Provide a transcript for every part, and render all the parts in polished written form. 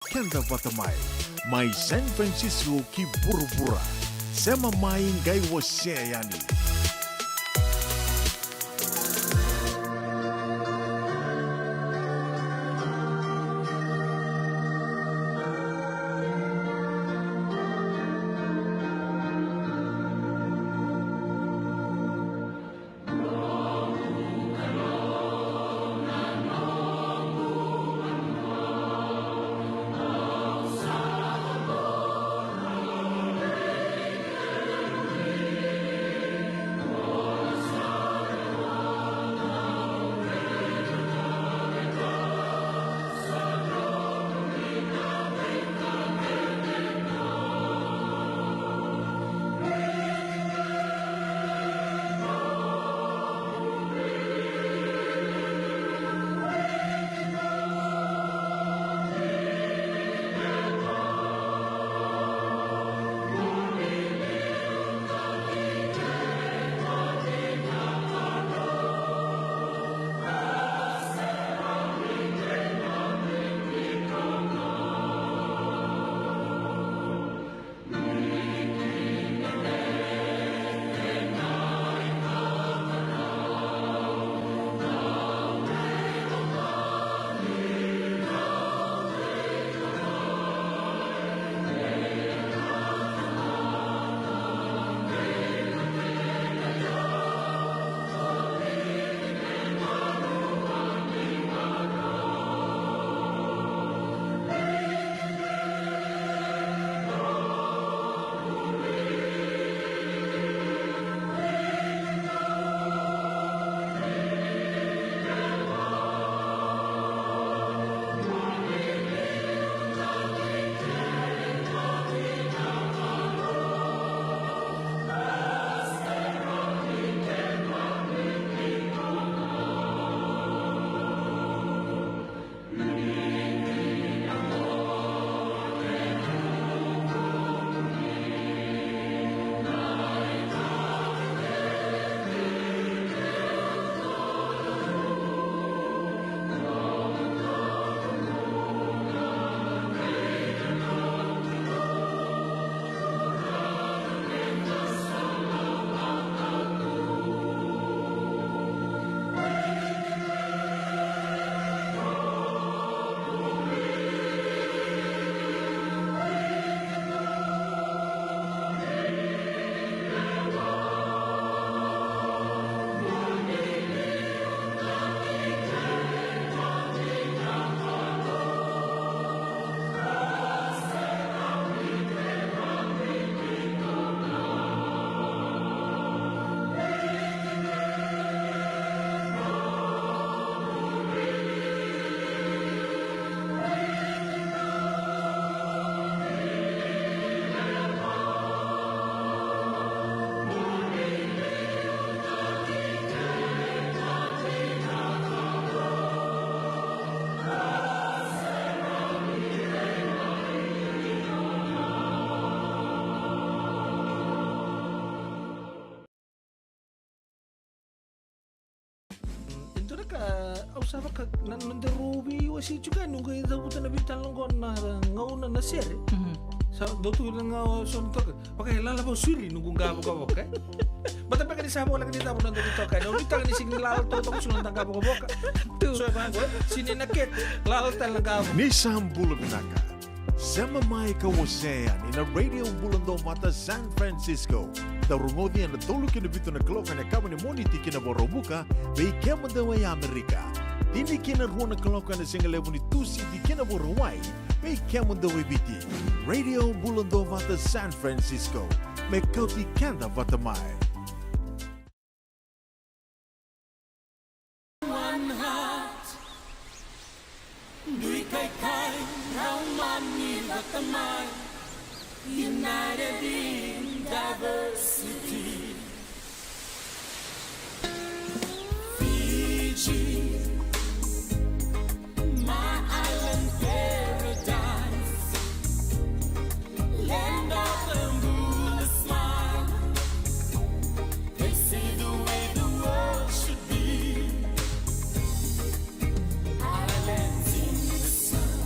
kenda batamai. Mai San Francisco ki burubura. Sema mai ngai wase yani. Usava ka nanderubi wasi juga nunggu ida buta na bitan longon na ngauna na sere. Sa dotu lang nga son to. Pakai lala ba suri nunggu ngabo ka boka. Bata pa kani sabo lang dito na dito ka. No bita ni sing lal to to sunan tangka boka. So ba sini naket lal tal lang ngabo. Ni sambul binaka. Sama mai ka wasean in a radio bulando mata San Francisco. Darungodi na toluk na bito na klok na kama ni moniti kina borobuka bei kema da way Amerika. Dini kina ruona klok na singa level ni tusi di kina borowai bei kema da way biti. Radio bulando mata San Francisco. Me kauti kanda vatamai. One heart, dui kai kai, raumani vatamai, united in diversity. Fiji, my island paradise, land of the moonless smile. They say the way the world should be. Islands in the sun,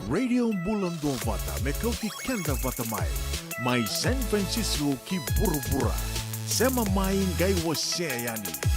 Radio Bulando Vata me kau ki kenda vata mai. Mai San Francisco ki bura-bura. Sema mai ngai wase yani.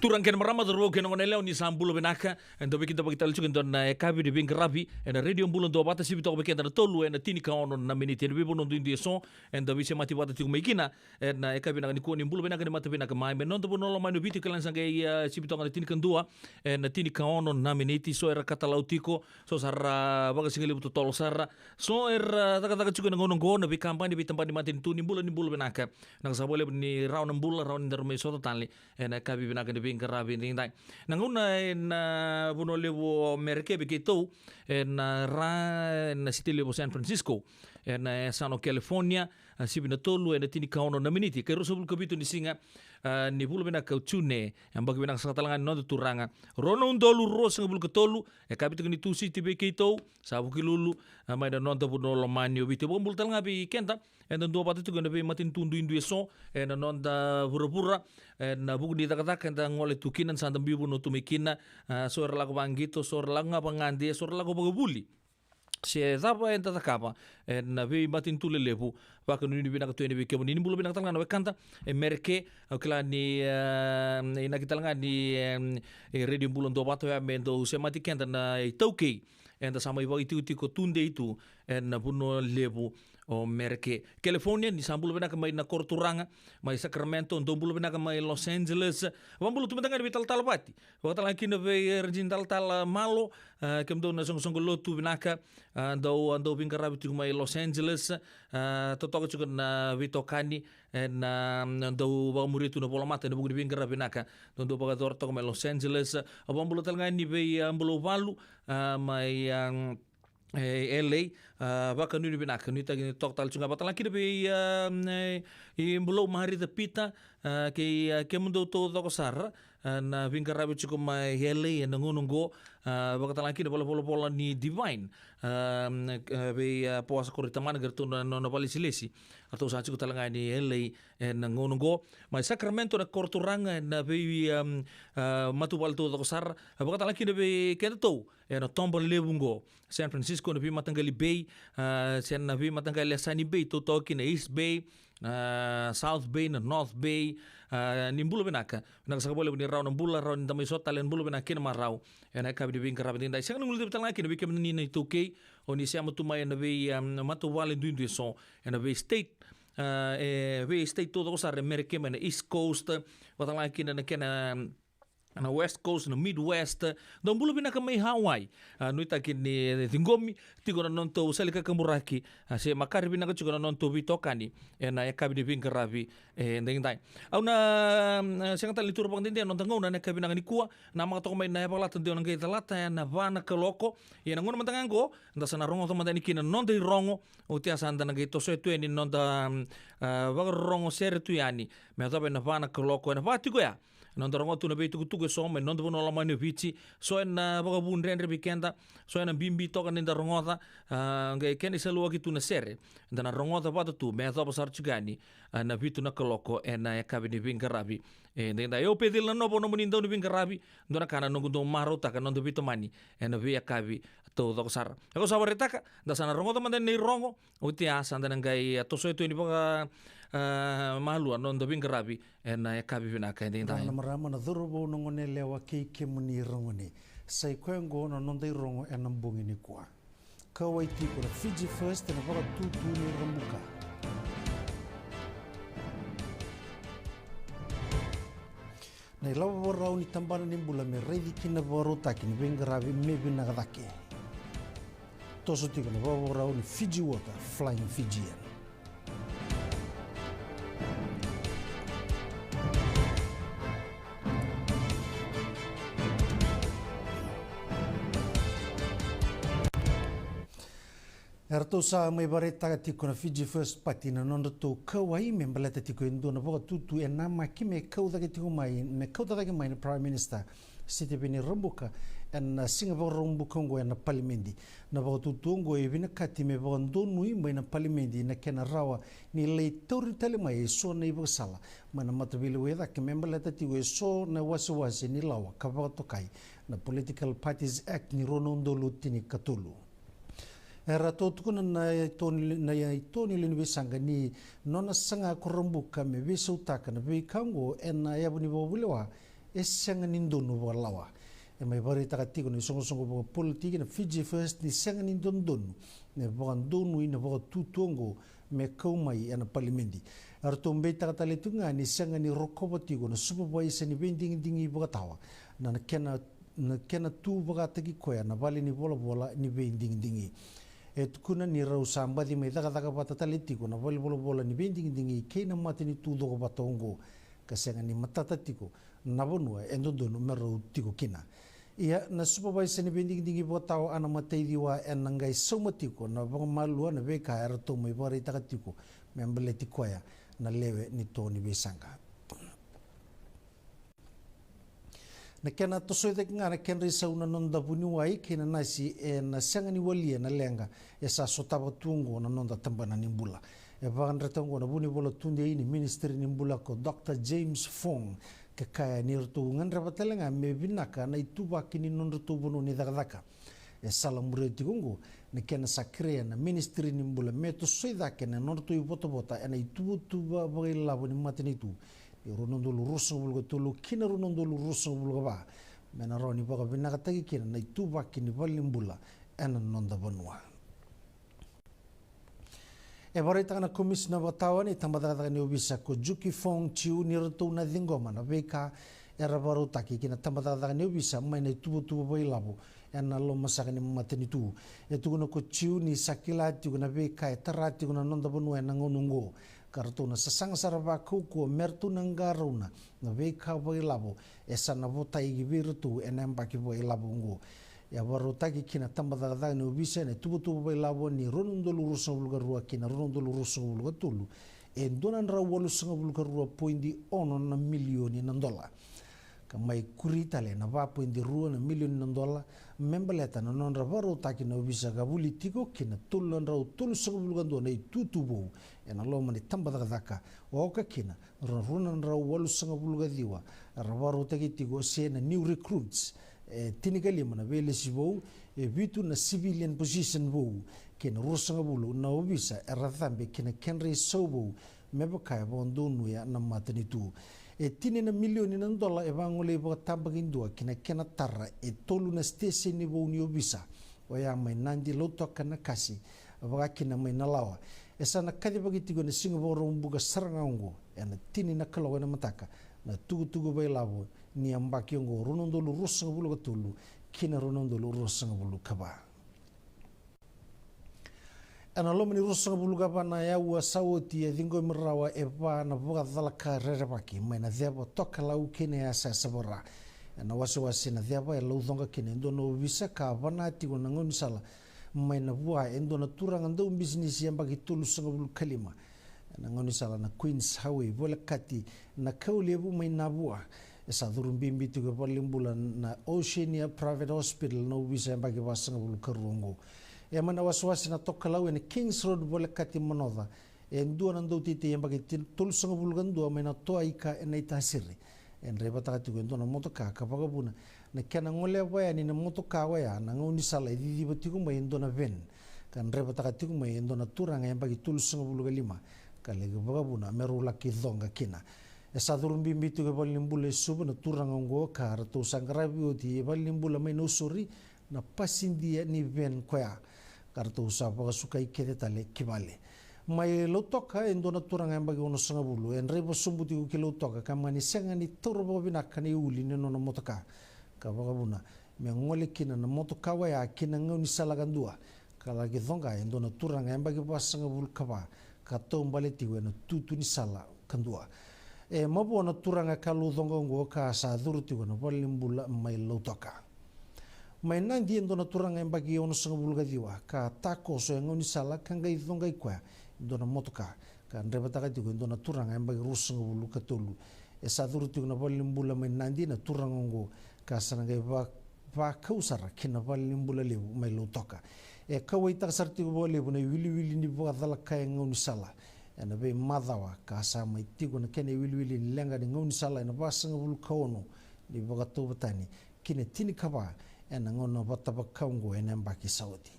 Turang ken marama ro ken ngone leo ni sambulo benaka endo be kita kita lucu endo na kabi de bin rabi endo radio bulo do bata sibi to be kenda tolu endo tini ka ono na minute de bono do indi son endo bi se mati bata tu mekina endo kabi na ni ko ni bulo benaka ni mata benaka mai men non to bono lo mai no biti kalan sanga sibi to ngani tini kan dua endo tini ka ono na minute so era kata lautiko so sarra baga singali buto tol sarra so era taka cuko ngono ngono bi kampanye bi tempat di mati tu ni bulo benaka nang sabole ni raun bulo raun der me so totally endo kabi benaka de karabi ni dai nanguna na buno levo merke be kito na ra na city levo San Francisco na Sano California sibina tolu na tini kaono na miniti kay rosobul kabito ni singa ni bulo bena kautune ang bagi bena sa katalangan no turanga rono undolu ros ng bul katolu kabito ni tusi tibe kito sabu kilulu may da non buno lomanyo bito bul talanga bi kenta en dan dua patu gonna be matin tundu indu so en non da pura-pura na buku di tak-tak en ngole tukinan sa dambi buno tumikina so lago bangito so lago ngapangandi so lago bagabuli si dapa en tatakapa en be matin tulelebu baka nuni bina ka tueni be kebon ini bulu bina talanga kanta merke kala ni ina kitalanga ni radio bulon do batu ya mendo se mati kenta na itauke en sama iba itu ko tunde itu en buno lebu o merke California ni sambulo bena kamay na Korturanga may Sacramento ndo bulo bena kamay Los Angeles wambulo tumatanga ni tal pati wakala kina be rejin tal malo kemdo na song lotu benaka ando bingarabi tu may Los Angeles totoko chuko na vitokani na ndo ba muritu na bola mata na bugu bingarabi naka ndo baga dorto kamay Los Angeles wambulo talanga ni be ambulo walu may LA baka nuni binaka nuni tagi tok tal chunga batala kida be i mbulo mahari de pita ke mundo to ko sar na vingarabi chuko mai LA na ngunungo baka tala kida bola ni divine be puasa korita mana gertu no palisilesi atau sa chuko talanga ni LA na ngunungo mai Sacramento na Korturanga na be matu balto ko sar baka tala kida be kento no tombo lebungo San Francisco na bi matanggali Bay sen na bi matanggali Sunny Bay to toki na East Bay South Bay na North Bay ni bulo benaka nagsakabole ni raw ng bula raw ni damay sotalen bulo benaka na maraw na kabi bing karabi din dai sang ngul dibtal ngaki na bi kem ni na 2K o ni siya matumay na bi matuwalen duin so na bi state state to ko sa America na East Coast watang ngaki na kena na West Coast, na Midwest, don bulo binaka may Hawaii. Nuita kini tingomi, tigo na nonto salika kamuraki. Se makari binaka chuko na nonto bitokani. Na ekabi di bingkarabi. Ndeng dai. Au na siyang talitur pang din non tangaw na ekabi na nikua na mga toko may naipalatan diyon ng kay talata na vana kaloko. Yan ang unang matangang ko. Nda sa narongo to madani kina non de rongo. O tiya sa anda nagito so ito ni non da baga rongo sere tu yani. May tabi na vana kaloko na pati ko ya. Non dorongo tu na be tuku so me non dono la manu vici so en baga bun rendre weekenda so en bimbi toka ninda rongota ngai keni selu aki tu na sere ndana rongota patu tu me to pasar chugani na vitu na koloko en na kabi ni bingarabi ndenda yo pedil na no bono muninda ni bingarabi ndona kana no gundo maro taka non do vitu mani en via kabi to to sar ako sabaretaka da sana rongota manden ni rongo uti asa ndana ngai to so itu ni baga malu non do bingarabi en na kabi binaka ndenda marama na dhurubo nongone lewa ke muni rongone sai kwengo no nondai rongo enambungi ni kwa kawai tiko na Fiji first na baka tutu ni rambuka na ilawa warau ni tambana ni mbula me reidi kina baro taki ni bengarabi mebi nagadake toso tiko na baka warau ni Fiji water flying Fijian Erto sa may bareta tiko na Fiji first pati na nondo to kawai me baleta tiko endo na boka tutu e na makime kauda ke tiko mai me kauda ke mai na prime minister siti bini rambuka en Singapore rambuka ngo na parliamendi na boka tutu ngo e bina kati me boka ndonui mai na parliamendi na kena rawa ni le tori tele mai so na ibo sala mana matabile weda ke me baleta tiko so na wasi ni lawa ka boka tokai na Political Parties Act ni ronondo lutini katulu era totukuna na itoni lini sanga ni nona sanga kurumbuka me visutaka na vikango ena yabuni bobulewa senga nindonu baka lawa mai barita ka tiko ni songo baka politiki na Fiji First ni senga nindonu ne baka ndonu ina baka tutongo me kaumai ana parliamendi arto mbeta ka tale tunga ni senga ni rokobo tiko na supervisor ni bending dingi baka tawa na kena tu baka tagi koya na bali ni bola ni bending dingi kuna ni rau samba di mai daga bata tale tiko na bali bola ni bending dingi kena mati ni tu dogo batongo kasenga ni matata tiko na bonua endondonu merau tiko kina ia na supervisor ni bending dingi baka tawa ana matai diwa enangai somatiko na baka malua na beka arto mai barita ka tiko membele tikoya na lewe ni toni besanga na kena tosoite nga na kenri sauna nonda buni wai kena nasi na sanga ni walia na lenga sa sotaba tungo na nonda tambana nimbula bagan retongo na buni bola tunde ini ministry nimbula ko Dr. James Fong ke kaya ni rtu ngan rabatalenga me binaka na ituba kini non rtu bunu ni dagdaka salam mureti gungu na kena sakrea na ministry nimbula me tosoida kena non rtu bota na ituba bagai labo ni matini tu runondolu rusang bulga tulu kina runondolu rusang bulga ba mena roni baka binaka tagi kina na ituba kini balimbula ena nonda banua barita kana komisina batawa ni tambadaga ni obisa ko Juki Fong Chiu ni rtu na dingoma na beka era baru taki kina tambadaga ni obisa mai na tubu bai labo ena lo masaka ni matini tu kuna ko Chiu ni sakila tu na beka tarati kuna nonda banua ena ngonungo kartuna sasang saraba kuku mertu nanggaruna na beka bai labo esa na vota igi virtu enemba ki bai labo ngo ya baru taki kina tambadaga ni obisa ne tubu bai labo ni ronondolu rusang bulga rua kina ronondolu rusang bulga tulu donan rawalu sanga bulga rua poindi ono na milioni na dola kamai kuritale na va poindi rua na milioni na dola membeleta na non baru taki na obisa gabuli tiko kina tulan rau tulu sanga bulga ndo na tutubu ena lo mani tambadaga daka oka kina runan rau walu sanga bulga diwa rawaru taki tiko sena new recruits tinikali mana vele sibou vitu na civilian position bou kena rusanga bulu na obisa erathambe kena kenre sobo mebaka bondonu ya na matani tu tini na milioni na dola evangole bo tambagindua kena tarra tolu na station ni bou ni obisa oya mai nandi loto kana kasi abaga kina mai nalawa esa na kadi bagitigo na Singapore rumbuga sarangaungo ena tini na kalawa na mataka na tugu bai labo ni ambaki ngo runondolu rusanga bulu gatulu kina runondolu rusanga bulu kaba ana lomani rusanga bulu kaba na ya wa sawoti dingo mirawa eba na boga dalaka rerebaki maina debo toka lau kina ya sa sabora ana wasi na debo lau donga kina ndono visa ka bana tigo na ngoni sala maina bua endona turanga ndo business yamba kitulu sanga bulu kalima na ngoni sala na Queens Highway bola kati na kaulebu maina bua esa durumbimbi tuga balimbula na Oceania Private Hospital no bisa bagi wasanga bulu karungo mana waswasi na tokalau na Kings Road bola kati manova ndua nando titi bagi tulsanga bulu gandua maina toaika na itasiri reba tuga ndona motoka kapagabuna na kena ngole waya ni na motoka waya na ngoni sala idi batiku mai ndona ven kan reba takatiku mai ndona turanga bagi tulsanga bulu galima kale bagabuna merula kidonga kina esa durumbimbi tuga balimbula subu na turanga ngo kar to sangrabi oti balimbula mai no sori na pasindia ni ven koya kar to usapa suka ikete tale kibale mai lotoka endona turanga bagi ono sanga bulu rebo sumbuti ku kilotoka kamani senga ni turbo binakani uli ni no motoka ka bagabuna me ngole kina na motoka waya kina ngoni salagandua kala gidonga endona turanga bagi pasanga bulu kaba kato mbaleti wena tutu ni sala kandua mabu na turanga kalu dongo ngo ka sa durti wena balimbula mai lotoka mai nandi endo na turanga bagi ono sanga bulga diwa ka tako so ngoni sala kanga idonga ikwa endo na motoka ka ndeba taka tigo endo na turanga bagi rusanga bulu katolu sa durti wena balimbula mai nandi na turanga ngo ka sananga ba kausara kina balimbula lebu mai lotoka kawai taksarti ko lebu na wili ni bo dala kay ngoni sala ena be madawa ka sa mai tigo na kene wili ni lenga ni ngoni sala na basanga bulu kaono ni boga to batani kine tini kaba ena ngono bataba kaungo ena mbaki saudi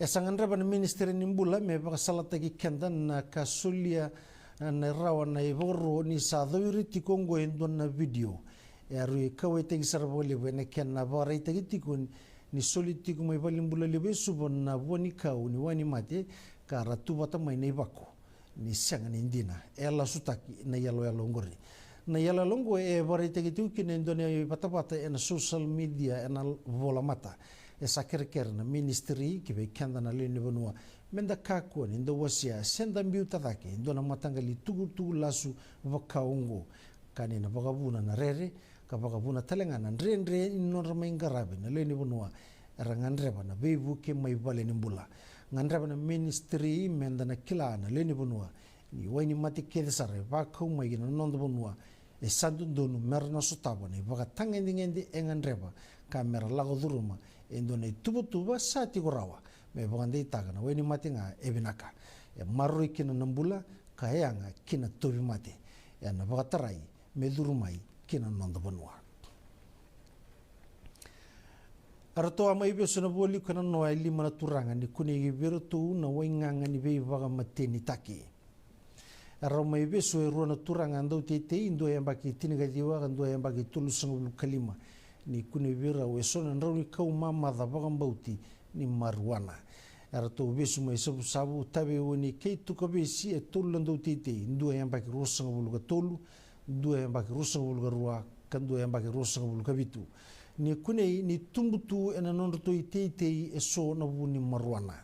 sangan reba na ministeri nimbula me baka salata ki kenda na kasulia na rawa na ivoro ni sa dhoiri tikongo endo na video e arui kawe tegi sarabo lewe na ken na varai tegi tikun ni soli tiku mai valimbula lewe subo na wani kau ni wani mate ka ratu wata mai nei wako ni sianga ni indina e la sutaki na yalo ngori na yalo longo e varai tegi tiku kine endo ne patapata e na social media e na vola mata e sa kerekere na ministry ki ve kenda na leni vanua menda kakua ni ndo wasia senda mbiu tatake ndo na matangali tugu lasu vakaungo kani na vagabuna na rere ka vagabuna talengana ndre ino ramaingarabe na leni vanua rangandreba na veivu ke mai vale ni mbula ngandreba na ministry menda na kila na leni vanua ni waini mati kede sare vakau mai na nondo vanua e sandu ndonu merna sutaba na vagatanga ngendi engandreba kamera lago duruma endo na tuba sati gorawa me bangande itaga na weni mate nga ebinaka e marro kina nambula kaeanga kina tobi mate e na vagatarai me durumai kina nondo banua arato ama ibe sona boli kana noa ili mana turanga ni kuni gibero tu na wainganga ni vei vaga mateni taki arau mai ibe so e ruana turanga andau tete indo e mbaki tiniga diwa ando e mbaki tulu sangulu kalima ni kuni vira o sona nrauni kau mama da bagambauti ni maruana era to besu mai sabu tabe woni kei tuka besi e tolu ndo tite ndu e mbaki rosanga buluga tolu ndu e mbaki rosanga buluga rua kandu e mbaki rosanga buluga vitu ni kune ni tumbutu ena nondo to tite e so na wuni maruana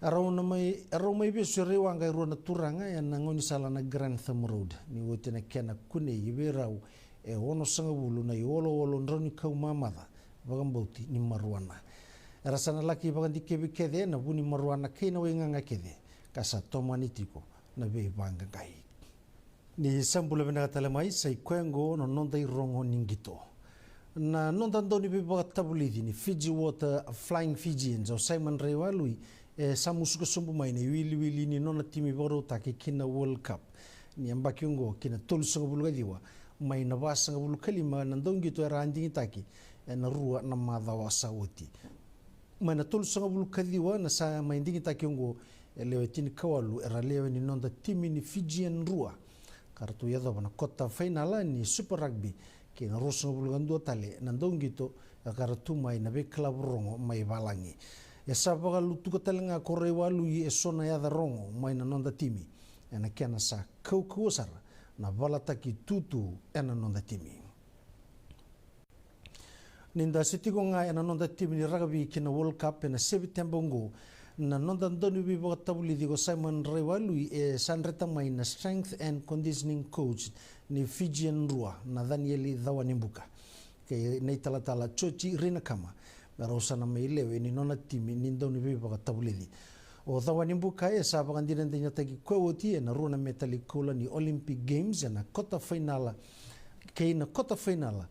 arau mai besu rewanga ruana turanga e na ngoni sala na Grantham Road ni wotena kena kune iberau e ono sanga bulu na olo ndrauni kau mamada bagambauti ni maruana era sana laki bagandi kebe kede na buni maruana keina wenganga kede kasa tomanitiko na be banga kai ni sambula bena tale mai sai kwengo no nonda irongo ningito na nonda ndoni be batabulidi ni Fiji Water Flying Fijians o Simon Rewalui e samusuka sombu mai ni wili ni nona timi boro take kina World Cup ni ambakiungo kina tolsanga buluga diwa mai na wasanga bulu kalima na ndongi to era andingi taki na rua na madha wasawoti mai na tolsanga bulu kadiwa na sa mai ndingi taki ngo lewe tini kawalu era lewe ni nonda timi ni Fijian rua kartu yadha wana kota finala ni Super Rugby ki na rosanga bulu gandu tale na ndongi to kartu mai na be club rongo mai balangi ya sabaga lutuka talenga kore walu i sona yadha rongo mai na nonda timi na kena sa kau-kausara na valataki tutu ena nonda timi. Ninda sitiko nga ena nonda timi ni rugby kina World Cup ena September ngo na nonda ndonu bi bagatabuli digo Simon Rewalui e sanreta mai na strength and conditioning coach ni Fijian rua na Danieli Dhawanimbuka ke nei talatala chochi rina kama merosa na meilewe ni nona timi ni ndonu bi bagatabuli di o Dhawanimbuka e sa bagandira ndenya tagi kwoti e na runa metali kola ni Olympic Games na kota finala ke na kota finala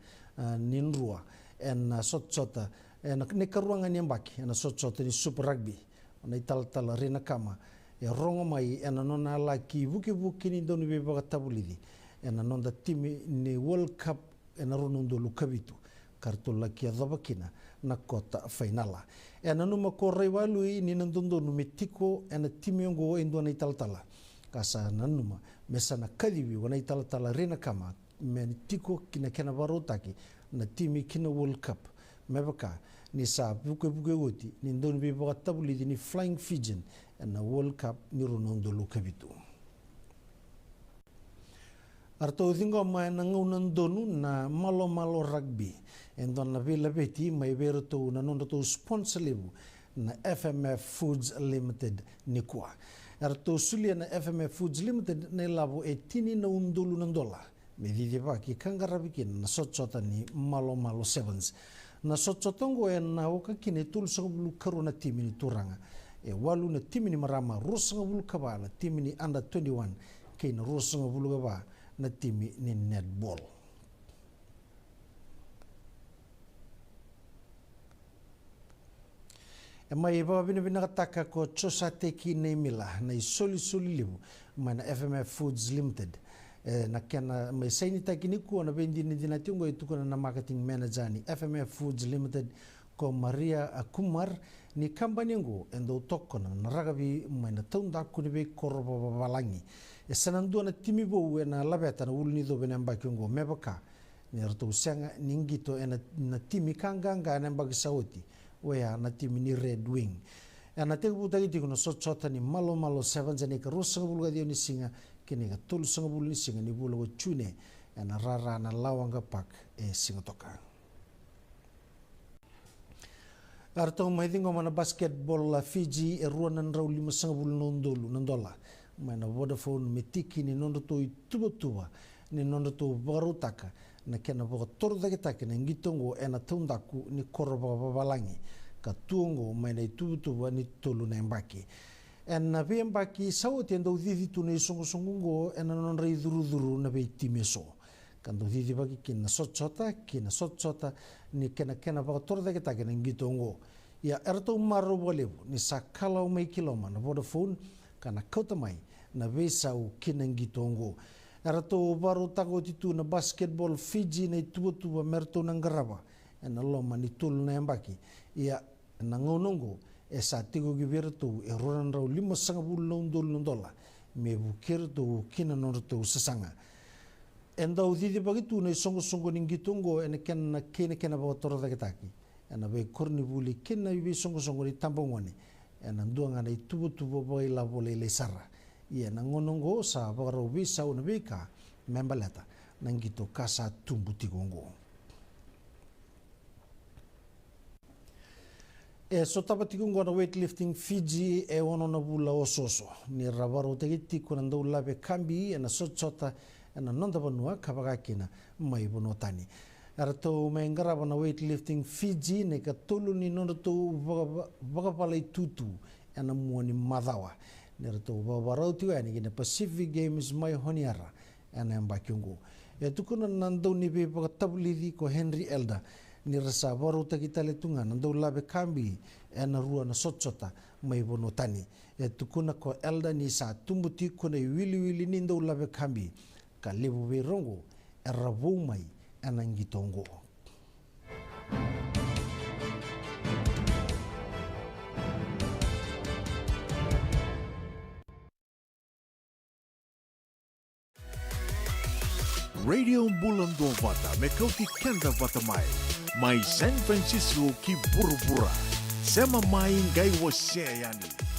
ninrua en sotchota en ne karuanga ni mbaki en sotchota ni Super Rugby na italtala rena kama e rongo mai en nona la ki vuki ni donu be bagatabulidi en nonda timi ni World Cup en ronundo lukabitu kartola ki adabakina na kota finala e na numa ko Rewalui ni nandondo no metiko e na timiongo endo na italtala kasa na numa mesana kadiwi wana italtala rena kama metiko kina kena barotaki na timi kina World Cup mebaka ni sa buke oti ni ndonu be bagatabuli ni Flying Fijian e na World Cup ni ronondo lukabitu arto dingo mai na ngaunandonu na malo rugby endon na vela beti mai berto na nondo to sponsor lebu na FMF Foods Limited nikwa arto sulia na FMF Foods Limited na labo e tini na undulu nandola medidi baki kangarabikin na sotchota ni malo sevens na sotchotongo e na oka kine tulsa bulu karuna timi ni turanga e walu na timi ni marama rusanga bulu kabala timi ni under 21 kina rusanga bulu gaba na timi ni netball. E mai baba bina kataka ko chosa teki nei mila na soli libu mai na FMF Foods Limited na kena mai saini taki niku na bendi ni dinatiungo itu na marketing manager ni FMF Foods Limited ko Maria Kumar ni kambanyengo endo tokona naragabi maina taunda kuni be korba balangi e sanandua na timi bo na labeta na ulni do benemba kyongo mebaka ni rto sanga ningito na timi kanganga na mbagi sauti wea na timi ni Red Wing na te buta giti kono sotota ni malo 7 jani ka rosa bulga dio ni singa kini ka tolu sanga bul ni singa ni bulu chune na rara na lawanga pak e singa toka arto maidingo mana basketball la Fiji e ruanan rau 5 sanga bul nondola mana Vodafone mitiki ni nondo to tuba ni nondo to barutaka na kena boga torda kita na ngitongo ena tundaku ni korba babalangi ka tuongo maina tubu ni tolu na mbaki na be mbaki sauti ndo didi tu ne songo ena non rei duru na be timeso kando didi baki kina sotchota ni kena boga torda kita na ngitongo ya erto maro bolebu ni sakala mai kiloma na Vodafone kana kota mai na besau kina ngitongo erato baru tago titu na basketball Fiji na tuba merto nang garaba na loma ni tul na mbaki ia na ngonongo esa tigo giberto e roran rau 5 dola me bukir to kina norto sasanga enda udidi bagitu na songo ningitongo ene kena ba torda kitaki ena be korni buli kena bi songo ni tambongoni ena nduanga na tuba boy la bole le sara ia na ngonongo sa bagaro bisa una bika membaleta nangito kasa tumbuti gongo e sotapati gongo na weightlifting Fiji e ono na bula ososo ni rabaro tegiti kuna ndo labe kambi na sotota na nonda banua kabagakina mai bonotani arato mengaraba na weightlifting Fiji ne ka tolu ni nondo to bagapalai tutu na muani madawa nerato babarau tua ni kina Pacific Games mai honiara ana mbakyungu ya tukuna nando ni be tablidi ko Henry Elder ni rasa baru takitale tunga nando labe kambi ana rua na sotchota mai bonotani ya tukuna ko Elder ni sa tumbuti ko na wili ni ndo labe kambi ka lebu be rongo erabu mai ana ngitongo Radio Bulando Vata mekauti kenda vata mai San Francisco ki burubura sema mai ngai wase yani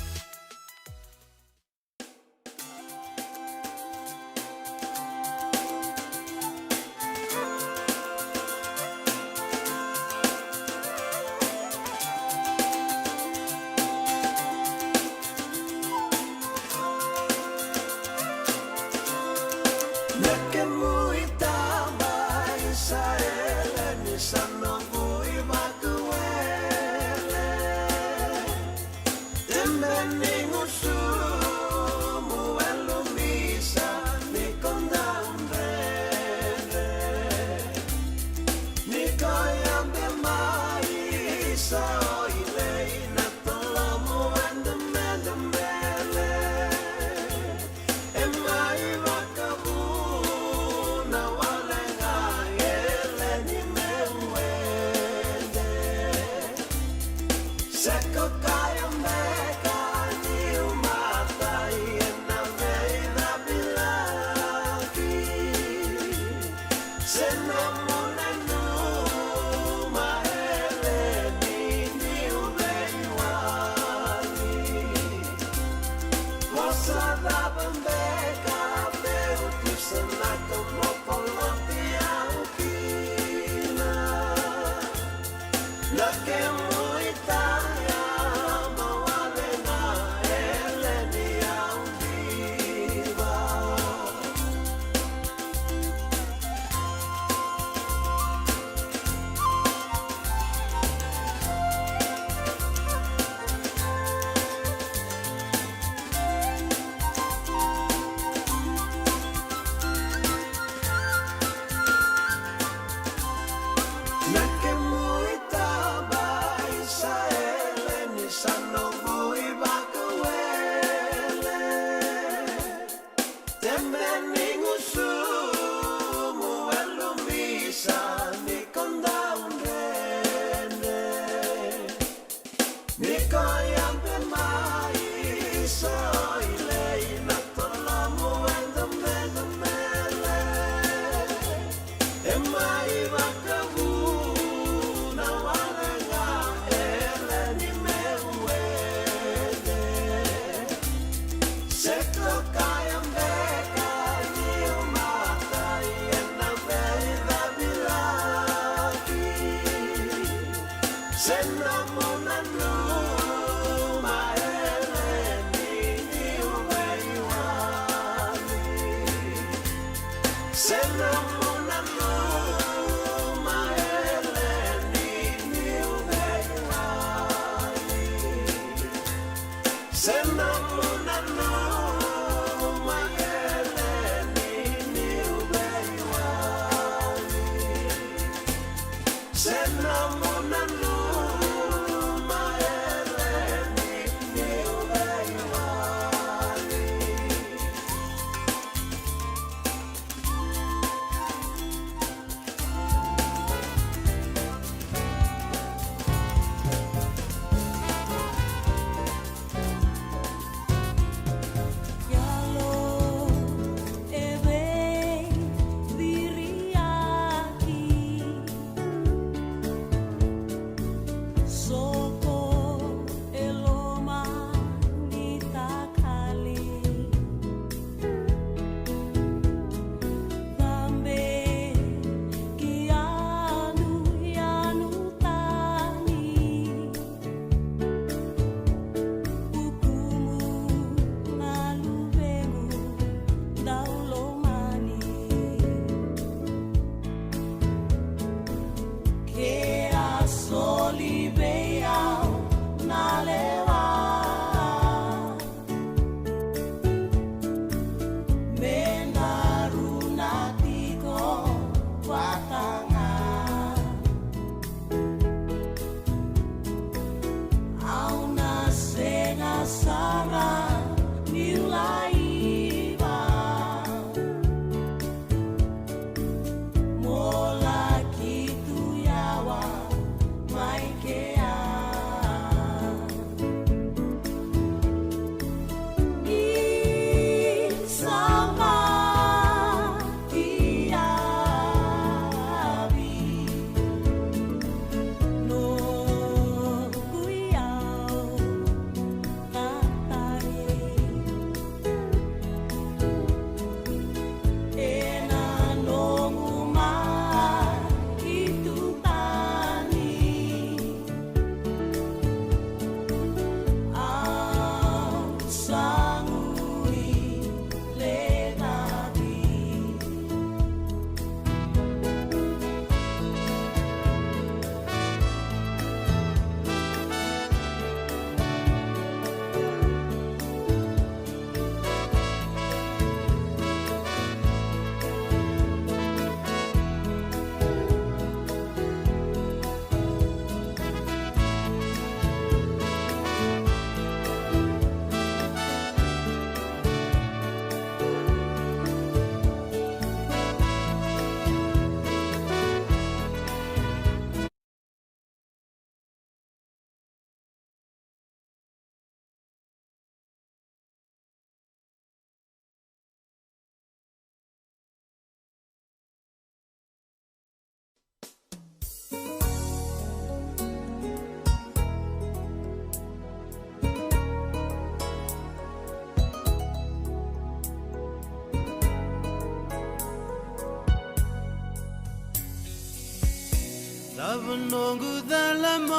Nongo dalam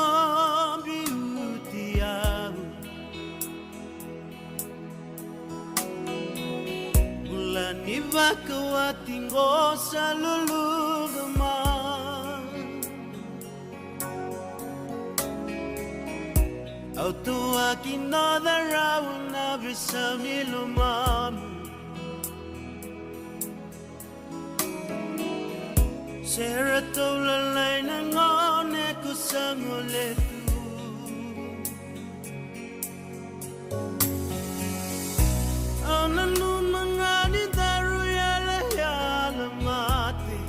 beauty aku bulan iba kawating ko sa lulugaman auto akin na daraw na bisa milumam Sera tau lalai na ngone ku sangoletu Ananu mangani daru yala yala mati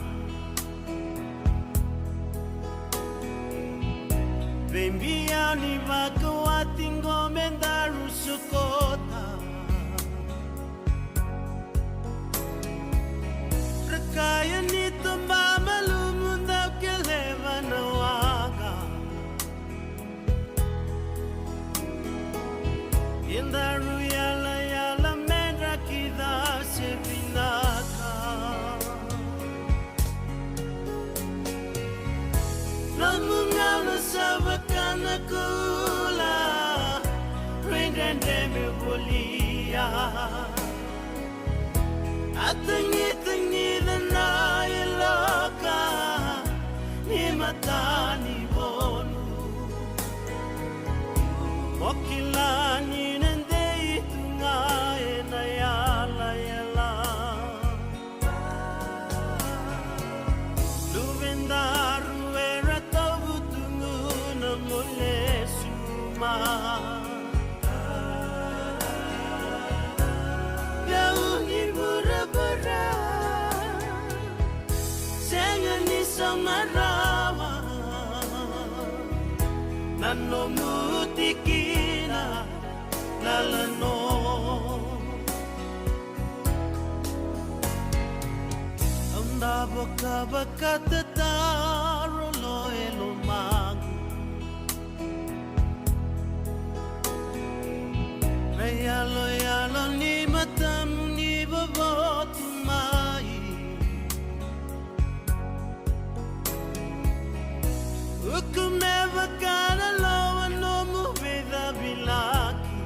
Bembiani bakawating gomendaru sukota Rekaya nito Daru yala yala mendra kida se binaka Namungala sabat makula Rindende me bolia Atangi na iloka Ni matani bonu Okilani nende itunga na yala yala Luvendaru era tabutungu na mole suma Yauni burabara Sengani samarawa Nano mutikina lalano Anda baka tataro lo elomangu Yalo ni matamu ni babotu mai Hukum never gonna lower no move with a bilaki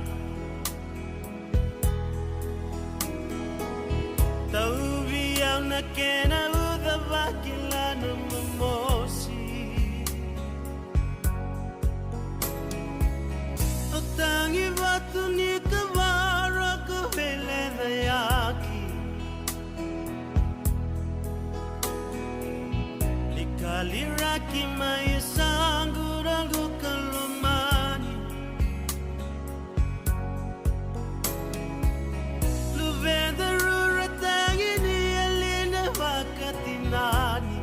Taubi ang nakena uda bakila na mamosi Otangi batu ni kawara ko hele na yaki Nikaliraki may sangurago kalomani Luvenda rura tangi ni alina wakatinani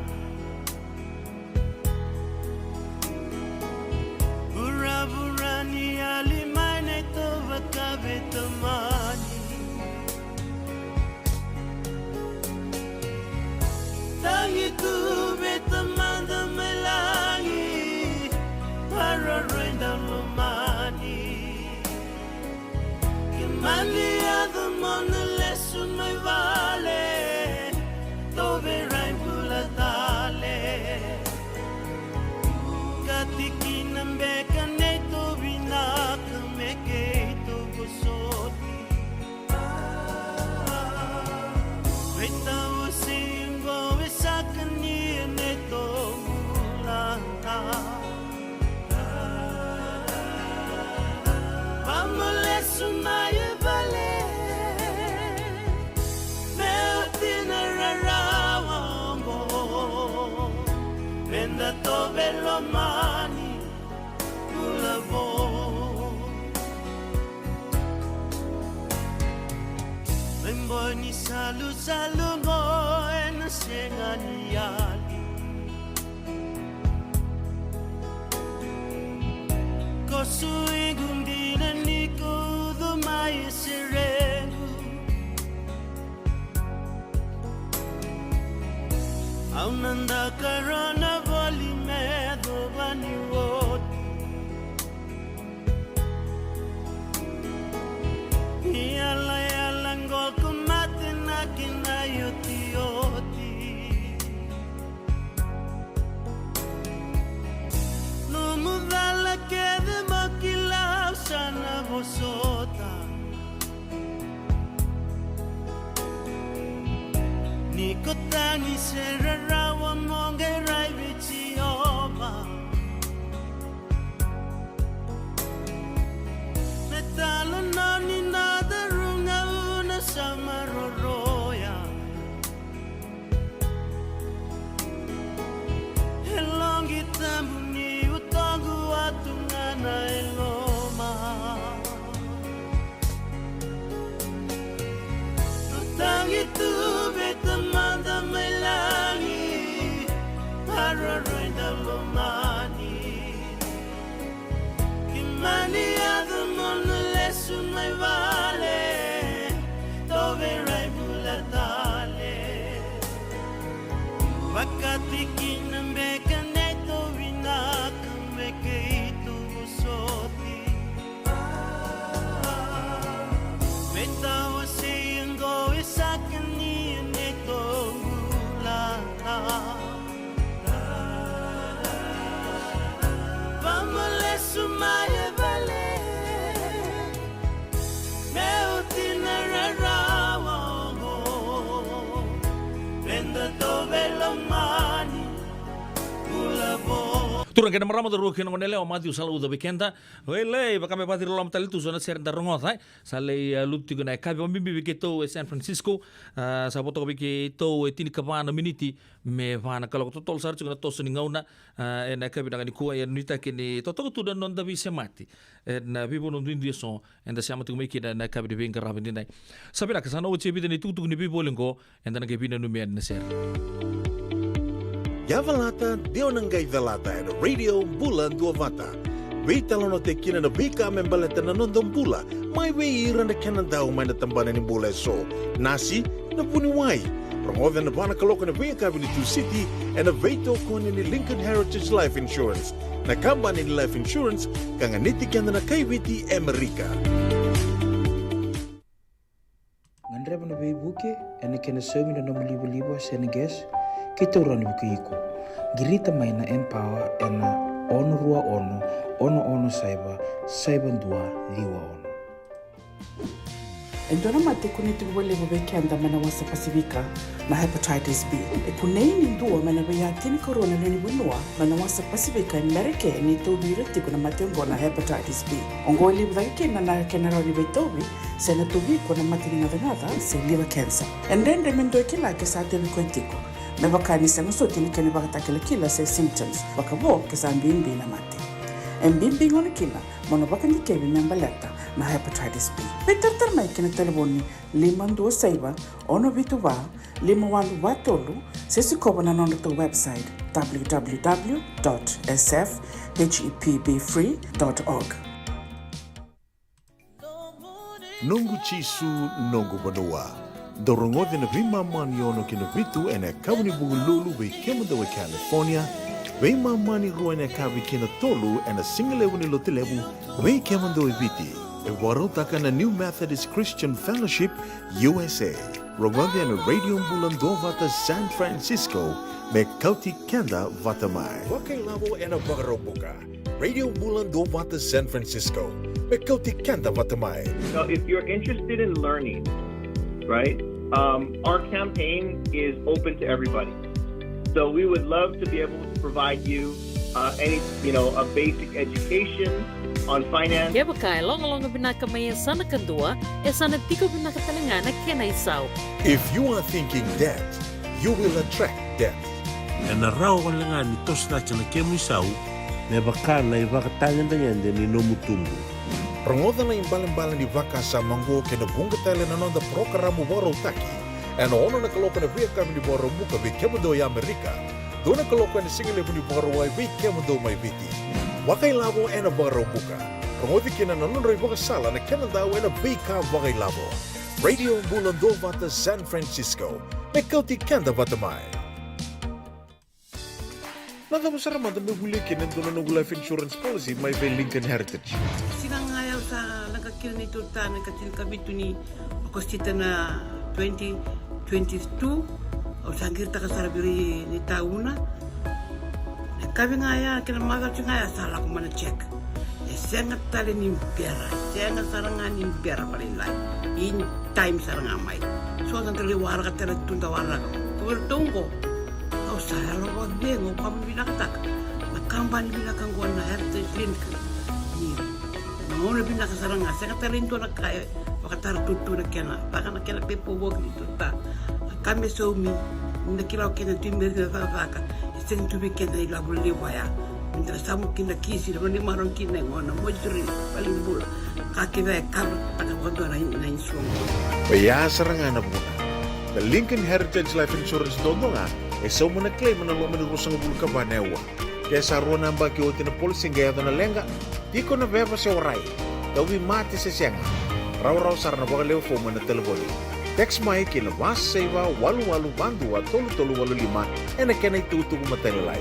Bura ni alimane to wakabetamani Tangi tu betamanda melangi Para renda lumani Kimali the mona lesson my vale Tove rain pulatale Katikinam beka neto binaka mekeito gusoti Veta usimbo esakani neto mulanta Vamole sumaya vale Meotina rarawambo Venda to velomani Ulavo Lemboy ni salu mo en sengani yali Kosui gundina niko dumai serenu Aunanda karona voli medo bani woti Yala ngol kumate na kinayoti oti No mudala kede makilaw sana bosota Niko tangi serarawa monge raibichi oba Metalo nani nada runga una samaroroya Elongi tambu ni utongu atungana eloma Utangi tu betamanda melangi Turang kena marama da ruwa kena ngonele o Matthew sala uda bekenda. Wele baka me pati rolam tali tu zona ser da rongothai. Sale luti gona kabi o mimbi beketo e San Francisco. Sa boto beketo e tini kabana miniti me vana kalau totol sar chuna tosu ni ngauna e na kabi ngani ko e nita kini toto tu da non da bi semati. E na bibo non dundi so enda siamo tu meki na kabi de benga rabindi nai. Sabira kasana o chebi ni tutu ni bibo lengo enda na kebi na numia na ser. Yavalata, Deonangai Velata, and Radio Bulan Duavata. Wait alone te kina na bika membaleta na nondong bula. Mai wei ira na Canada umay na tambana ni bula so. Nasi na puniwai. Promote na bana kaloka na wei Cabinet City and a veto ko ni Lincoln Heritage Life Insurance. Na kamba ni Life Insurance kanga niti kanda na kaibiti Amerika. Ngandreba na bei buke ene kena semi na libo Senegas. Kita urani buku iku. Girita mai na empower ena ono rua ono saiba ndua liwa ono. Endona mate kuniti wale bobeke anda mana wasa pasifika na hepatitis B. E kunei ndua mana baya tini corona leni bunua mana wasa pasifika America ni tobi reti kuna mate ngona hepatitis B. Ongo liba dake na kenara ni betobi sena tobi kuna mate ngada se liver cancer. And then remendo kila ke sa tebi kwentiko. Me bakani sa nguso tini kene bakatakila kila se symptoms bakabo ke sa mbimbi na mate. Mbimbi ngona kila mono bakani kebi membaleta na hepatitis B. Peter mai kena telefoni 526 ono vituva 51 sesi koba na nondo to website www.sfhepbfree.org. Nungu chisu nungu banua. Dorongote na vima mani ono kina vitu ene kabuni bugululu we kemunda we California. Vima mani ruwa ene kabi kina tolu ene singalewu ni lotilewu we kemunda we viti. E warotaka na New Methodist Christian Fellowship USA. Rongote ene Radio Mbulando vata San Francisco me kauti kenda vata mai. Wakailavo ene wakarobuka. Radio Mbulando vata San Francisco me kauti kenda vata mai. So if you're interested in learning, right? Our campaign is open to everybody. So we would love to be able to provide you a basic education on finance. Kaya baka long binaka may sana kandua, sana tiko binaka talangana kena isaw. If you are thinking debt, you will attract debt. E na rao walanga ni tosna chana kemu isau, me baka na ibakatanyan tanyande ni nomutumbu. Rongoda na imbalan-balan di vaka sa manggo kena bunga tele na nonda programo boro taki. En ono na kaloka na via kami di boro muka vi kemado ya Amerika. Do na kaloka na singile ni boro wai vi kemado mai viti. Wakai labo ena boro muka. Rongodi kena na nonda iboka sala na kena daw ena vika wakai labo. Radio Mbulando vata San Francisco. Mekauti kenda vata mai. Nada masara manda me huli kena do na life insurance policy mai ve Lincoln Heritage. Sinangaya sa nagkakil nito ta nagkatil kabito ni Agostita na 2022 o sangir ta kasarabiri ni tauna. Nagkabi ngaya kina magal ngaya sala ko mana check. Sengat tali ni pera, sengat sarangan ni pera palilai. In time saranga mai. So tantali warga tela tunda warga. Kubertungo. Kau saya lo wag bengo kamu binakatak. Nakambani binakangguan na heritage link. Mau na binakasaranga. Sengat tali nito na kaya. Wakatar tutu na kena. Baka na kena pepo wag nito ta. Kami soumi. Nakilaw kena timir na vavaka. Iseng tubi kena ilabul liwaya. Mientras estamos kina kisi, no ni maron kina ngona mojuri palimbula. Kakive kabra pada wando na insuang. Paya sarangana muna. The Lincoln Heritage Life Insurance dodonga so muna claim na lo mena rosang bulu ka banewa. Kaya sa ruwa namba ki otin na policy ngaya na lenga. Iko na beba sa oray. Dawi mati sa siyanga. Raw sar na baka leo fo muna telefoni. Text mai kina was seva walu bandua tolu 85 ena kena itutu kumatalilay.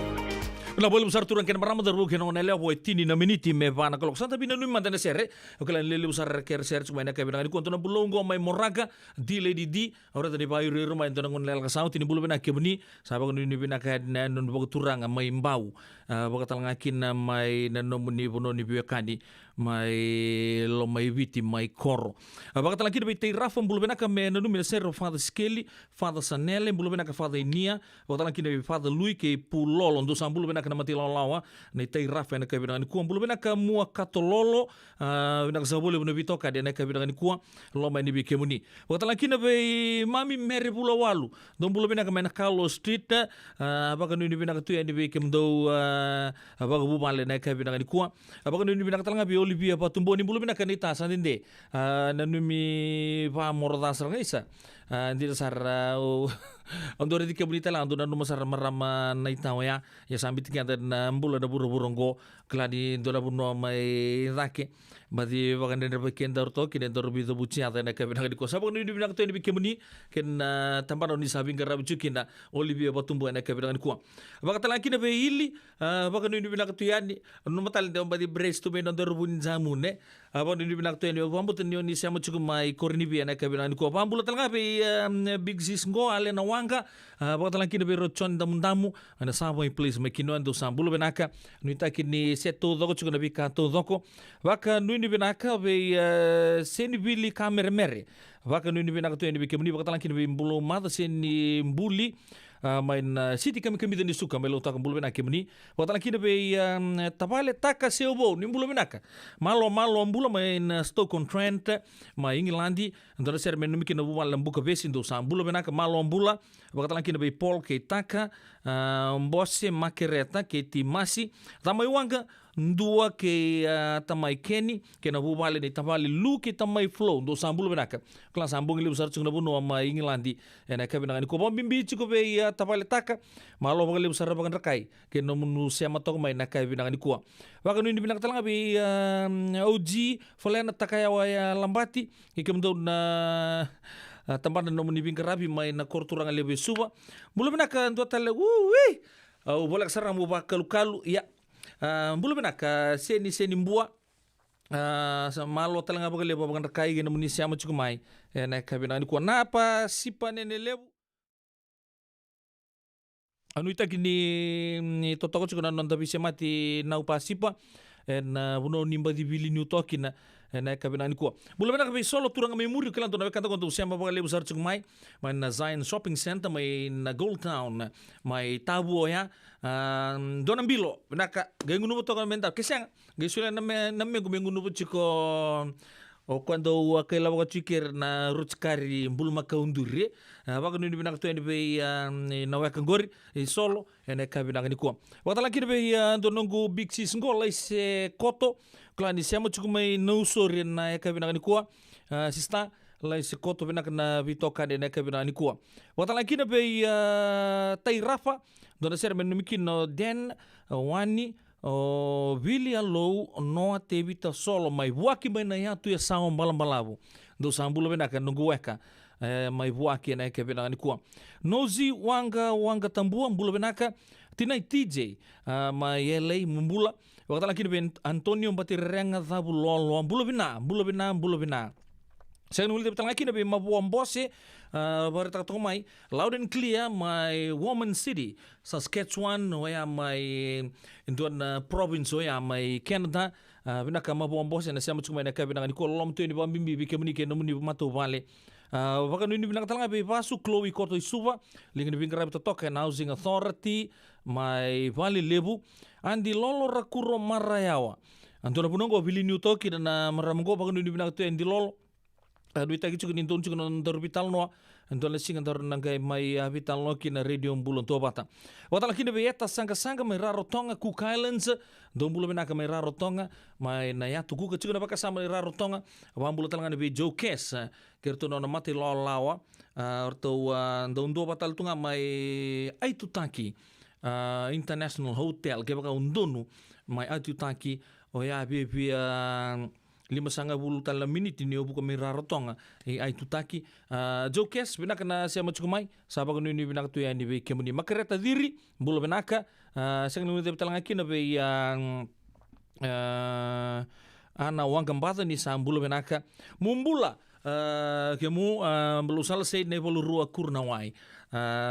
Na boleh besar turun kena marama darbu kena onelea boy tini na miniti me vana kalau santa bina numi mantene sere okela lele besar ker sere cuma ina kabina ni kuanto na bulongo mai moraga di lady di ora tadi bayu riru mai tona ngonel ka saut ini bulu bina kebni sabak ni bina ka na non bog turanga mai mbau bog talangakin mai na nomuni bono ni biakani mai lo mai viti mai koro bog talangakin bi tei rafam bulu bina ka me na numi sere father Skelly father Sanele bulu bina ka father Inia bog talangakin bi father Lui ke pulolo ndo sam bulu bina ka kena mati lawa na itai rafa na kabinang ni kuwa bulu benaka mua katololo benaka sabole buna bitoka de na kabinang ni kuwa loma ni bikemuni watalakina be mami mere bula walu don bulu benaka mena Carlo Street baka ni benaka tu ni bikemdo baka bumale na kabinang ni kuwa baka ni benaka talanga bi Olivia patumbo ni bulu benaka ni ta sandinde na numi pa morda sarngisa ndira sar andore di kebunita la andona no masar marama na itawa ya sambi tinga na mbula na buru-burunggo kladi ndona buno mai rake badi baganda na beken darto kine dor bido buci ata na kabina di kosa baganda di binak to ni bikemuni ken tambaro ni sabing garab cukina Olivia batumbo na kabina di kuwa bagata laki na be ili baganda di binak to yani no matal de badi breast to be no dor bun zamune baganda di binak to ni bambut ni sama cukup mai korni bi na kabina di kuwa bambula talanga be big sis ngo ale na wanga bagata laki na be rochon damu ana sabo please makino ando sambulo benaka nuita kini seto doko cukup na bi kato doko baka ni binaka be seni bili kamera mere baka ni binaka tu ni bikemuni baka talangkin be mbulo mata seni mbuli main city kami ni suka melo tak mbulo benaka kemuni baka talangkin be tabale taka seubo ni mbulo benaka malo mbulo main Stoke-on-Trent mai England ndara ser men mikin bu malam buka besin do sambulo benaka malo mbula baka talangkin be Paul Keitaka mbose makereta ke timasi tamai wanga ndua ke tamai Kenny ke na bubale ni tabali lu ke tamai flow do sambulo benaka kala sambung li besar chung na buno ma England ena ka benanga ni ko bimbi chiko be tabali taka malo bagale besar bagan rekai ke no munu sema tok mai na ka benanga ni ko waga ni benanga talanga be OG folena takaya wa lambati ke mdo na tamban no muni bingkarabi mai na korturanga lebe suba bulo benaka ndo tale wi au bolak sarang mu bakalu ya bulu benaka seni mbua malo talanga bagale bagan rekai gena muni siama cukup mai na kabina ni ko napa sipa nene lebu anu ita kini totoko cukup non tapi semati na upa sipa na buno nimba di bili new tokina na kabina ni ko bulu benaka be solo turanga memori kala to na kanta konto siama bagale besar cukup mai na Zion Shopping Center mai na Gold Town mai tabu ya dona bilo benaka gengunu to kan mental kesang gesula namme gumengunu chiko o quando aquela boca chiquer na rutskari mbulma kaundure baga ni benaka to be na wakangori solo ene kabina ni ko watala kirbe donongo big sis ngola se koto klani siamo chukumai no sori na kabina ni ko sista lai se koto benaka na vitoka de na kabina ni ko watala kirbe tai rafa dona ser men mikin no den wani o William Low no atevita solo mai buaki mai na ya tu ya sao balambalabu do sambulo benaka nungu weka mai buaki na ke benaka ni kuwa nozi wanga tambua mbulo benaka tinai TJ mai LA mumbula wakata lakini ben Antonio Batirenga dhabu lolo mbulo bina saya nulis betul lagi nabi mabuam bose berita tomai loud and clear my woman city Saskatchewan waya my induan province waya my Canada bina kama mabuam bose na siya macam mana kabina ni kolom tu ni bambimbi bikemuni ke nomuni matu vale bahkan ini bina katanya be pasu Chloe Koto Isuva lingin bingkara betok and housing authority my vale lebu andi lolo rakuro marayawa antona punongo bili new toki na maramgo bahkan ini bina katanya andi lolo duita gitu kan intun juga nonton vital noa nonton lesing nonton nanggai mai vital no kina radio bulon tua bata watala kina beta sangka mai rarotonga Cook Islands don bulo benaka mai rarotonga mai na ya tuku kecik na baka sama rarotonga wan bulo talanga be Joe Kes kerto nona mati lawa orto don tua batal tunga mai Aitutaki International Hotel ke baka undonu mai Aitutaki oya bibi 5 tala minit ini obu kami rarotonga Aitutaki Joe Kes benaka na siya machukumai sabag no ini benaka tu ya ni be kemuni makareta diri bulo benaka sang no de talanga kina be ana wanga mbata ni sa bulo benaka mumbula kemu belusal sei ne bolu rua kurnawai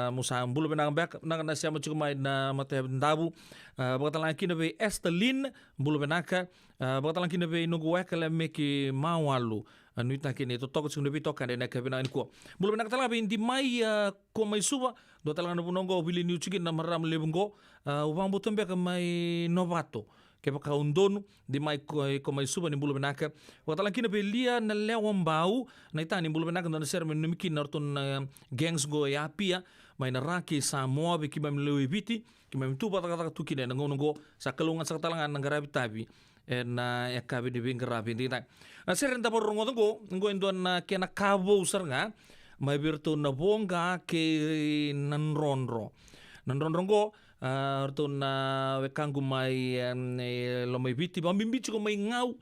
musa bulu benang bek nang na siamo chuku mai na mate ndabu bagatalang kina be Estelin bulu benaka bagatalang kina be nugu wekale meki mawalu nuita kini to toko chuku be toka na kabina ko bulu benaka tala be indi mai ko mai suba do tala na bunongo bili ni chuki na maram lebungo ubang butombe ka mai novato ke baka undonu di mai ko mai suba ni bulu benaka bagatalang kina be lia na lewon bau na itani bulu benaka na ser men numiki norton gangs go ya pia mai na raki sa moa be kibam lewi biti kibam tu bata tukine na ngongo sa kalungan sa talangan ng garabi tabi na yakabi di bing garabi di tak ser nda por ngo indon na kena kabo usar nga mai birtu na bonga ke nanronro go arto na wekangu mai lo mai biti bam bimbi ko mai ngau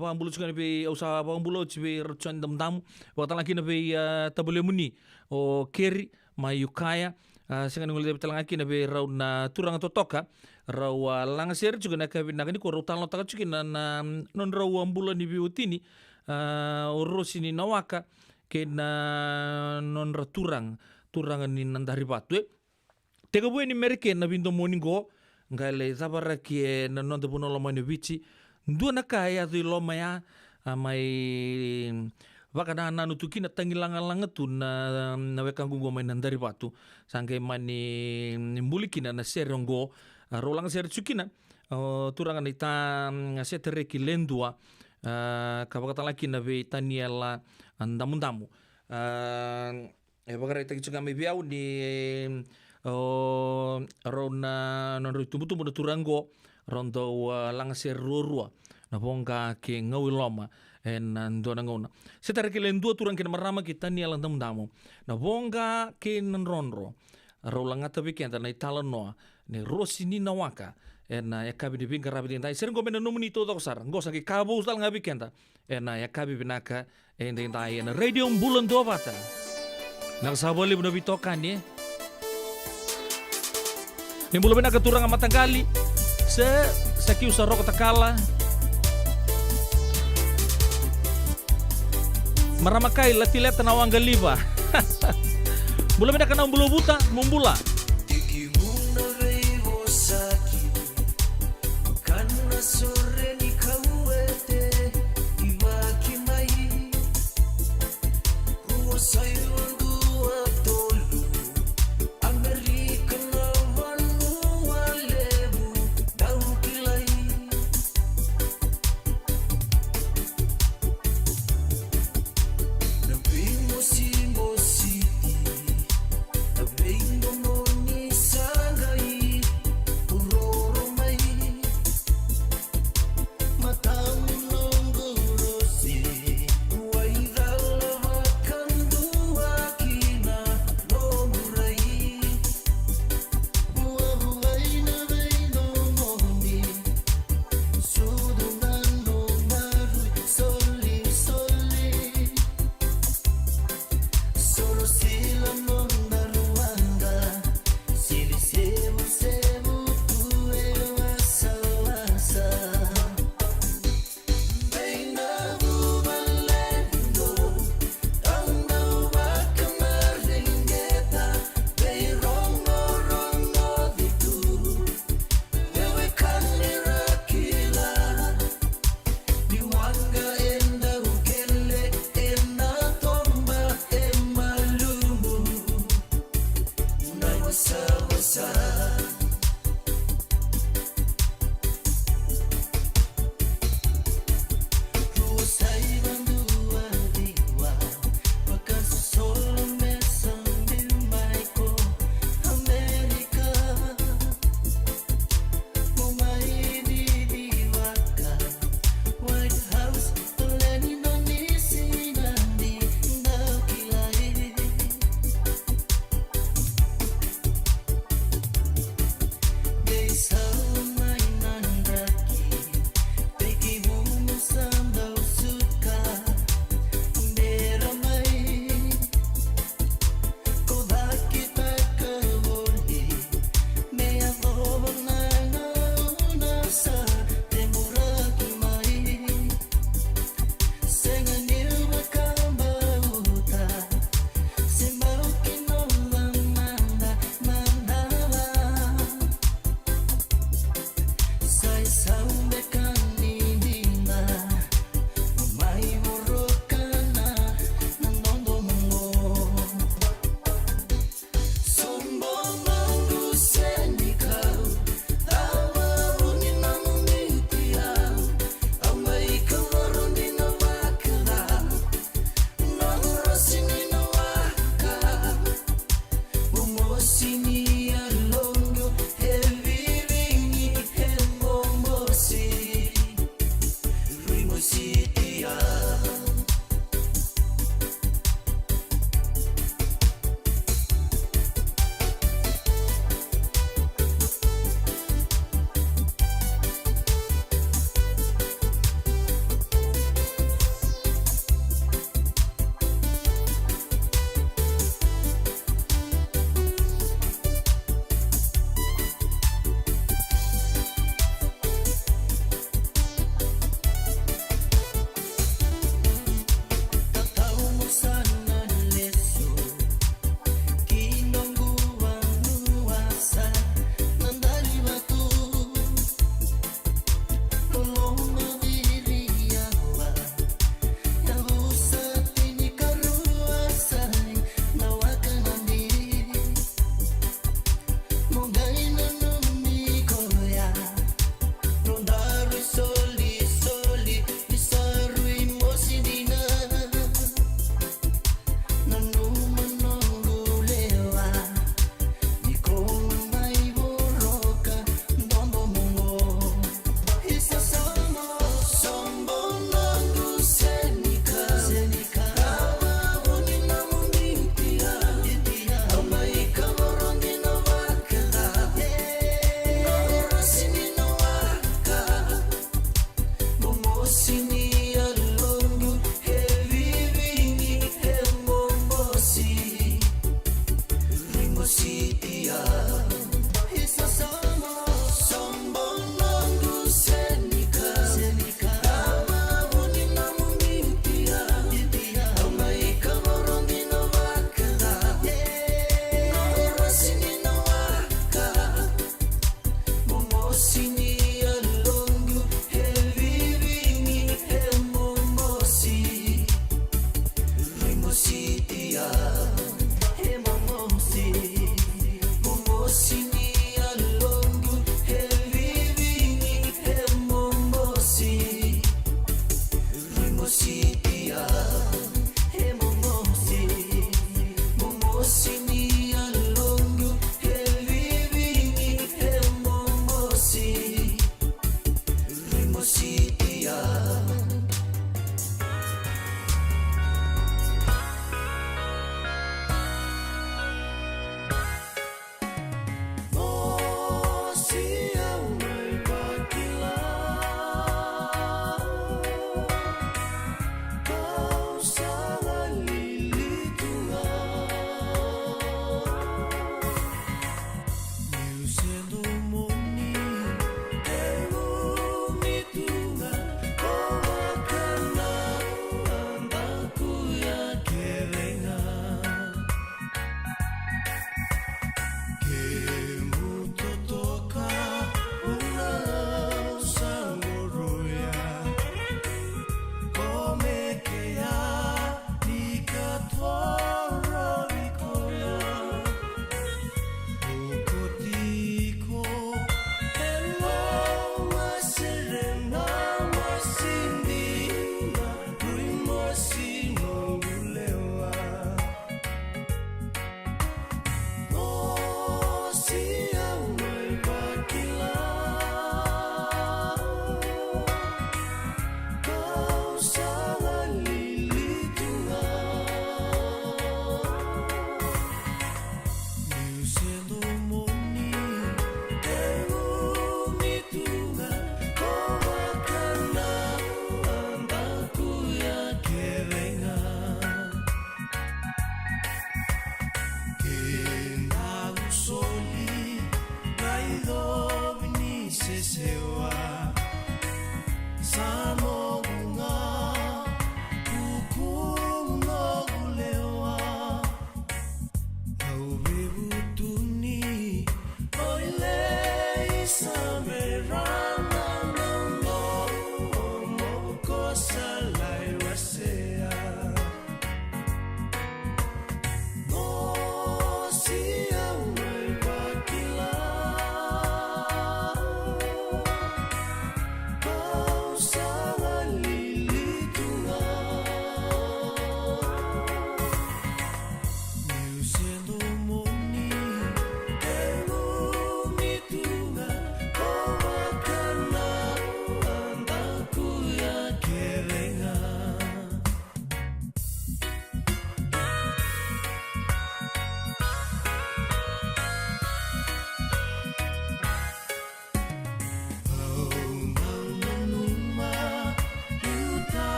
pambulo chukane be usa pambulo chibe rchan dam wakta lagi na be tabule muni o keri mai yukaya sengan ngul de talanga kina be raw na turang totoka raw langser juga na kabi na ni ko raw talon taka chukina na non raw ambulo ni biutini orosini nawaka ke na non raturang ni nandari batu tega bue ni merke na bindo moningo ngale zabara ki na non de buno lo mani bici dua na kaya di lo maya mai wakana na nutuki na tangilangan tu na wekang gungo mai nandari batu sangge mani nimbuliki na serongo rolang ser chukina turangan ita setere ki lendua kabakata laki na be taniela andamundamu bagara ita kichuga me biau ni rona non tumbu na turango rondo langser rurua na bonga ke ngawi loma en dona ngona setare ke lendua turang ke marama kita ni alang damu na bonga ke nronro rolanga tabi ke na itala noa ne rosini nawaka en yakabi de binga rabi dai ser ngomena numuni to sar ngosa ke kabo usal ngabi kenta en yakabi binaka en dai en radio bulan do bata nang saboli buno bitokan ye Nimbulu bena keturang amat tanggali saki usa roko takala maramakai latilet tanawang galiba bulu bena kana bulu buta mumbula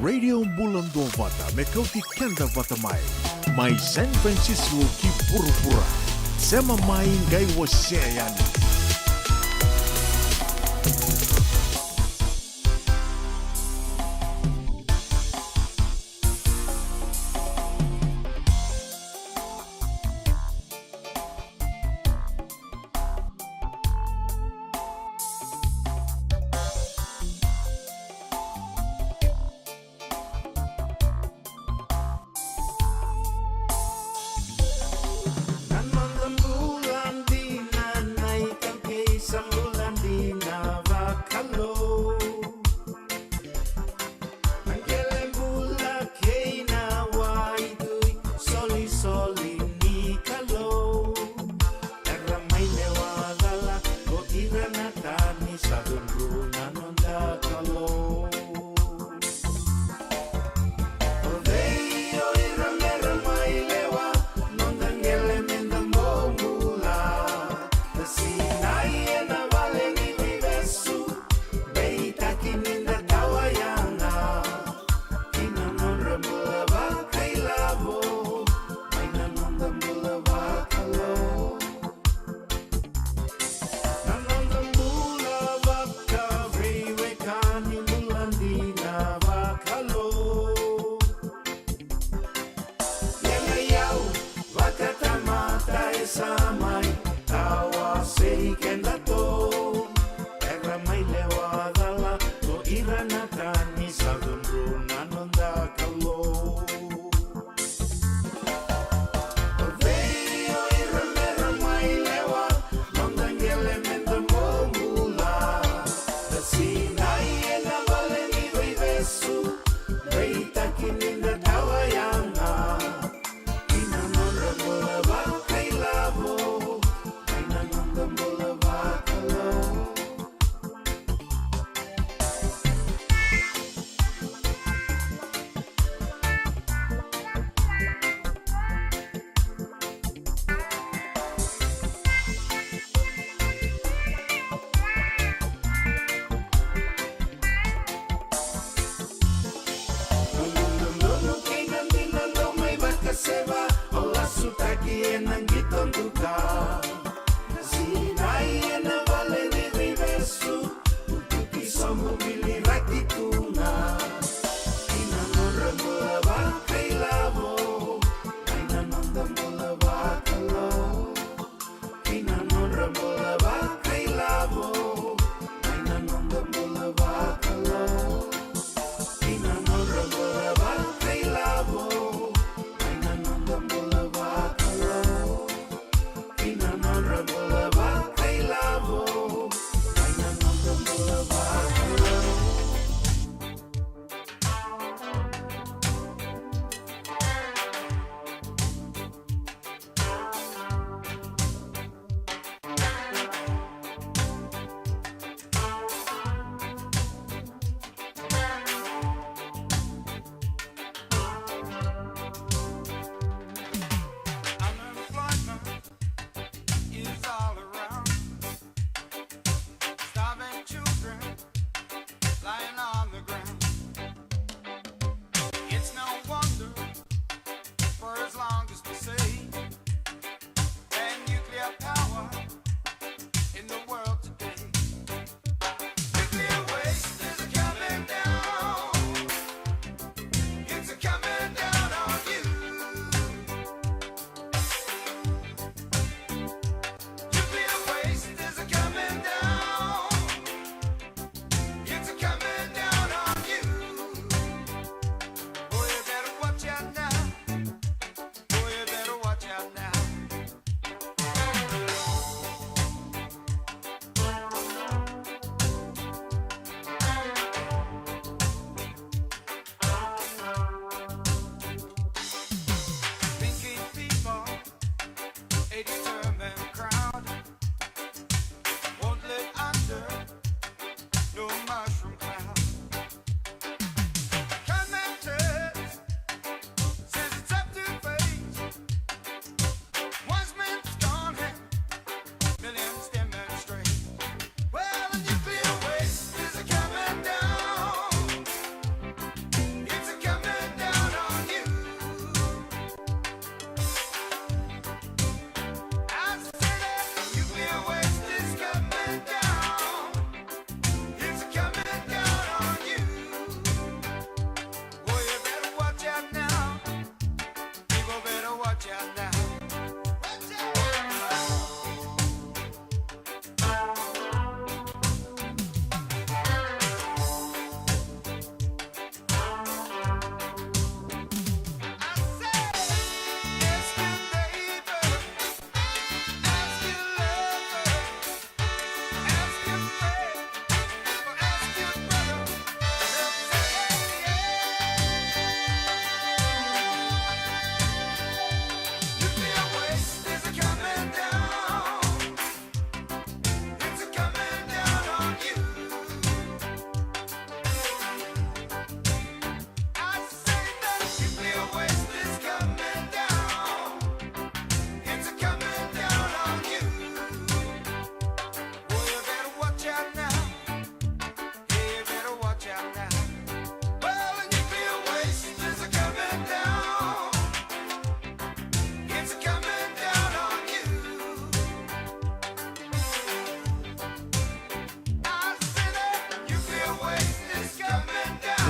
Radio Bulando Vata me kauti kenda vata mai San Francisco ki pura-pura sema mai ngai wa yani.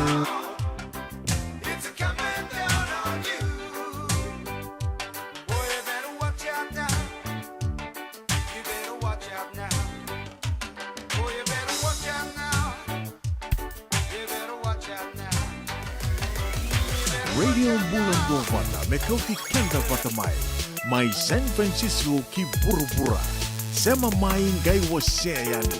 It's coming down on you. Boy, you better watch out now. You better watch out now. Boy, you better watch out now. You better watch out now. Radio Bulanda Vata Mekauti Kenda Vata Mai San Francisco ki Burubura Sema Mai Ngai Waseani.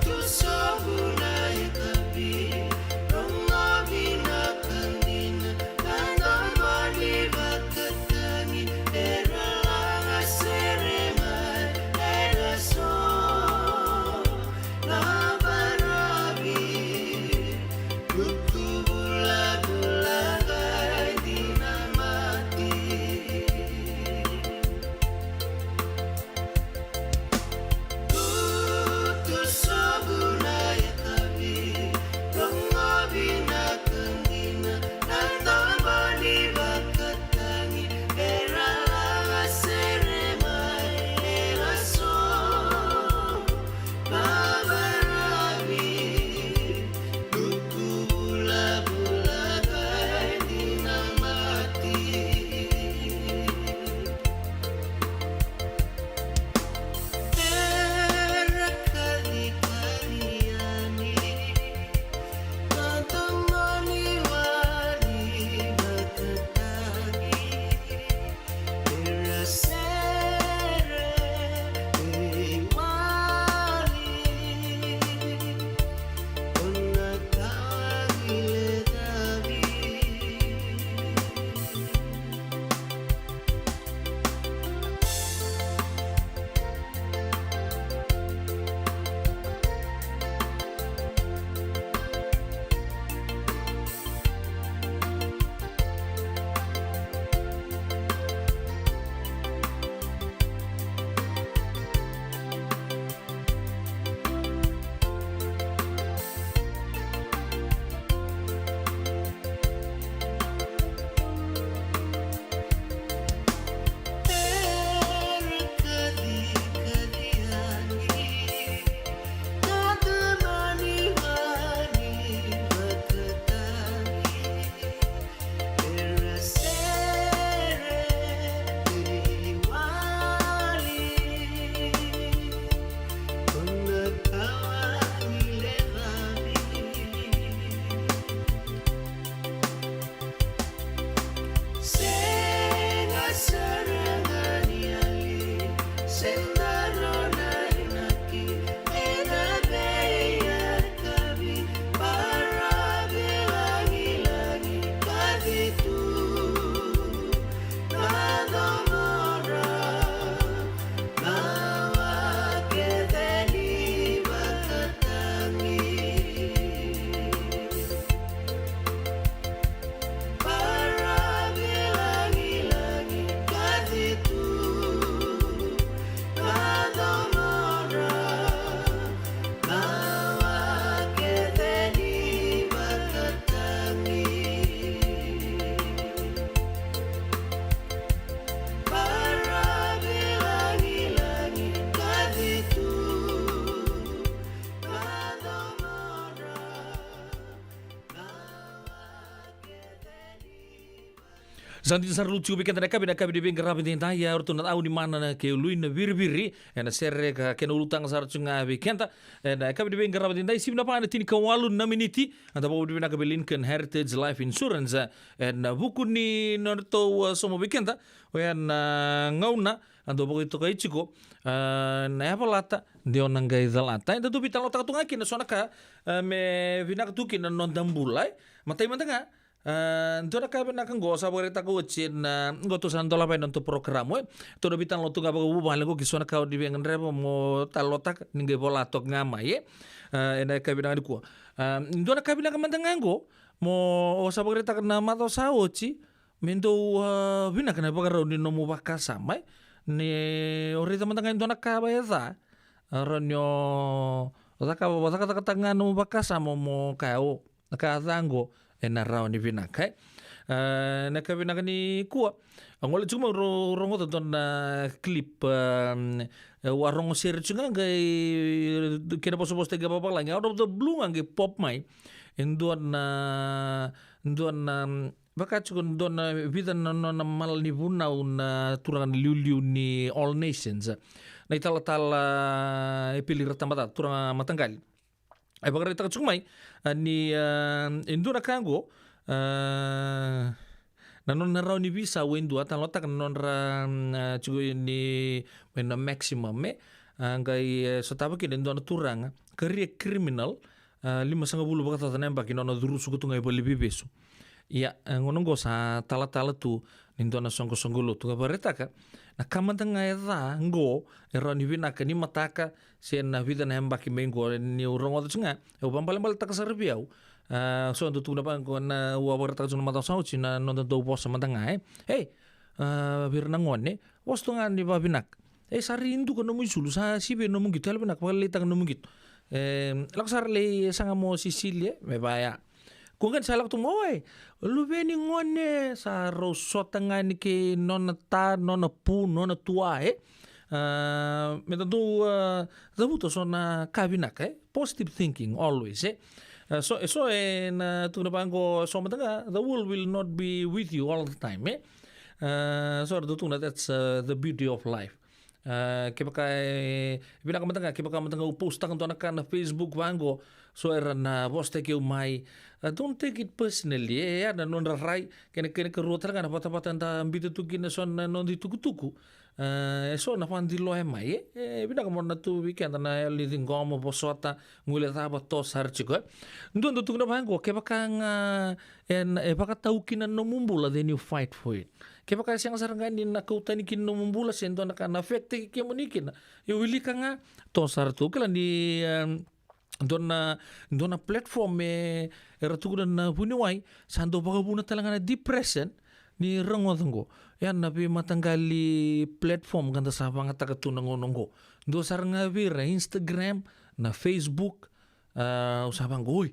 Tu sabulai kabi, rongabi na kandina, nandamali bakatani, era langa seremai, era so, labarabi, kukubula bulagai dinamati. Tu sabulai kabi, rongabi na kandina, nandamali bakatani, era langa seremai, era so, babarabi, kukubula bulagai dinamati. Era kali-kaliani, natamani wali matatagi, era sere wali, unatawagi letabi. Era kali-kaliani, natamani wali matatagi, era sere wali, unatawagi letabi. Senga sarangani ali, sendarona inaki, ena beya kabi, para belangi-langi kaditu, nadomora, nawa kedeni bakatangi. Para belangi-langi kaditu, nadomora, nawa kedeni bakatangi. Para belangi-langi kaditu, nadomora, Zanti sar lucu bikin tanda kabi di bengkel rapi tinta ya urut nat au di mana na ke luin na biri na serre ka ken ulutang sar cunga bikin ta na kabi di bengkel rapi tinta sim na pa na tini kawalun na miniti anda bawa di bina kabi Lincoln Heritage Life Insurance na buku ni norto somo bikin ta na ngauna ando bawa itu kai ciko na apa lata dia orang gai zalata itu tu bitang otak tu ngakin na sona ka me bina katukin na non dambulai matai mantanga Ntora kabe na kango sa boreta ko chin goto sandola pa nonto programo to do bitan lotu gaba bu bale ko kisona ka di bengen rebo mo talotak ninge bola tok ngama ye ena kabe na ko ntora kabe na kamantangango mo o sa boreta na mato sa ochi mendo vina kana bagaro ni nomu bakasa mai ni orita matanga ndo nakaba eza ranyo otaka tanga nomu bakasa mo kao nakazango ena rao ni vina kai nakabina kani kuwa ngole cuma rongo ton clip warong share cunga ngai kena pos tega apa lagi out of the blue ngai pop mai induan baka cukun don vida na mal ni buna una turangan liu ni All Nations na itala pilih ratamata turang matanggal ay baka rita cumai ni induna kango nanon na raw ni visa window at ang lotak nanon ra ni na maximum me angay so taba kin endo na turang career criminal 50 baka tatanem baki nono durusu ko tungay balibibeso ya ngonong go sa tala tu nindo na songko tu kabareta ka na kamantang eda ngo era ni vina ka ni mataka sen na vida na hembaki mengo ni urongo tu nga e pampalembal ta kasarbiao so ando tuna pa ko na wabarta ka mata sa na no do boss matanga hey birna ngone wasto nga ni babinak sari indu ko no musulu sa sibe no mungit help nak palitang no mungit laksar le sanga mo Sicilia me baya kung kan salak tumoy lu beni ngone sa rosota nga ni ke nona pu nona tua metadu zabuto so na kabinak positive thinking always so na tuna pango so matanga the world will not be with you all the time so that's the beauty of life bilang matanga post tak na Facebook bango so era na post ke umai don't take it personally na non rai kene keruatan kan apa anta ambitu tukin so na non dituku so na fan di lo mai bilang na tu weekend na living gomo posota ngule ta to sarchiko ndon tu na bango ke bakang baka taukin no mumbula then you fight for it ke baka siyang sarangan na kautani kin no mumbula sendo na kan affect ke munikin yo wili ka nga to sartu kala ni dona platform era tugudan na buniwai sando baka buna talanga na depression ni rangotango yan na pi matanggali platform ganda sa mga tagatunang ngonongo do saranga vira Instagram na Facebook usapang goy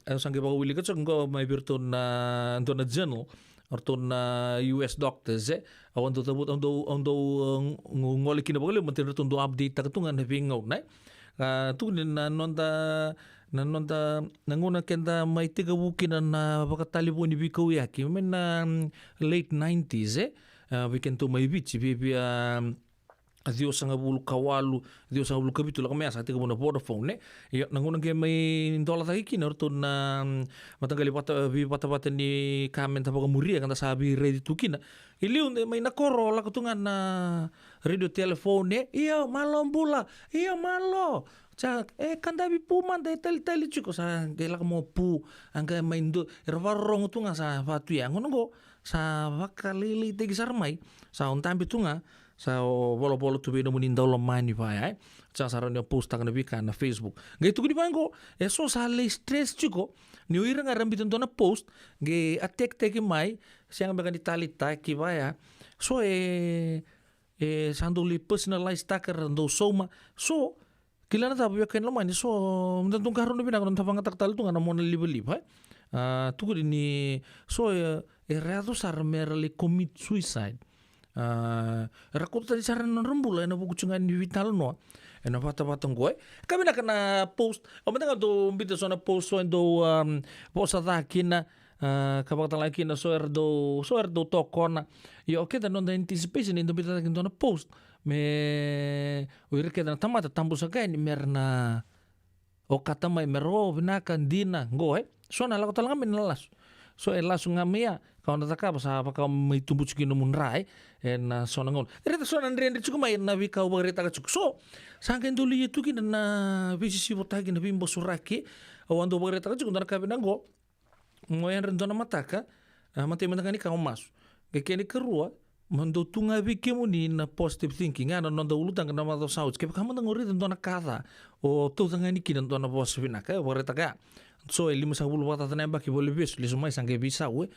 usang ba wili ka ngo may birto na journal or na US doctors awan to tabut ondo ngoli kinabagale matin do update tagatungan na bingaw na tunin na nonda nanguna kenda may tigabukin na bakatalibo ni bikaw yaki na late 90s weekend to may beach bibi Dios ang bulu kawalu Dios ang bulu kabitula kami asa tiga muna Vodafone nanguna kaya may dola tayo kinor to na matanggali pata ni kamen tapos muria kanta sabi ready to kina iliun may nakoro lakutungan na radio telephone iya malo bula iya malo cak kanda bi puman dai tali cuko sa gela mo pu angka maindo erwarong tunga sa fatu yang ngono sa bakalili tegi sarmai sa ontambi tunga sa bolo tu bino munindaw lamani pa sa saran yung post na bika na Facebook ngay tuko di bango so sa le stress cuko ni uira nga rambitan to na post ngay atek teki mai siyang baga ni talita kibaya so sando li personalized taker do soma so kilana tapo yakin lamani so mdantong karon na binakon tapang atak-tal to nga namon na libalib tuko di ni so reado sa merely commit suicide rakot tadi saran non rembula na buku cungan di vital no na patang gue kami nak na post tengah tu bita so na post so endo post atakin na kapag lagi na so erdo tokona yo okay non da anticipation endo bita takin na post me uir ke na tamata tambu sa kay ni merna o katamay mero binakan dina goe so na lakot lang minalas so langsung ngamia kau nataka sa apa kau may tumbuh cuci nomun rai na so nangon reta so nan rende cukup main nabi kau berita ka so sangken dulu itu kin na visisi botagi na bimbo suraki awando berita ka cukup ka binango ngoyan rendona mataka mate mataka ni kau mas kekeni kerua mando tunga bikemu ni na positive thinking ana non da ulutang na mato sauts ke kamu ngori rendona kata o to tanga ni kin rendona positive na ka berita ka so 50 bata tanembaki boleh bis lisumai sangke bisa we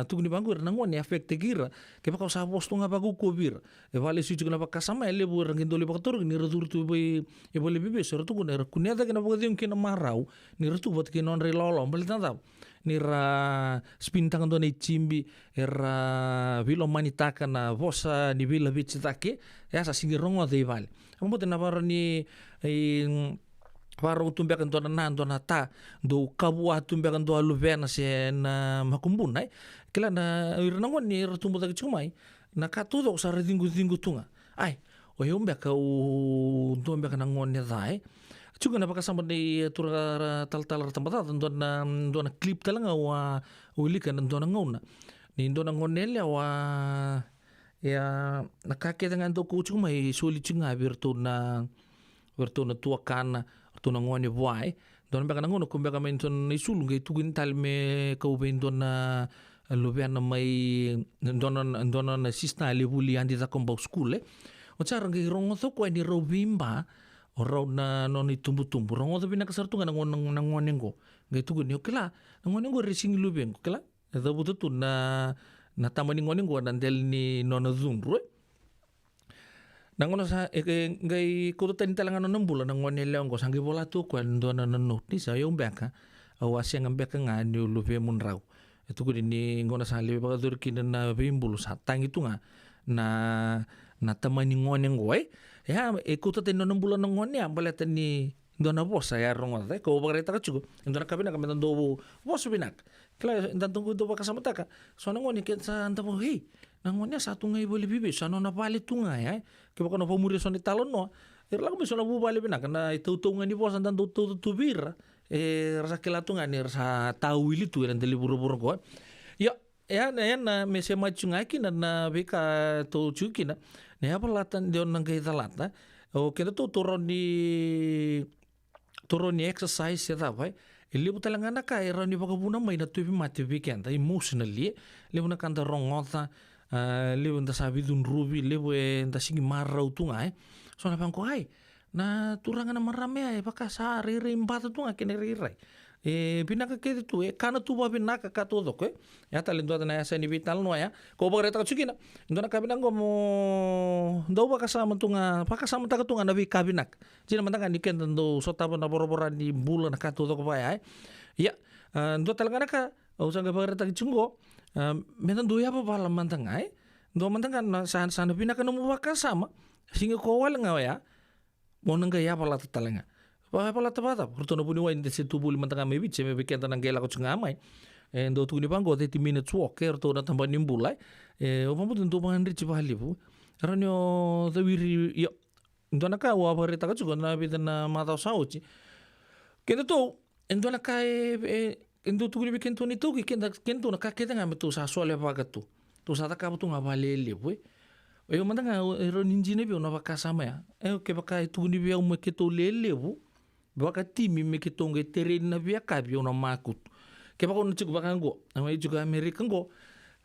tugni bangu nangon ya efekte gira ke pa sa posto nga bagu ko bir e vale si tugna pa kasama ele bu rangin doli pa tor ni redur tu e vole bibe so tu kuna kunya da kana bodim kina marau ni retu bot kinon re lolo bel tanda ni ra spintang do ne chimbi era vilo manitaka na vosa ni vila bititake ya sa singirongo de vale mo te na ni Waro tumbekan to na ta do kabua tumbekan to aluvena se na makumbun nai kila na iranangon ni ratumbo ta chumai na katudo sa redingu tunga ai o yombe ka u tumbe kana ngon ne dai chuga na pakasama ni tura tal tambata do na clip talanga wa ulika na do na ngona ni do na ngonele wa ya nakake dengan do ku chumai soli chinga virtuna tua kana tuna ngone voai don beka nangono kumbe ka menton isulu ngai tugin talme ka uben don loviana mai don sista le buli andi ta komba skule o tsara ngai rongo to ko ni robimba o ro na noni tumbu rongo to bina kasar tunga ngone ngo ngai tugin yo kala ngone ngo racing lubengo kala da butu na tamani ngone ngo dan del ni nona zumro nangono sa ngai kuto tani talangan no bulan nangone leong ko sangi bola tu ko ndo na no ni sa yo beka awasi ngambeka ngani luve mun raw itu ko ni ngona sa le ba dur kin na bimbulu sa tang itu nga na tamani ngone ngoy ya kuto tani no bulan ngone ambale tani ndo na bosa ya rongo ko ba reta ka chugo ndo na kabina ka ndo bosu binak kla ndantung do ba kasama taka so ngone ken sa ntabo hey nangonya satu ngai boleh bibi sana na bali tunga ya ke baka no pamuri so ni talon no lagu mi so na bu bali bina kana itu tunga ni bosan dan tu bir rasa kelatunga ni rasa tahu ili tu yang deli buru-buru ko ya na me se macunga kina na beka to chukina ne apa latan dia nang kai talata o kena tu turun ni exercise ya ta bai ili butalangana ka era ni baka buna mai na tu mati weekend emotionally le buna kanta rongota levo nda sabi dun rubi levo nda singi marau tunga so na pangko ai na turanga na marame ai baka sa riri mbata tunga kene riri pinaka kete tu kana tu ba pinaka ka todo ko ya talento na ya sa ni vital no ya ko ba reta chukina ndo na kabina ngo mo ndo ba kasama tunga pakasama ta tunga na vi kabinak jina mantanga ni ken ndo sota na borobora ni bulan ka todo ko ba ya ndo talanga ka usanga ba reta chungo metan doya apa pala mantangai do mantangan na sana pina kana mo sama singa ko wala nga ya mo nanga ya pala tatalanga pa pala tabata porto no puni wa inde se tubuli mantanga me biche me bekenta nangela ko tsunga mai ndo tuni bango 30 minutes walk to na tamba nimbulai o pamu ndo bandri ci balibu ranyo the wiri yo ndo naka wa pareta ka tsugo na bidana mata sauci kendo to ndo naka endo tu gribi kento ni tu kento na kaketa nga metu sa sole paga tu sa taka tu nga balele we yo manda nga ero ninjine bi ona bakasama ya ke baka tu ni bi mo keto lele bu baka timi me keto nge terrain na bi akabi ona makut ke baka ona chiku baka ngo na juga America ngo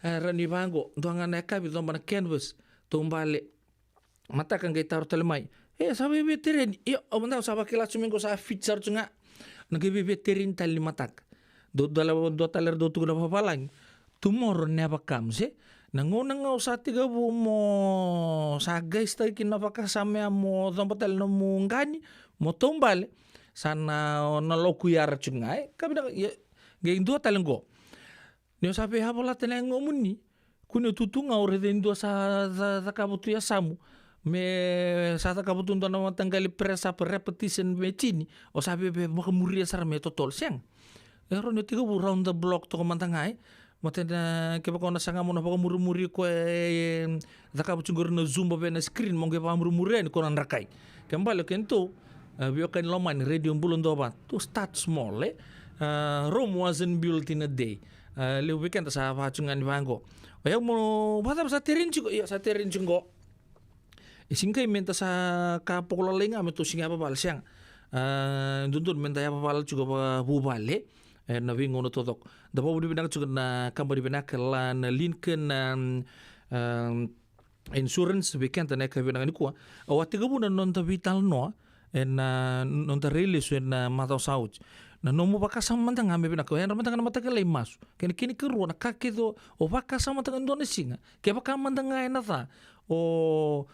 rani bango ndo nga na akabi ndo bana canvas to mbale mata kan ge taru telemai sabe bi terrain yo manda sa bakela chumengo sa feature tsunga nge bi terrain tali matak do taler do tu na papalang tomorrow never comes nangunang nga sa tiga bu mo sa guys tayo kinapakasama mo tambatal na mo ngani mo tumbal sana nalokuyar chungay kami na gain do talenggo niyo sabi hapola tenang ngomuni kuno tutunga ore den do sa kabutu ya samu me sa kabutu do na tanggali presa per repetition me chini o sabi be makamuri sar me totol siang ero ni tiga bu round the block to mantangai matena ke ba kona sanga mo na pa muri ko zaka bu chungor na zoom ba na screen mo ke pa muri ko nan rakai kembali kento bio kan loman radio bulondo ba to start small Rome wasn't built in a day le weekend sa pa chungan bango ayo mo bata sa terin chigo ya sa terin chungo isingkay menta sa kapokolalenga meto singa pa bal siang dundun menta ya pa bal chugo ba bubale na wingo no totok da pa budi binak chugo na kambari binak lan Lincoln insurance weekend na ka binak ni ko awati gabu na non ta vital no en non ta release en mataw sauch na nomu vakasama mantanga ame pinaka o enra mantanga na mataka lei masu kini kerua na kake do o vakasama mantanga ndona singa ke vaka mantanga ena tha o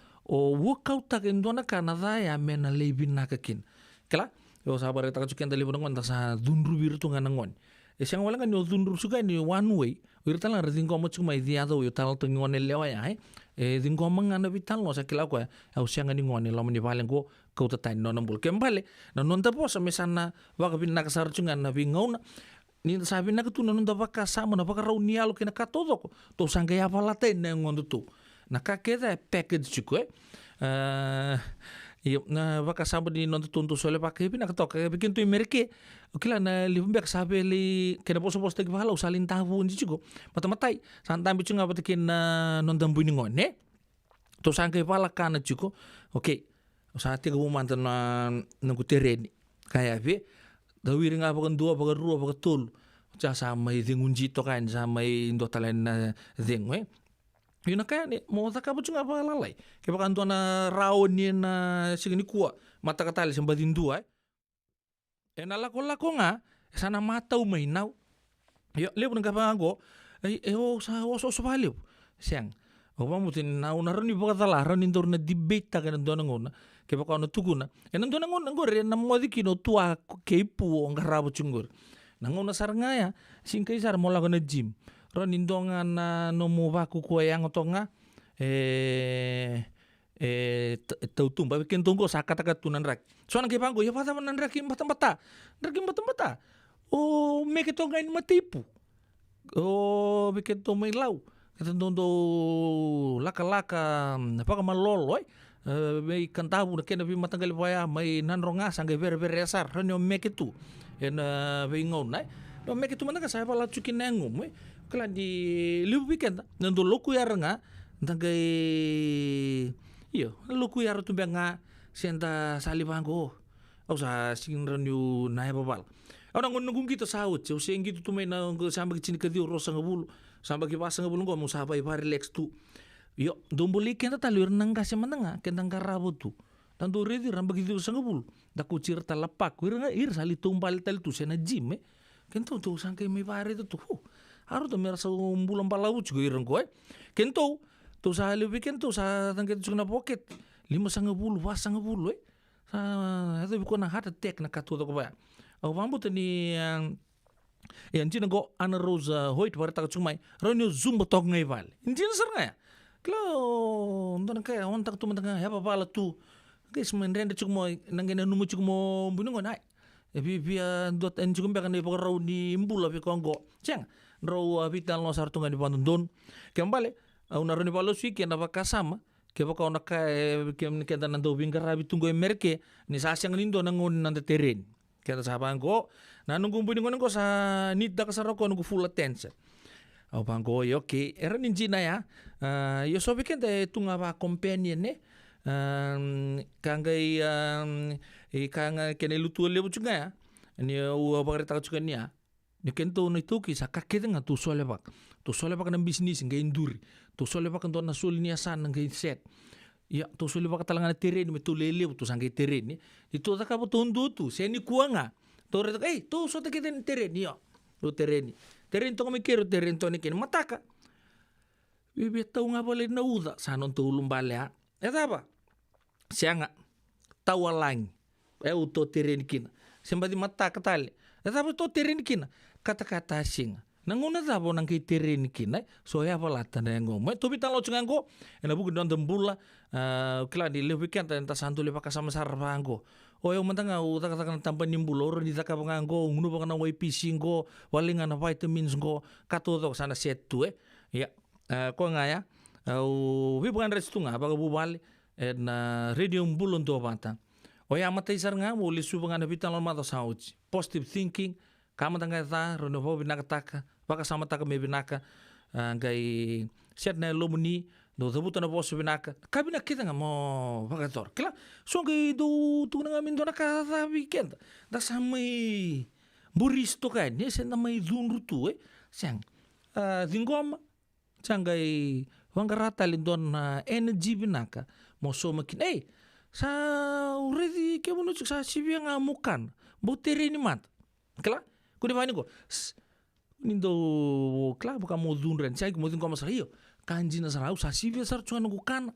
workout taka ndona kana tha ya mena lei pinaka kin kala o sa bare taka chuken dali bonongon sa dunru biru tunga nangon siang wala kan yo dunru suka ni one way wir talang ringo mo chuma idi ado yo tal to ngone lewa ya dingo mangana vital no sa kila ko au siang ni ngone lo mani valen ko kau tatai no nambul kembale na non ta posa mesana waka bin nakasar chunga na bingauna ni sabi na tu non ta vaka sama na vaka rauni alo kena katodo ko to sanga ya vala te na ngondo tu na ka keda package chiko na vaka sama di non tuntu sole pakai pina katoka bikin tu merke kila na limbek sabe li kena poso posto ke vala usalin tahu ndi chiko mata-matai santam bichunga patikin non dambu ni ngone to sanga vala kana chiko okay saat tiga bulan na nunggu tereni kayak be dawiri nga bagan dua bagan rua bagan tul ca sama dingunji to kan sama indo talen dingwe yun kaya ni mo ta ka bucung apa lalai ke bakan to na raon ni na sigini kuwa mata katali sembadin dua na lako nga sana mata umay naw yo lebu nga bago sa oso valeu siang o mamutin na unaran ni bakatala ran indor na debate ta kan do ngona ke baka na tuguna do ngona ngor na modi kino tua keipu ang garabo chungur nangona saranga ya singkai sar mola na gym ran indonga na no mo baku ko yang otonga tautum ba ken tunggo sakata tunan rak so na ke pango ya fata manan rakim bata o me ke tonga in matipu o bikin to may law Katondo laka-laka napaka malolo may kantabu na kena matanggal paya may nanronga sangay very asar ranyo meketu en vingon na no meketu man saya pala chukin nangum kala di liu weekend nando loku yar nga tangay iyo loku yar tu nga senta salibango au sa sing ranyo na babal orang ngunung kita saut so sing gitu tu may na samba kicini kadio rosa ngabulu samba kipasa ngabulu ko musapa ipa relax tu yo domboli kenta talir nang kasi mananga kentang karabo tu tanto ready ramba gitu sa ngabulu da kucir talapak ir sali tumbal tal tu sena gym kento tu sangkay may pare tu haro to merasa umbulan palau juga irang ko kento tu sa hali weekend tu sa tangkit na pocket 5 pas ngabulu sa ito ko na heart attack na katuto ko ba o mambuto ni yan jina go ana rosa hoit warta chumai ronyo zumba tok ngai val injin sar nga klo ndon kaya on tak tu mantanga ya pala tu guys men rende chukmo nangena numu chukmo bunungo nai bi dot en chukum kan po raw ni imbula bi kongo chang raw vital no sar tunga ni pandon kembale una roni palo si kena bakasama ke baka ona ka kem kenda nando bingarabi tunggo merke ni sasyang lindo nangon nanda terrain kaya sahabat ko na nunggu buningon ko sa nida kasaro ko nunggu full attention au bangko okay era ninjina ya yo sobi kente tunga ba companion ne kangai kanga kene lutu lebu juga ya ni u bagre ta juga ni ya ni kento no itu ki sakake nga tu sole bak ng business ngai induri tu sole bak ndo na sul ni asan ngai set ya tu suli baka talanga na terrain me tu lele tu sangay terrain ni itu ta ka botondo tu seni kuanga to re tu so ta kiten terrain yo tu terrain to kami kero terrain to ni kin mataka bibi tau nga bale na uda sanon tu lumbale ha eta ba sianga tawalang to terrain kin sembadi mataka tali eta ba to terrain kin kata-kata sing nanguna zabo nang kay terrain kin so ya palata na ngom to bitalo chungango ena bugu don dembula kila di le weekend ta santu le pakasama sarbango o yo mantanga u ta kata tampan nimbulo ro di ta ka bangango ngunu ba kana YPC ngo walinga na vitamins ngo katodo sana set tu ya ko nga ya u bibukan restu nga ba bubal en radio mbulon to bata o ya matai sar nga mo lisu bangana bitalo mato sauci positive thinking kama tanga ta ro no binaka baka sama taka me binaka ngai set na lomuni do zabuto na boso binaka kabina kita nga mo bakator kila so ngai do tu nga min do na ka weekend da samai buristo ka ni sen na mai zunrutu sang dingom sangai wangarata lindon na energy binaka mo so makin sa already ke mo sa sibi nga mukan botere ni mat Kela, kundi mani ko. Nindo kla baka mo dunran sai mo tinko masar hiyo. Kanji na sarau sa sivia sar chunga nungu kana.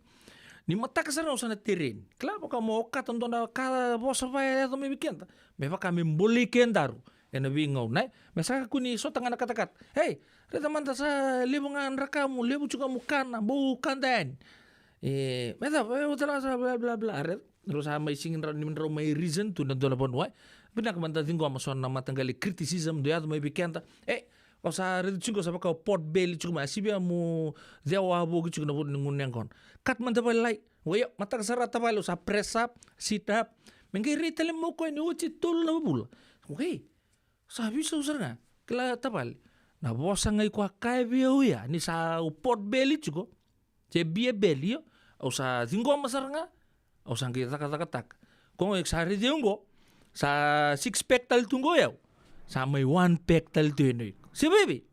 Ni mataka sar na terrain. Kla baka mo okat na kada bosa vai to me bikenta. Me baka me mboli kendaru. Ena bingaw na. Mesaka kuni so tangana katakat. Hey, reta manta sa libungan rakamu, lebu juga mukana, bukan dan. Meta utala sa bla bla bla. Terus sama isingin raw may reason to nandola bonwa. Pinakamantan din ko amason na matanggali criticism do yato may bikenta. O sa redo chungo sa baka pot belly chungo masibia mo dewa bogi chungo na po ngunyan kon. Kat man tapay lai. Wayo matak sara tapay lo sa press up, sit up. Mengkay retail mo ko ni uchi tul na bula. Okay. Sabi sa usar nga. Kala tapal. Na bosa ngay kwa kaya biya ni sa pot belly chungo. Che biya belly yo. O sa tinggo masar nga. O sa kita tak. Kung eksari diyo sa 6 pektal tunggo yaw. Sa may 1 pektal tuyo. Si baby.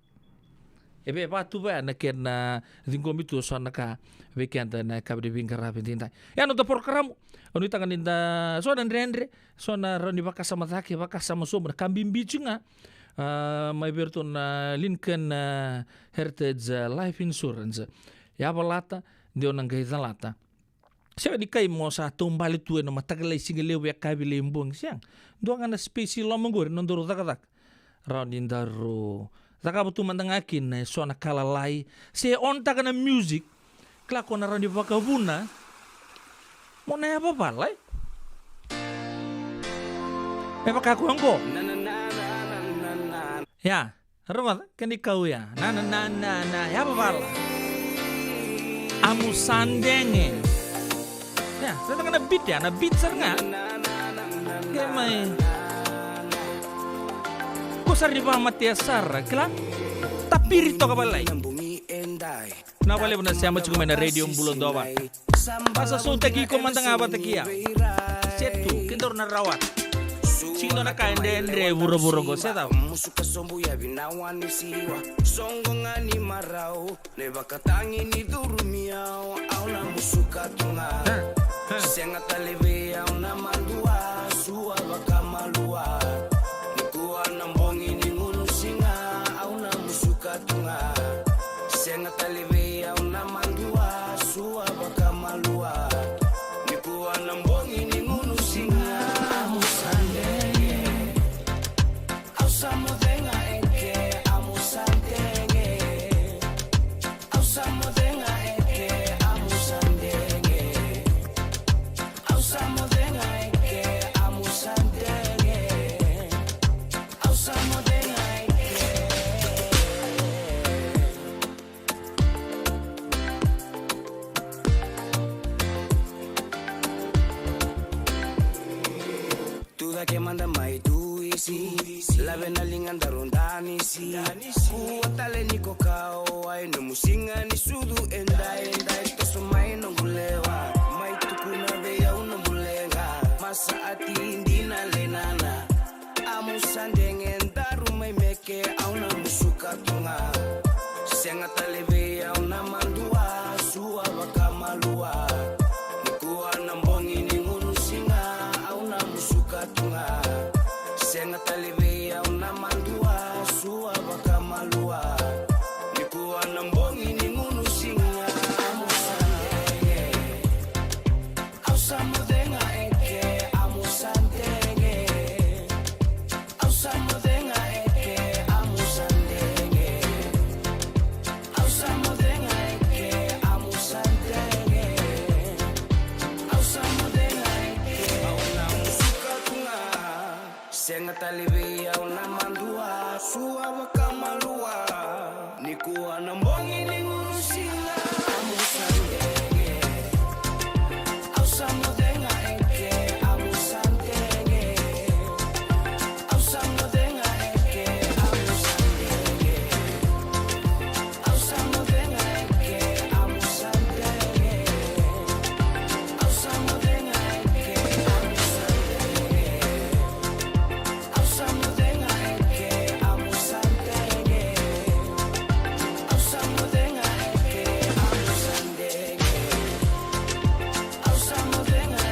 Ebe patu ba na ken na tinggo mitu so naka weekend na kabde bingkara pintinta. Ya no por karamu. Onu tangan inda so dan rendre so na roni baka sama taki baka sama sombra kambing bichinga. May berton na Lincoln Heritage Life Insurance. Ya balata dio nang gaita lata. Siya di kay mo sa tumbali tuwe na matagalay singalewe kabili imbong siyang. Doon nga na spacey lo manggur nondoro takatak. Round in daro. Taka betul mandang akin so na kalalay. Siya on taka na music. Klako na round di bakabuna. Mo na apa balay? May pakakuang ko. Ya. Rumah kan ikaw ya. Na. Ya apa balay? Amu sandenge. Ya, saya tengah beat ya, beat sar nga. Kaya may kusar di bawah mati sar, kela tapi rito kabalay. Nawale na siya mo na radio bulon doa. Pasa so tagi ko mandang abat tagiya. Setu kindor na rawat. Sino na kainde andre buro-buro go seta. Musuka sombu ya binawani siwa. Songo ngani marau, leva katangi ni durumiao, au na musuka tunga. Senga talebe au na mandua, sua bakamalua. Nikuwa nambongi ni ngunu singa, au na musuka tunga. Senga talebe au na mandua, sua bakamalua. Nikuwa nambongi ni ngunu singa, au sandenge. Au samodenga enke, au sandenge. Au samodenga enke, au sandenge. Au samodenga enke, au sandenge. Au samodenga enke. Tuda que manda mai tu isi. La benalingan darondani si. Kuatale ni kokao ay no musinga ni sudu endai to mai no gulewa. Mai tukuna veya uno mulenga. Masa ati indina lenana. Amu sandenge daru mai meke au na musuka tunga. Senga talebe au na mandua sua bakamalua. Nikuwa nambongi ni ngunu singa au na musuka tunga. Senga talebe au na mandua sua bakamalua. Nikuwa nambongi ni ngunu singa amu sandenge. Au samodenga enke amu sandenge. Au samodenga enke amu sandenge. Au samodenga enke amu sandenge. Au samodenga enke au na musuka tunga. Senga talebe au na mandua sua bakamalua. Nikuwa nambongi ni ngunu singa amu sandenge. Au samodenga enke amu sandenge. Au samodenga enke amu sandenge. Au samodenga enke amu sandenge. Au samodenga enke amu sandenge. Au samodenga enke amu sandenge. Au samodenga enke amu sandenge. Au samodenga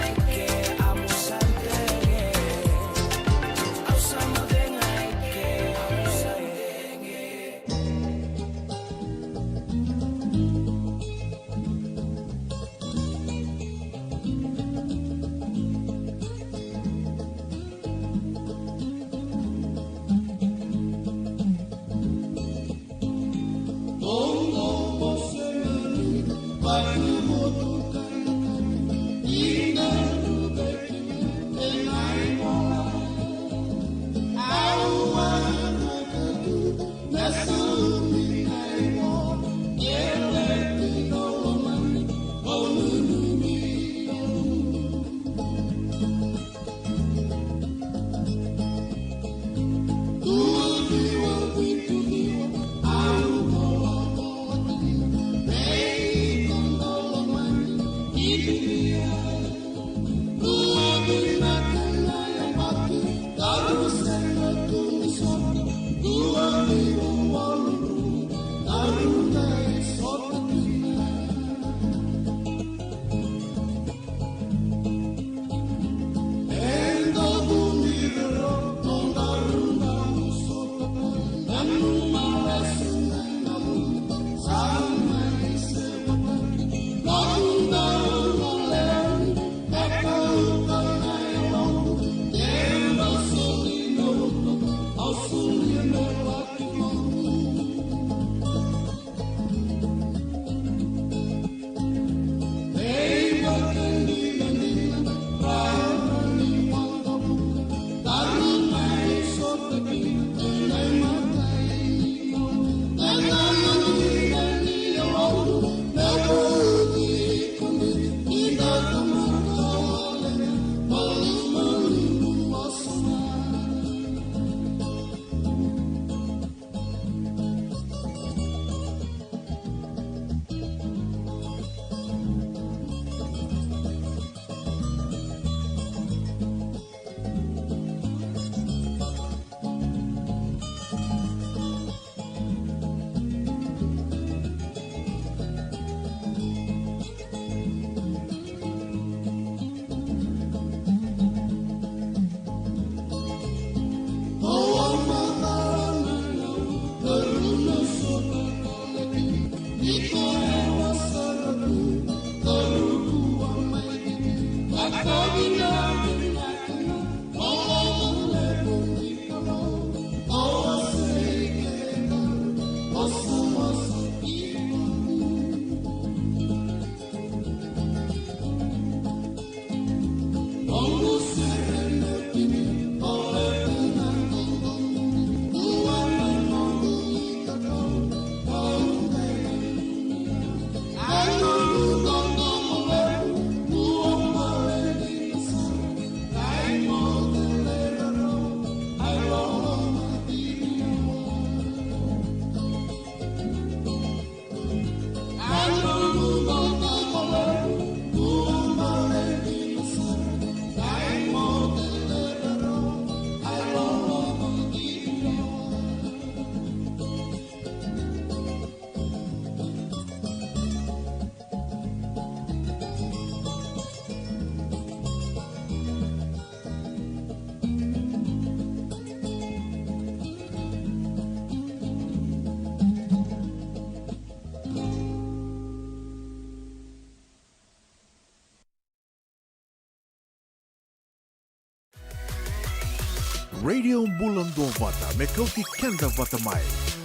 Radio Bulando Vata me kau ti kenda vata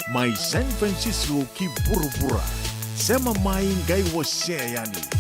mai San Francisco ki buru-bura sema mai ngai wase yani.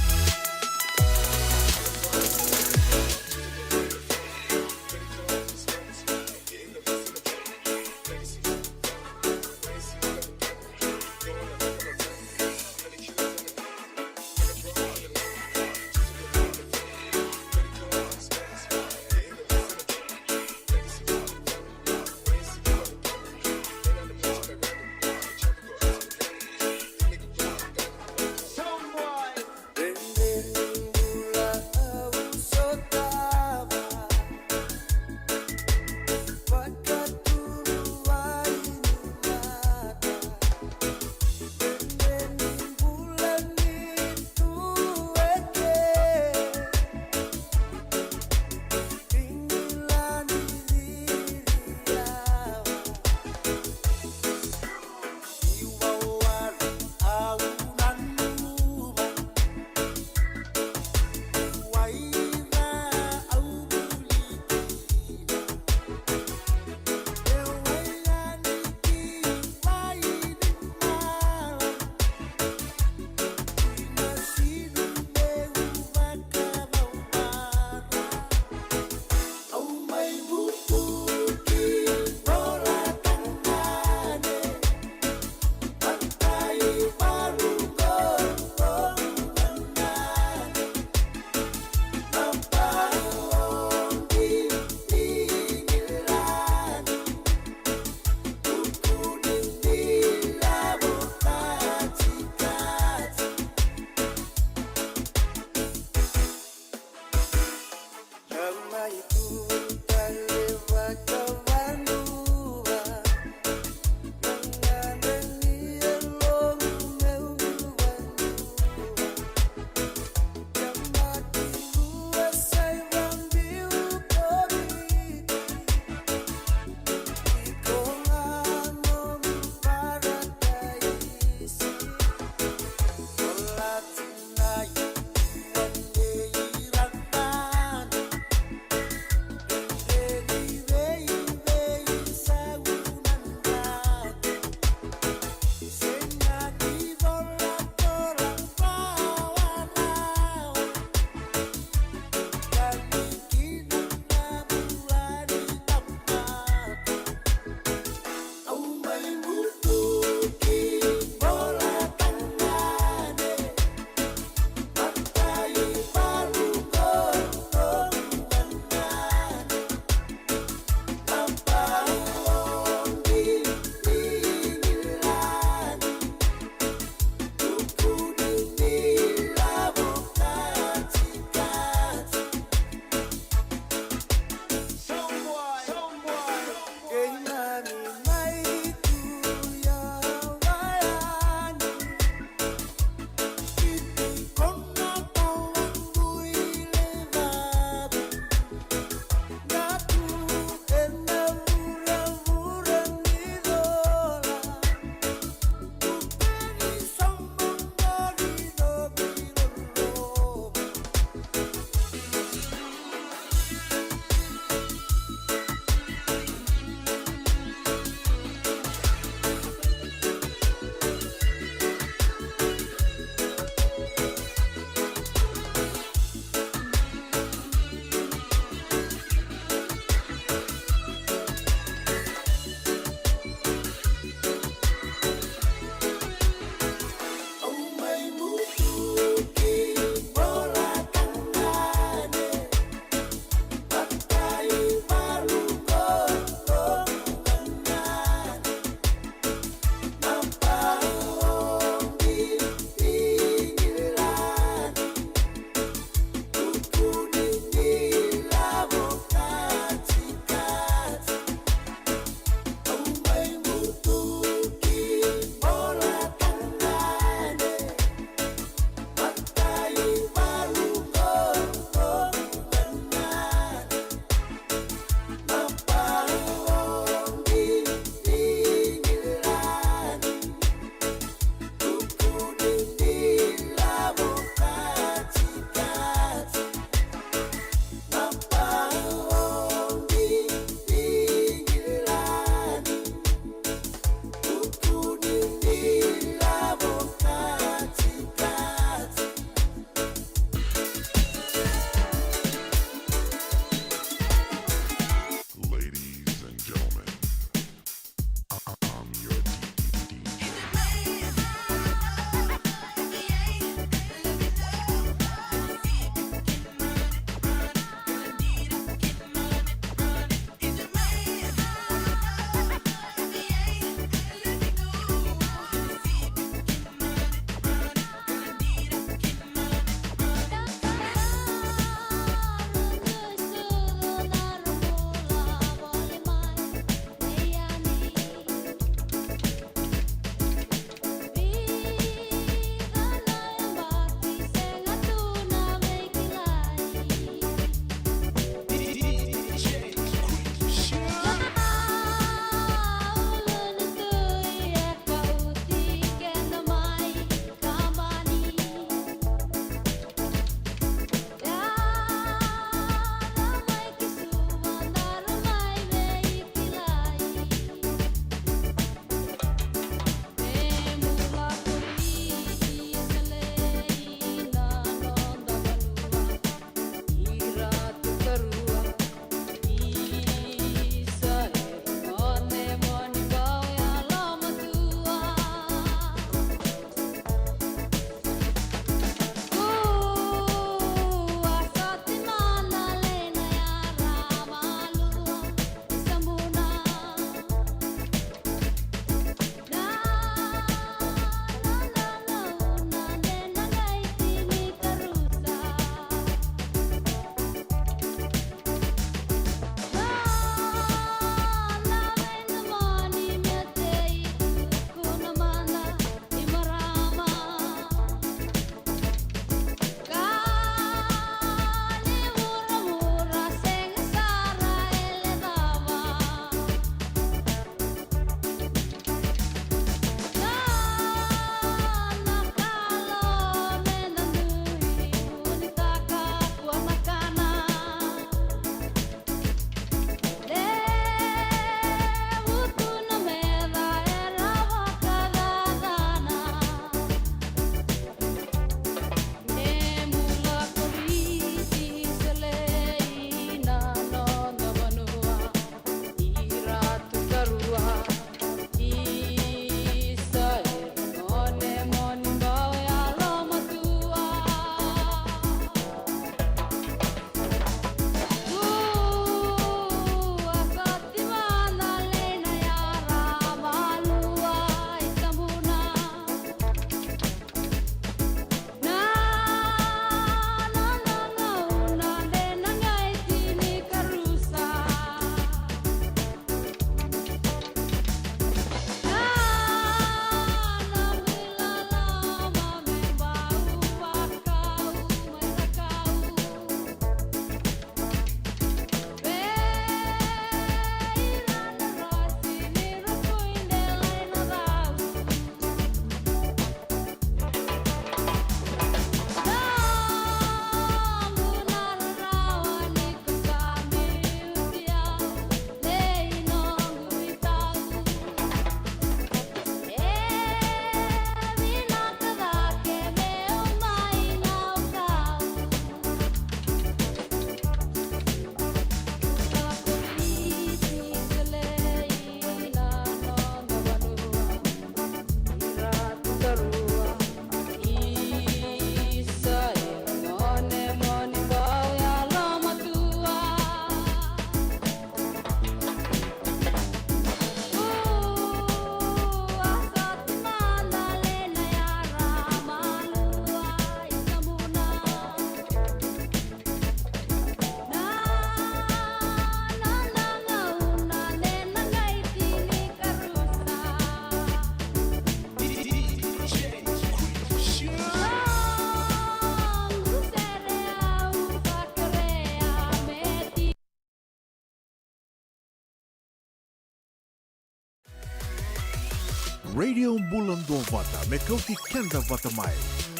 Radio Bulando Vata me kau ki kenda vata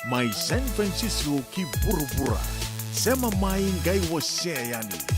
mai San Francisco ki burubura sema mai ngai wase yani.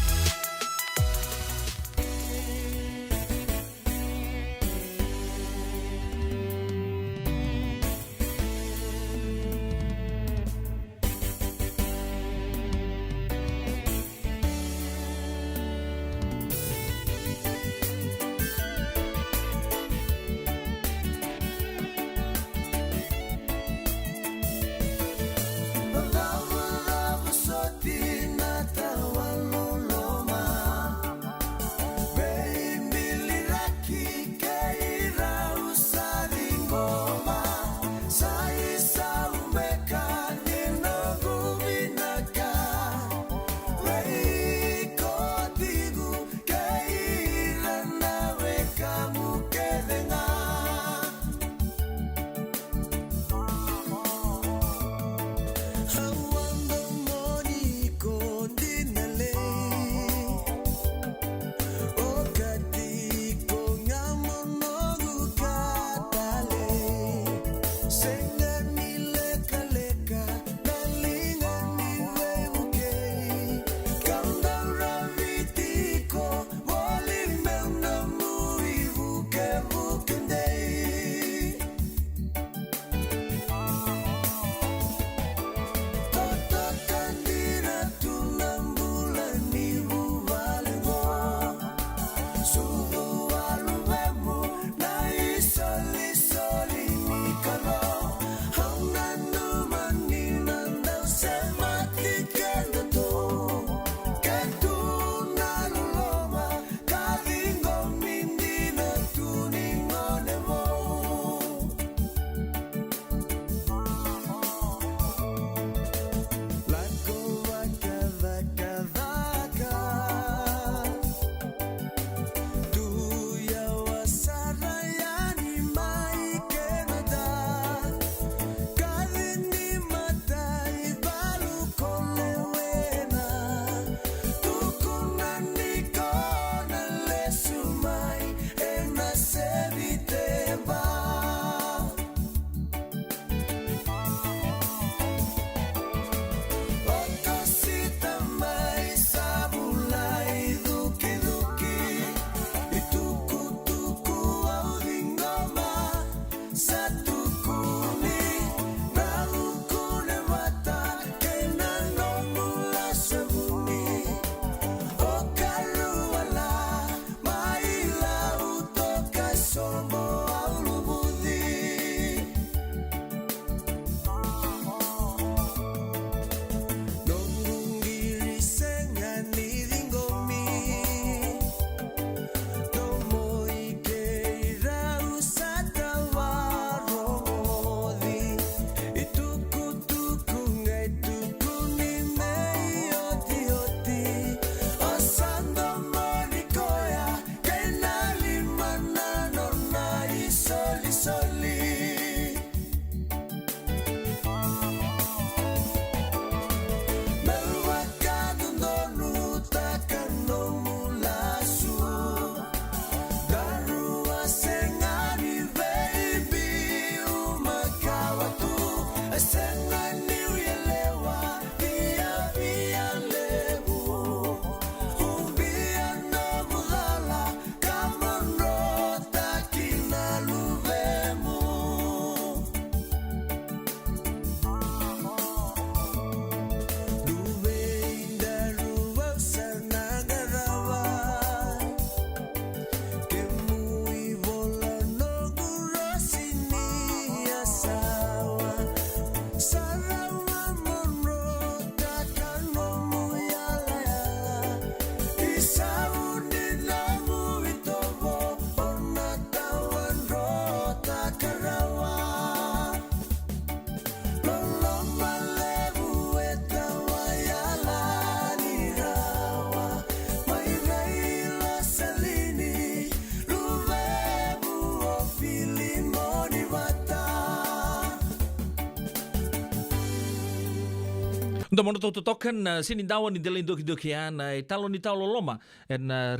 Untuk mau token sini dawan di dalam doki-dokian talo ni talo loma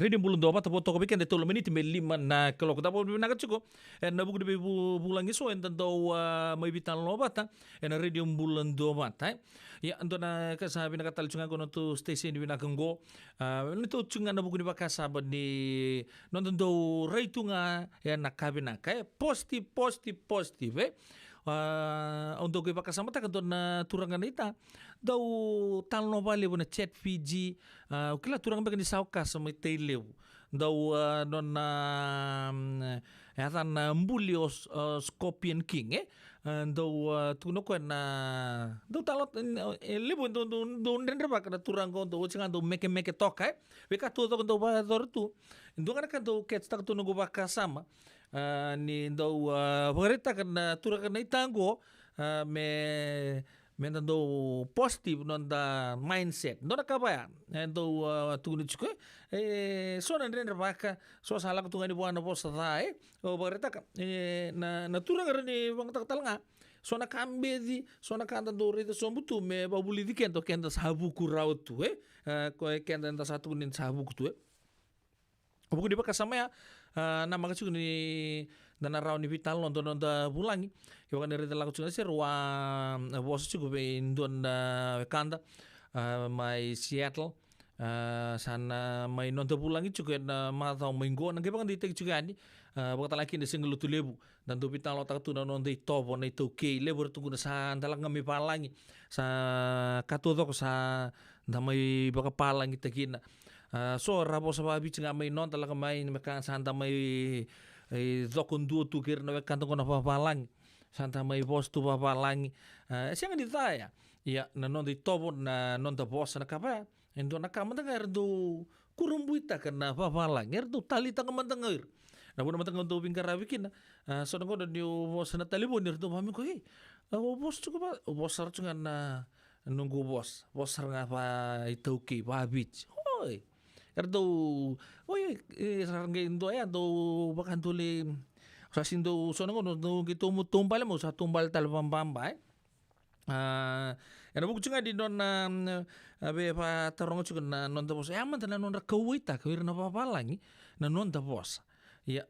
ready bulun do mata foto bikin de tolo menit me lima na kalau kita mau bina cukup na buku de bulan iso tentang mai bitan lo bata ready bulun do mata ya untuk na kasabi na katal cunga kono tu station di bina kenggo itu cunga na buku di bakasa ni nonton do reitunga ya na kabina kai positif untuk kita kasama tak untuk na turangan ita daw talno vale na chat Fiji ukila turang bagan di sauka sama teleu daw non yatan mbulios Scorpion King daw tuno ko na daw talot lebu do ndendre ba kada turang ko daw cinga daw meke toka beka tu daw ba dortu ndo kan daw ket tak tuno go ba kasama ni daw berita kan turang kan itango men do positive non da mindset non akabaya do tugni chiko so nan ren baka so sala ko tungani buana posta o berita ka na turang ni bang tak talanga so na kambedi so na kanta do rita so butu me babuli dikento kenta sabu kurau tu ko kenta satu nin sabu tu buku di baka sama ya nama kecil ni dan araw ni vital nonton bulangi yo kan dari lagu cunga ser wa bos cukup indon kanda mai Seattle sana mai nonton bulangi cukup matau minggu nang kebangan di tek juga ni bakal lagi di single tu lebu dan tu vital lo tak tu nonton di topo na itu ke lebu tu guna sa dalang ngami palangi sa katutok sa damai baka palangi tekina so rabo sa babi cunga mai non talaga mai meka santa mai zokon duo tu kir na kanto ko na papalang santa mai bos tu papalang siang di taya ya na non di tobo na non da bos na kapa endo na kamanta erdo kurumbuita kana papalang erdo tali tang mantangir na bona matang do bingkara bikin so ngo do bos na tali bonir do mami ko bos tu ba bos sar cunga na nunggu bos sar ngapa itauki pa beach oi erdo oi sarangge indo ya do bakan tuli sa sindo so ngo do gitu tumbal mo sa tumbal tal pambamba era buku cunga di non be pa tarong cunga na non da bos aman tan non rakawita kawir na papalangi na non da bos ya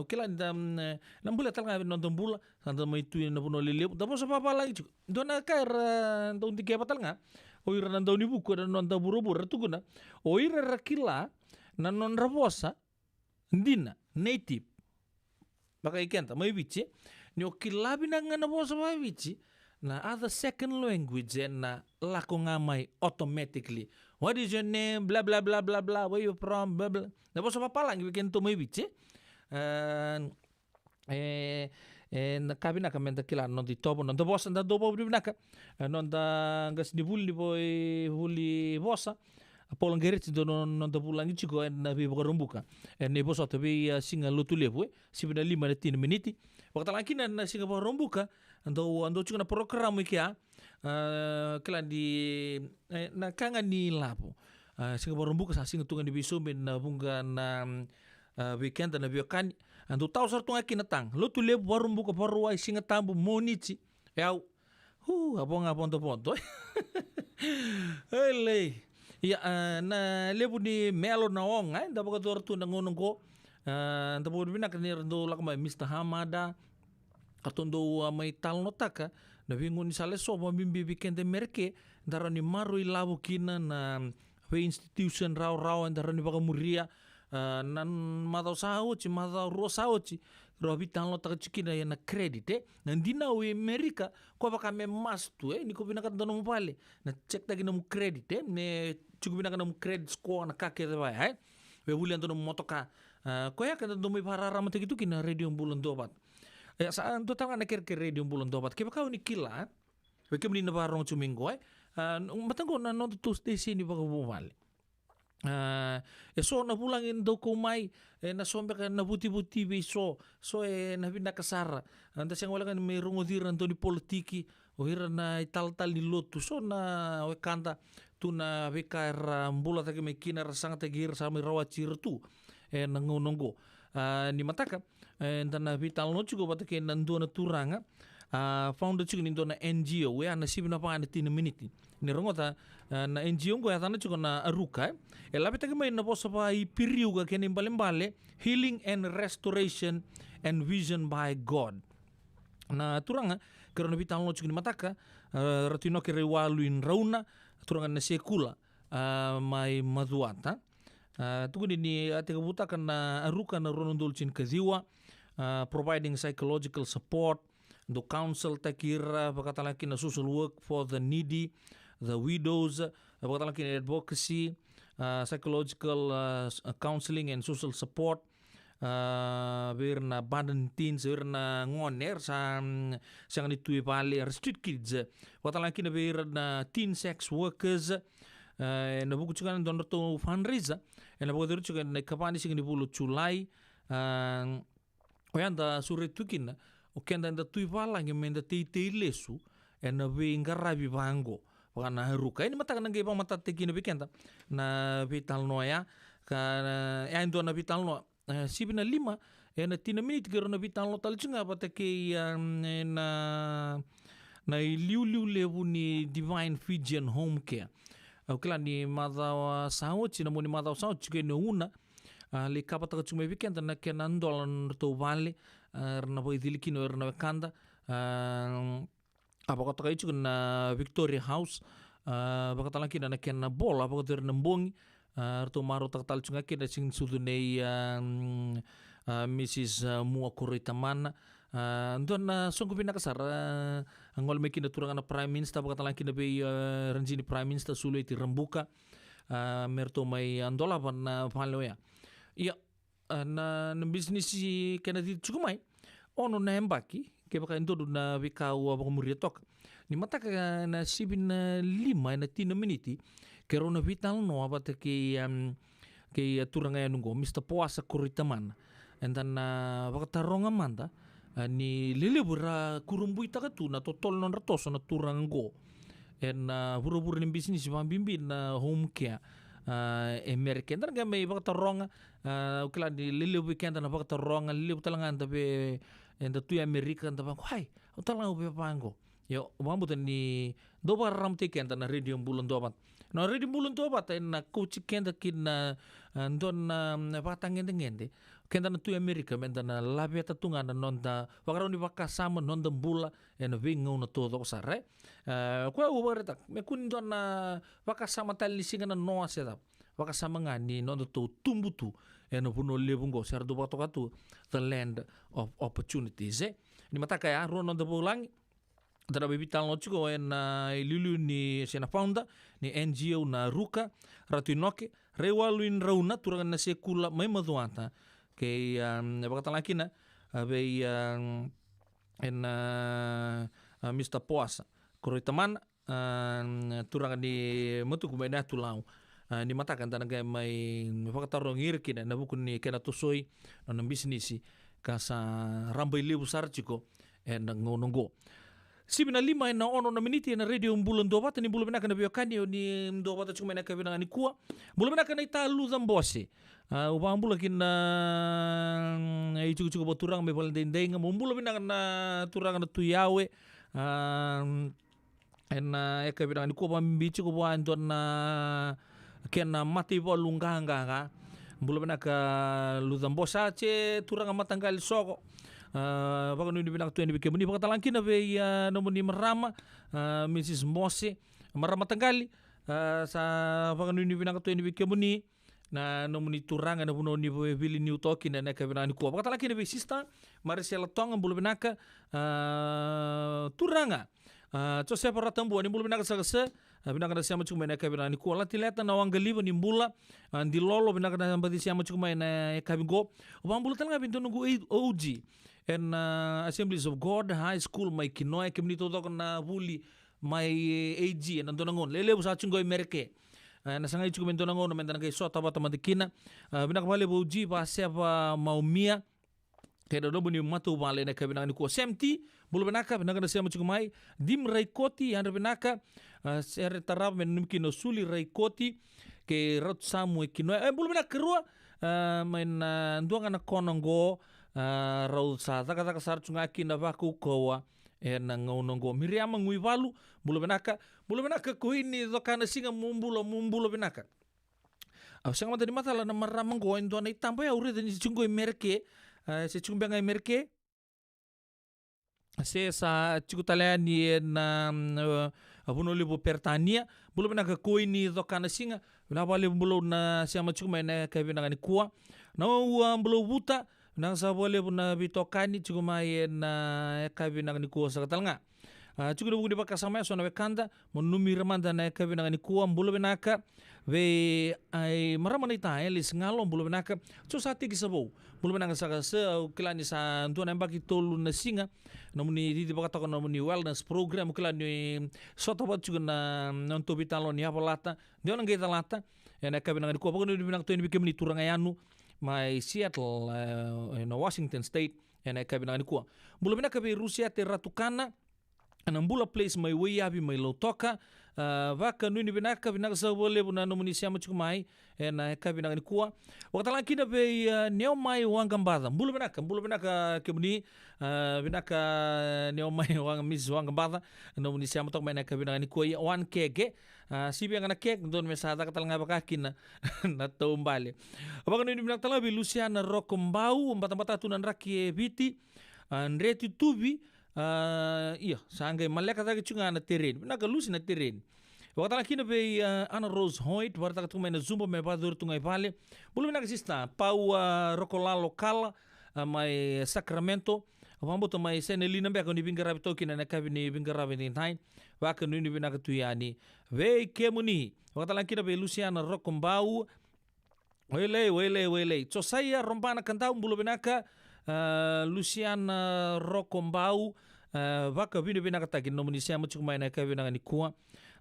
ukila ndam nambula tal ngabe non bula santa mai tu na puno lele da bos papalangi dona kair do tike patal nga oira nan daw ni buku dan non da buru-buru tu guna oira rakila na non rabosa ndina native baka ikenta mai bici ni okilabi na ngana bosa mai bici na other second language na lako ngamai automatically what is your name blah blah blah blah blah where you from blah blah na bosa papalang bikin to mai bici na kabina kamenta kila non di topo non da bosa da dopo brinaka non da gas ni vuli bosa apolong gerit do non da bulangi chiko na bi rumbuka ne bosa to bi singa lutu lebu sibina 5 meniti waktu lagi na singa rumbuka ando chiko na program ikia kila di na kanga ni lapo singa rumbuka sa singa tunga di bisu na bunga na weekend na biokan ando tau sartu ngaki natang lo tu le warum buka paruai singa tambu monici yau abong ponto hele ya na lebu ni melo na ong da baka dortu na ngonong ko da bo bina kanir do lak mai Mr. Hamada katondo mai tal notaka na bingun sale so mabimbi weekend merke darani maru ilabu kina na we institution raw darani baka muria nan matau sauci matau ro sauci robi tanlo tak cikina ya na credit nandina we Amerika ko baka me mastu ni ko binakat dono pale na check tagi no credit ne cukup binakat no credit score na kake ba we bulan dono motoka ko ya kan do mi parara mate gitu kina radio bulan dobat ya saan total na ke radio bulan dobat ke baka ni kila we ke mlina barong cumingo matango na no to station ni baka bumale so na pulangin do kumai na sombe ka na buti-buti so na binakasara anda siyang wala kan may rungodiran to ni politiki o hira na ital-tal ni lotu so na kanta tu na bekar mbula taki may kinar sang tagir sa may rawachir tu nangunonggo ni mataka enta na vital no chugo batake nando na turanga founder juga nindo na NGO ya na sibina pa na 10 minute ni rongota na NGO go ya tana juga na aruka labi tagi mai na bosa pa I piriu ga keni mbale Healing and Restoration and Vision by God na turanga kero na vital no juga ni mataka ratino ke rewaluin rauna turanga na sekula mai maduata tugu ni ate kabuta kana aruka na ronondolchin kaziwa providing psychological support do counsel takira pagkatalaki na social work for the needy, the widows, pagkatalaki na advocacy, psychological counseling and social support, bir na abandoned teens, bir na ngoner sa nitui pali street kids, pagkatalaki na bir na teen sex workers, na buku juga na doon to fundraiser, na buku juga na kapani sing ni bulu Julai, oyanda surit tukin na o kenda nda tui valangi menda tei lesu na venga rabi vango wakana haruka ini mata kanang geba mata teki na bikenta na vital noya ka ya indo na vital no sibina 5 na 10 minit gero na vital no tal chunga pata ke na liu levu ni Divine Fijian Home Care kila ni madha sao china mo ni madha sao chike no una le kapata chunga bikenta na kenan dolan to vale na poi dilikino na kanda apa kata itu na Victoria House bakata laki na kena bola apa kata na mbongi to maro taktal chunga kena sing sudunei Mrs. Mua Koritaman don na songko pinakasar angol mekina turanga na Prime Minister bakata laki na be ranjini Prime Minister sulo iti rambuka merto mai andola pan paloya ya na business kena di cukumai ono na embaki ke baka intodo na vikau apa kemuria tok ni mata ka na sibin 5 na 10 miniti ke rona vital no apa te ke turanga ya nunggo Mr. Puasa Koritaman entan na baka taronga manda ni lelebura kurumbu ita tu na totol non ratoso na turango en buru-buru ni business bambimbi na home care American dan gamay bakta ronga ukla di lili weekend na bakta ronga lili talangan tabe enda tu American tabe hai utalang upe pango yo mambutan ni dobar ram tiken na radio bulan dobat no radio bulan dobat na coach kenda kin don patang ngende kenda na tu America menda na labe tatunga na nonda wakaro ni bakasama nonda bula en wingo na todo sare kwa ubareta me kun don na bakasama talisinga na noa setup bakasama ngani nonda to tumbutu en puno lebungo ser do batokatu the land of opportunities ni mataka ya ro nonda bulang Tara bibital no chuko na lulu ni sena founder ni NGO na Ruka Ratuinoke rewaluin rauna turangan na sekula mai maduanta ke bakata laki na be Mr. Puasa Koritaman turangan di mutu kumena tulau ni matakan tanaga mai bakata rongir kina na bukun ni kena tosoi na bisnisi kasa rambai lebu sar chiko en ngonongo Sibina 5 na ono na miniti na radio bulan 2 ni bulan na biokani ni 2 cuma na kabina ni kuwa bulan na ita luzam bosse ubang bulan kin na cukup turang me bulan dendeng bulan na turang na tuyawe en kabina ni kuwa bici ko andon na ken mati volunganga bulan na ka luzam bossa che turang matanggal soko baka nuni binak tuan dibike muni baka talangkin na be nomoni marama Mrs. Mose marama tanggali sa baka nuni binak tuan dibike muni na nomoni turanga na puno ni bili new tokin na ka binani ko baka talangkin na be sista Maricela Tong bulu binaka turanga so separate tambu ni bulu binaka sa binaka na siya cuma na ka binani ko la tileta na wangaliba ni mbula di lolo binaka na badi siya cuma na ka bingo ubang bulu talanga bintu nunggu OG en Assemblies of God High School mai kinoy kemni to na buli mai AG en ando nangon lele busa chungo merke na sangai chuko mento nangon menta ngai sota bata madikina binak bale boji pa sepa maumia kedo do buni matu bale na kabina ni ko semti bulu benaka benaka na sema chuko mai dim raikoti and benaka ser tarab men mkino suli raikoti ke rot samu kinoy bulu benaka rua main nduanga na konongo rau sa taka sar chunga kinda baku kowa na ngaunongo Miriama ngui walu bula benaka kuini dokana singa mumbulo benaka sanga mata di mata la na maramango endo na itampa ya urida ni chungo merke se chungo ngai merke se sa chukutala ni na abuno libo pertania bula benaka kuini dokana singa na wale bulo na siama chungo na kabina ni kuwa na bulo buta nang sa boleh na bitokani cuma na kabina ni kuwa sa katalanga cukup buku di pakai sama so na kanda menumi remanda na kabina ni kuwa bulo benaka ve ai maramana ita elis ngalom bulo benaka so sati kisabo bulo benaka sa kelani sa tua na baki tolu na singa namuni di pakai takon namuni wellness program kelani sotabat juga na nonto bitalon ya pelata dia orang kita lata ya na kabina ni kuwa pokoknya di benaka tu ini bikin ni turang ayanu my Seattle Washington State ena kabina ni kuwa bula bina kabe Rusia te ratukana anambula place mai weyabi mai lotoka vaka nuni bina kabina sa bole buna no munisia machu mai ena kabina ni kuwa wakatala kina be neo mai wangambada bula bina ka kebuni bina ka neo mai wang mis wangambada no munisia matok mai na kabina ni kuwa wan kege sibi ngana kek don mesada katal ngaba kakina na tombale abang nuni bina tala be Luciana Rokombau mbata tunan raki biti nreti tubi iya sangai maleka tagi chunga na terrain naga lusi na terrain wakata lakina be Ana Rose Hoyt warta tunga na zumba me badur tunga vale bulu naga sista pau rokola lokal mai Sacramento Wamboto mai senelina be ni bingarabi tokina na kabini bingarabi ni tain waka nuni binaga tuyani ve kemuni wakata lakina be Luciana Rokombau wele so saya rompana kantau bulu binaka Luciana Rokombau vaka vino binaka taki nomunisia mucuk mai na kabina ni kuwa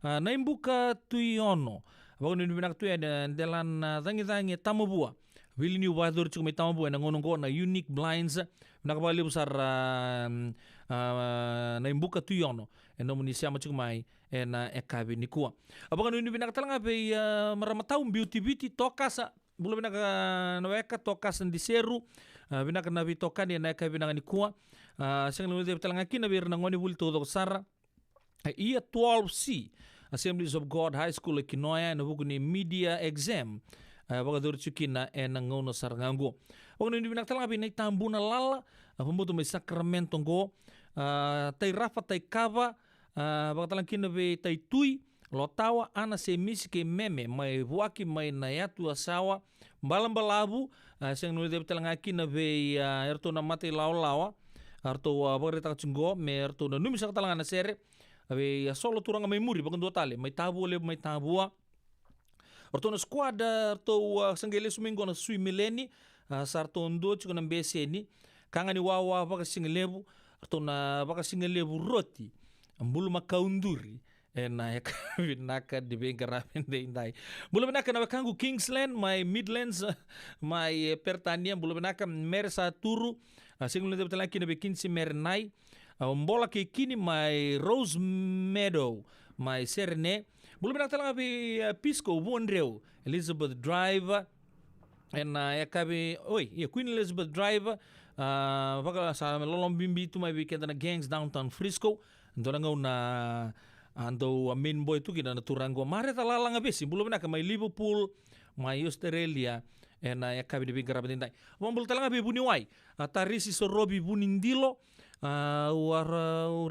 na imbuka tuiono vaka nuni binaka tuyani delan dangi tamabua Vili ni wadur cuk mai tamabua na ngonongo na Unique Blinds binaka bali besar na imbuka tuiono nomunisia mucuk mai na ekabi ni kuwa vaka nuni binaka talanga be maramatau beauty tokasa bulu binaka naweka tokasan di seru binaka nabi tokani na eka binaka ni kuwa sing lu de talanga kina bir na ngoni bul todo sara ia 12C Assemblies of God High School Kinoya na buku ni media exam baga dur chukina na ngono sarangango wong ni binaka talanga bin tambuna lala pembuto mai Sacramento go tai rafa tai kava baga talanga kina be tai tui lotawa ana se misike meme mai waki mai na yatu asawa balambalabu sing nu de talanga kina be erto na mate lawa arto bareta chungo me erto na numi sa talanga na sere be solo turanga mai muri bagan dua tale mai tabu le mai tabua orto na squad arto sangele sumingo na sui mileni sarto ndo chuko na beseni kangani wawa baka singelebu arto na baka singelebu roti ambulu makaunduri na binaka di bengkaramin de indai bulu binaka na kangu Kingsland my Midlands my pertanian bulu binaka mersa turu singul de betalaki na bekinsi mernai mbola ke kini my Rose Meadow my Serne bulu binaka tala be Pisco Wondreo Elizabeth Drive na yakabi Queen Elizabeth Drive baka sa lolong bimbi tu my weekend na gangs downtown Frisco ndoranga na ando a main boy tu kina na turango mare talalanga besi bulu binaka mai Liverpool mai Australia na yakabi de bingara bentai bulu talanga be buni wai tarisi so robi bunindilo war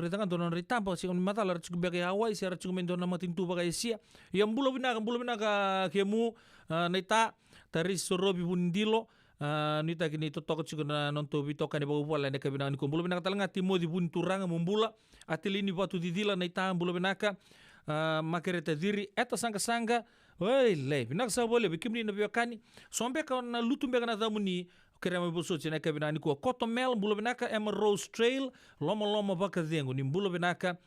retangan donon ritampa si kon mata lar cukup bagi awai si cukup mendona matintu bagai sia yang bulu binaka kemu neta tarisi so robi bunindilo nita kini totok cukup na nonto bitoka ni bagu pala neka binaka ni bulu binaka talanga timo di bun turanga mumbula atili ni batu didila na ita bulu binaka makereta diri eta sanga le binaka sa boleh bikimni na biakani sombe ka na lutumbe kana damuni kerema boso chena ka binani ko Cottonmel bulu binaka Rose Trail lomo baka dengo ni bulu binaka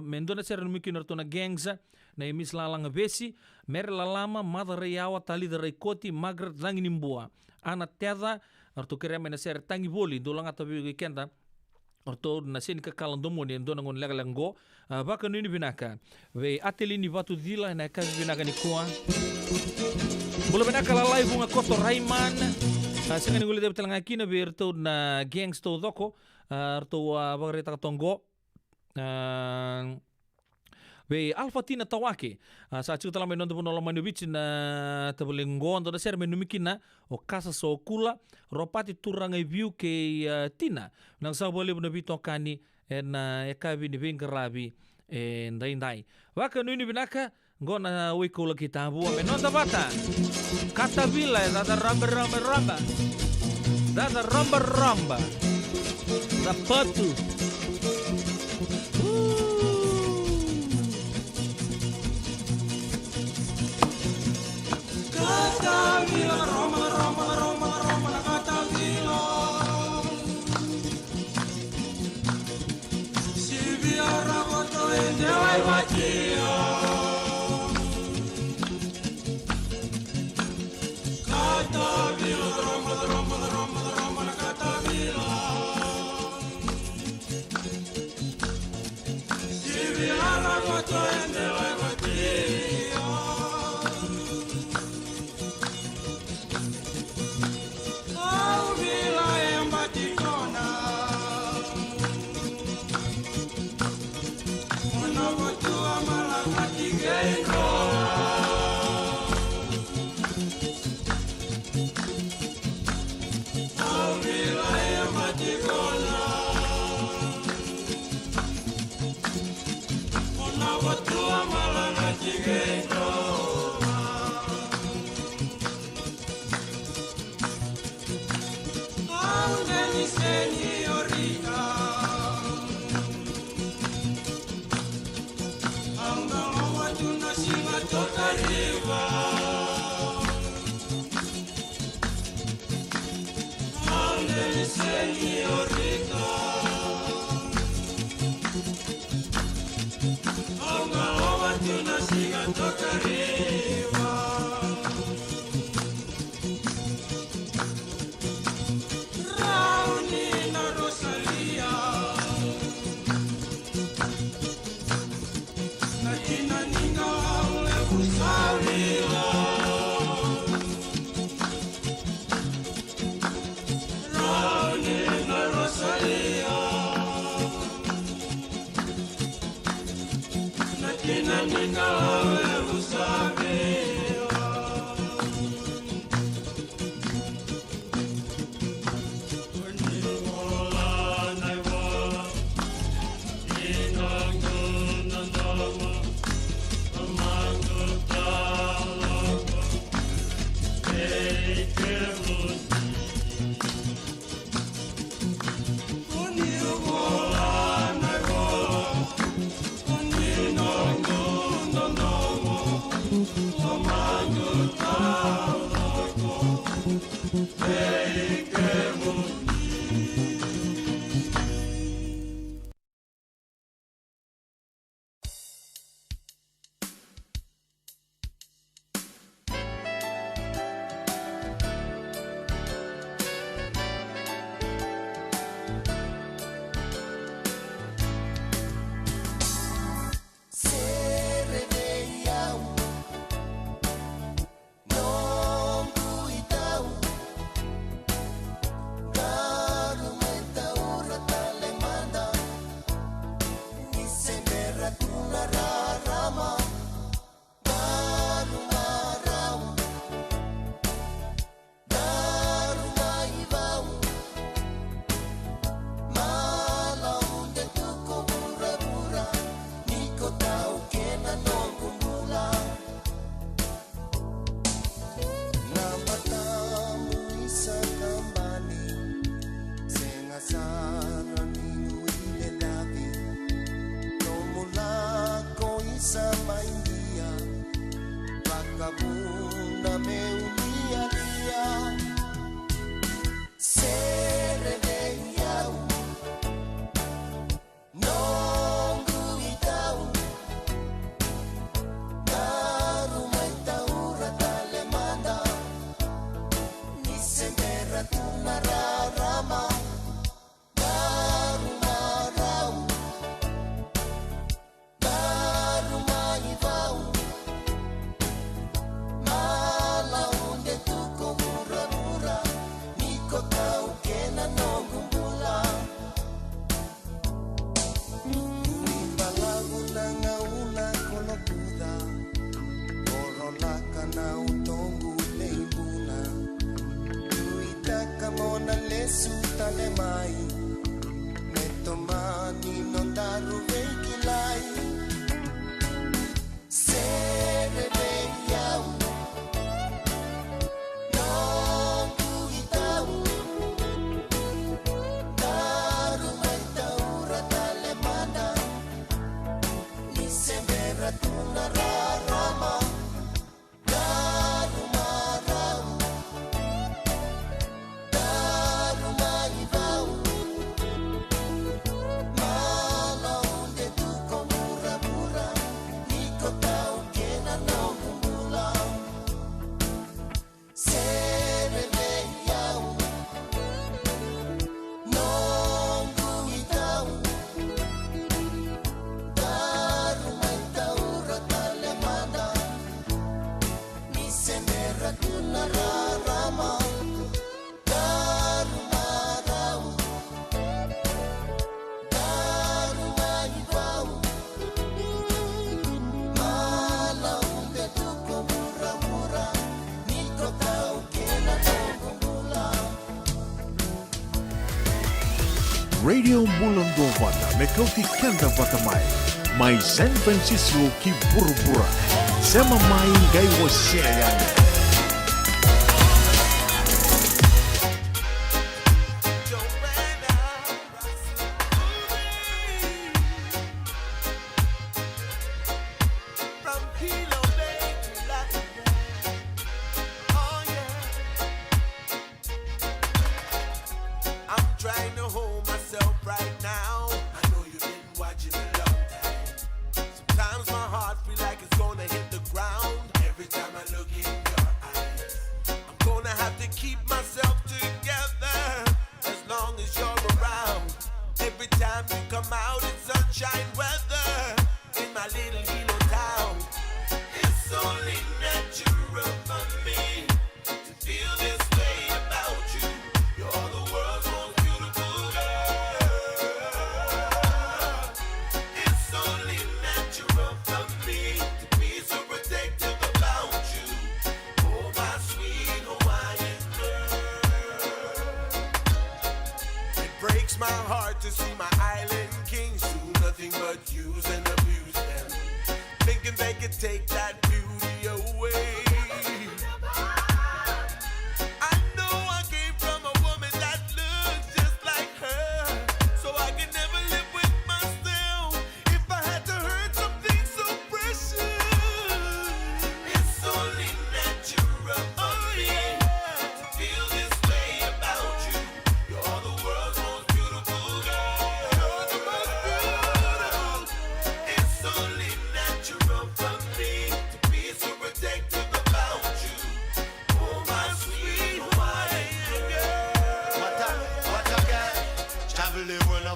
mendona ser mungkin ortona gangsa na emis lalanga besi mer lalama madare yawa tali dare koti Margaret Langinimbua ana teda orto kerema na ser tangi boli dolanga tabi kenda orto na sen ka kalandomo ni ndona ngon lagalanggo baka nini binaka ve atelini batu dila na ka binaka ni kuwa bulu binaka lalai bunga koto Raiman sanga ni gule de talanga kina berto na gangs to doko orto bagreta tongo Be Alfatina Tawake sa chuta la menon pun ola manubich na tabelengon da ser menumikina o kasa so kula ropati turanga view ke tina nang sa bole buna bito kani en ekabi ni vingerabi en dai waka nuni binaka ngona wikula kitabu menon da bata kata vila da ramba da patu Catavila, Roma, la Catavila. Silvia Raboto e Dewai Matia. Catavila, Roma, la Catavila. Silvia Raboto e Dewai Matia. No. radio Bulando Vata me kau ti kanda vata mai San Francisco ki burubura sema mai gai wasea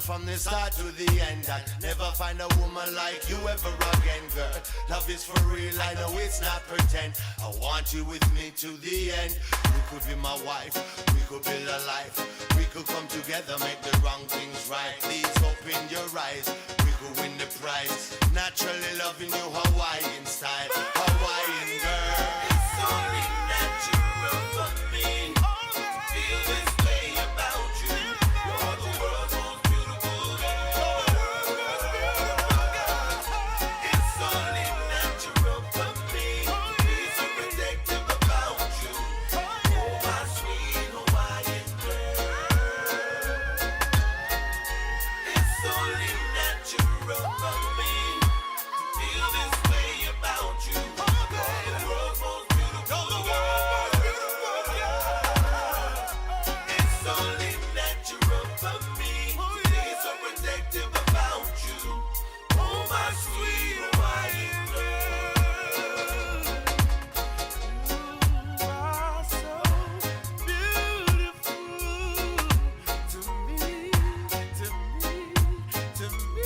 from the start to the end. That never find a woman like you ever again, girl. Love is for real, I know it's not pretend. I want you with me to the end. You could be my wife, we could build a life. We could come together, make the wrong things right. Please open your eyes, we could win the prize. Naturally loving you Hawaiian style, Hawaiian girl. It's only natural for me. Feel this way about you. You're the world's most beautiful girl. It's only natural for me. Be so protective about you. Oh, my sweet Hawaiian girl. It's only natural for me to feel this way about you. You're the world's most beautiful girl. It's only natural for me to be so protective about you. Oh, my sweet Hawaiian girl. You are so beautiful to me, to me, to me.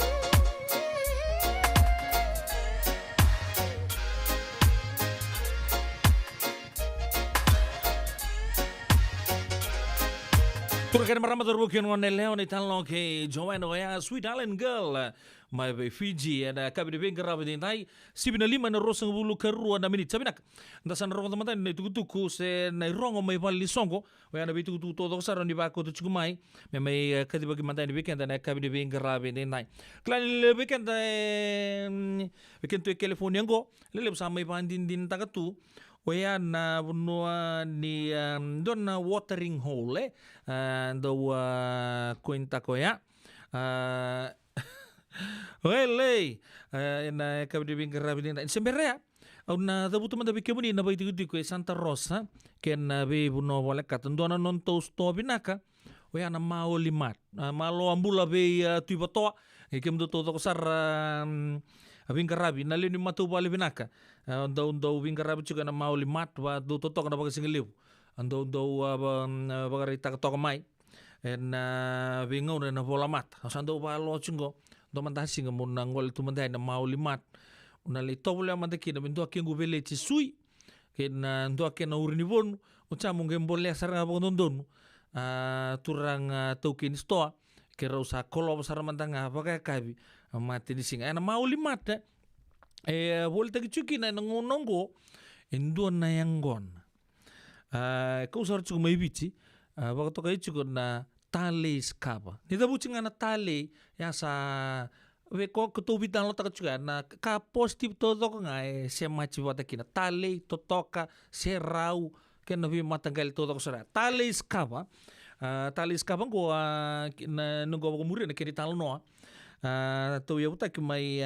Turkan marama terbukin wane leon italong ke Joanna ya Sweet Island Girl mai be Fiji ada kabi de bengara be dai sibina lima na rosang bulu kerua na minit sabinak ndasan rongo teman na tuku se na rongo mai bali songo wa na bitu tu todo saron di bako tu chugumai me mai kadi bagi mantai di weekend na kabi de bengara be dai klan le weekend weekend tu California go le sama pandin din takatu Wea na bunua ni dona watering hole do kuinta koya Wele na kabdi bingara bidin semberea na dabutu manda bikemuni na baiti gudi ko Santa Rosa ken na be buno wala katandona non tosto binaka wea na mau limat malo ambula be tuibato kem do todo sar bingarabi na lini matu bali binaka ando bingarabi juga na mau limat wa do totok na baga singiliw ando bagari tak tok mai en bingo na bola mat asando ba lo chingo do manta singa mun ngol tu manta na mau limat una le tobule manta kina bintu akengu bele ci sui ken ndo akena urni bon uca mungem boleh sarang abang dondon turang token stoa kera usa kolo besar mantanga pakai kabi mati di singa na mau limat boleh tagi cuki na ngonongo endo na yangon kau sar cukup mai bici waktu kai cukup na tale skaba. Nida bucing na tale ya sa we ko kutubitan lo taka na ka positive todo ko nga se machi wata kina tale totoka se rau ken vi matagal todo ko sara. Tale skaba ko na nungo ko muri na kini talo no. To ya buta ki mai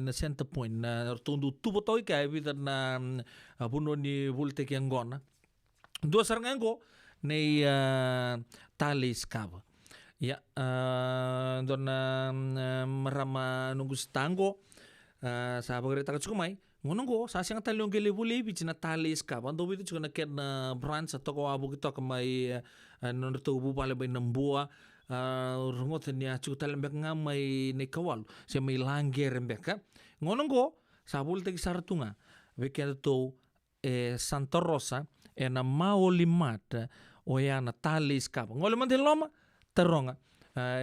na center point na tundu tubo toy ka evita na buno ni vulte ki angona. Dua sarangango nei tale skaba. Ya, dona marama nunggu stango sa bagre taka chukumai ngonongo sa siang taliong gele bule bi na tali ska bando bitu chukuna ken branch atau ko abu kita kamai non to bu pale bay nambua rungot nia chukutal mbek ngamai ne kawal se mai langer mbek ngonongo sa bul tegi saratunga weekend to Santa Rosa na Maulimat o ya na tali ska ngole man loma Taronga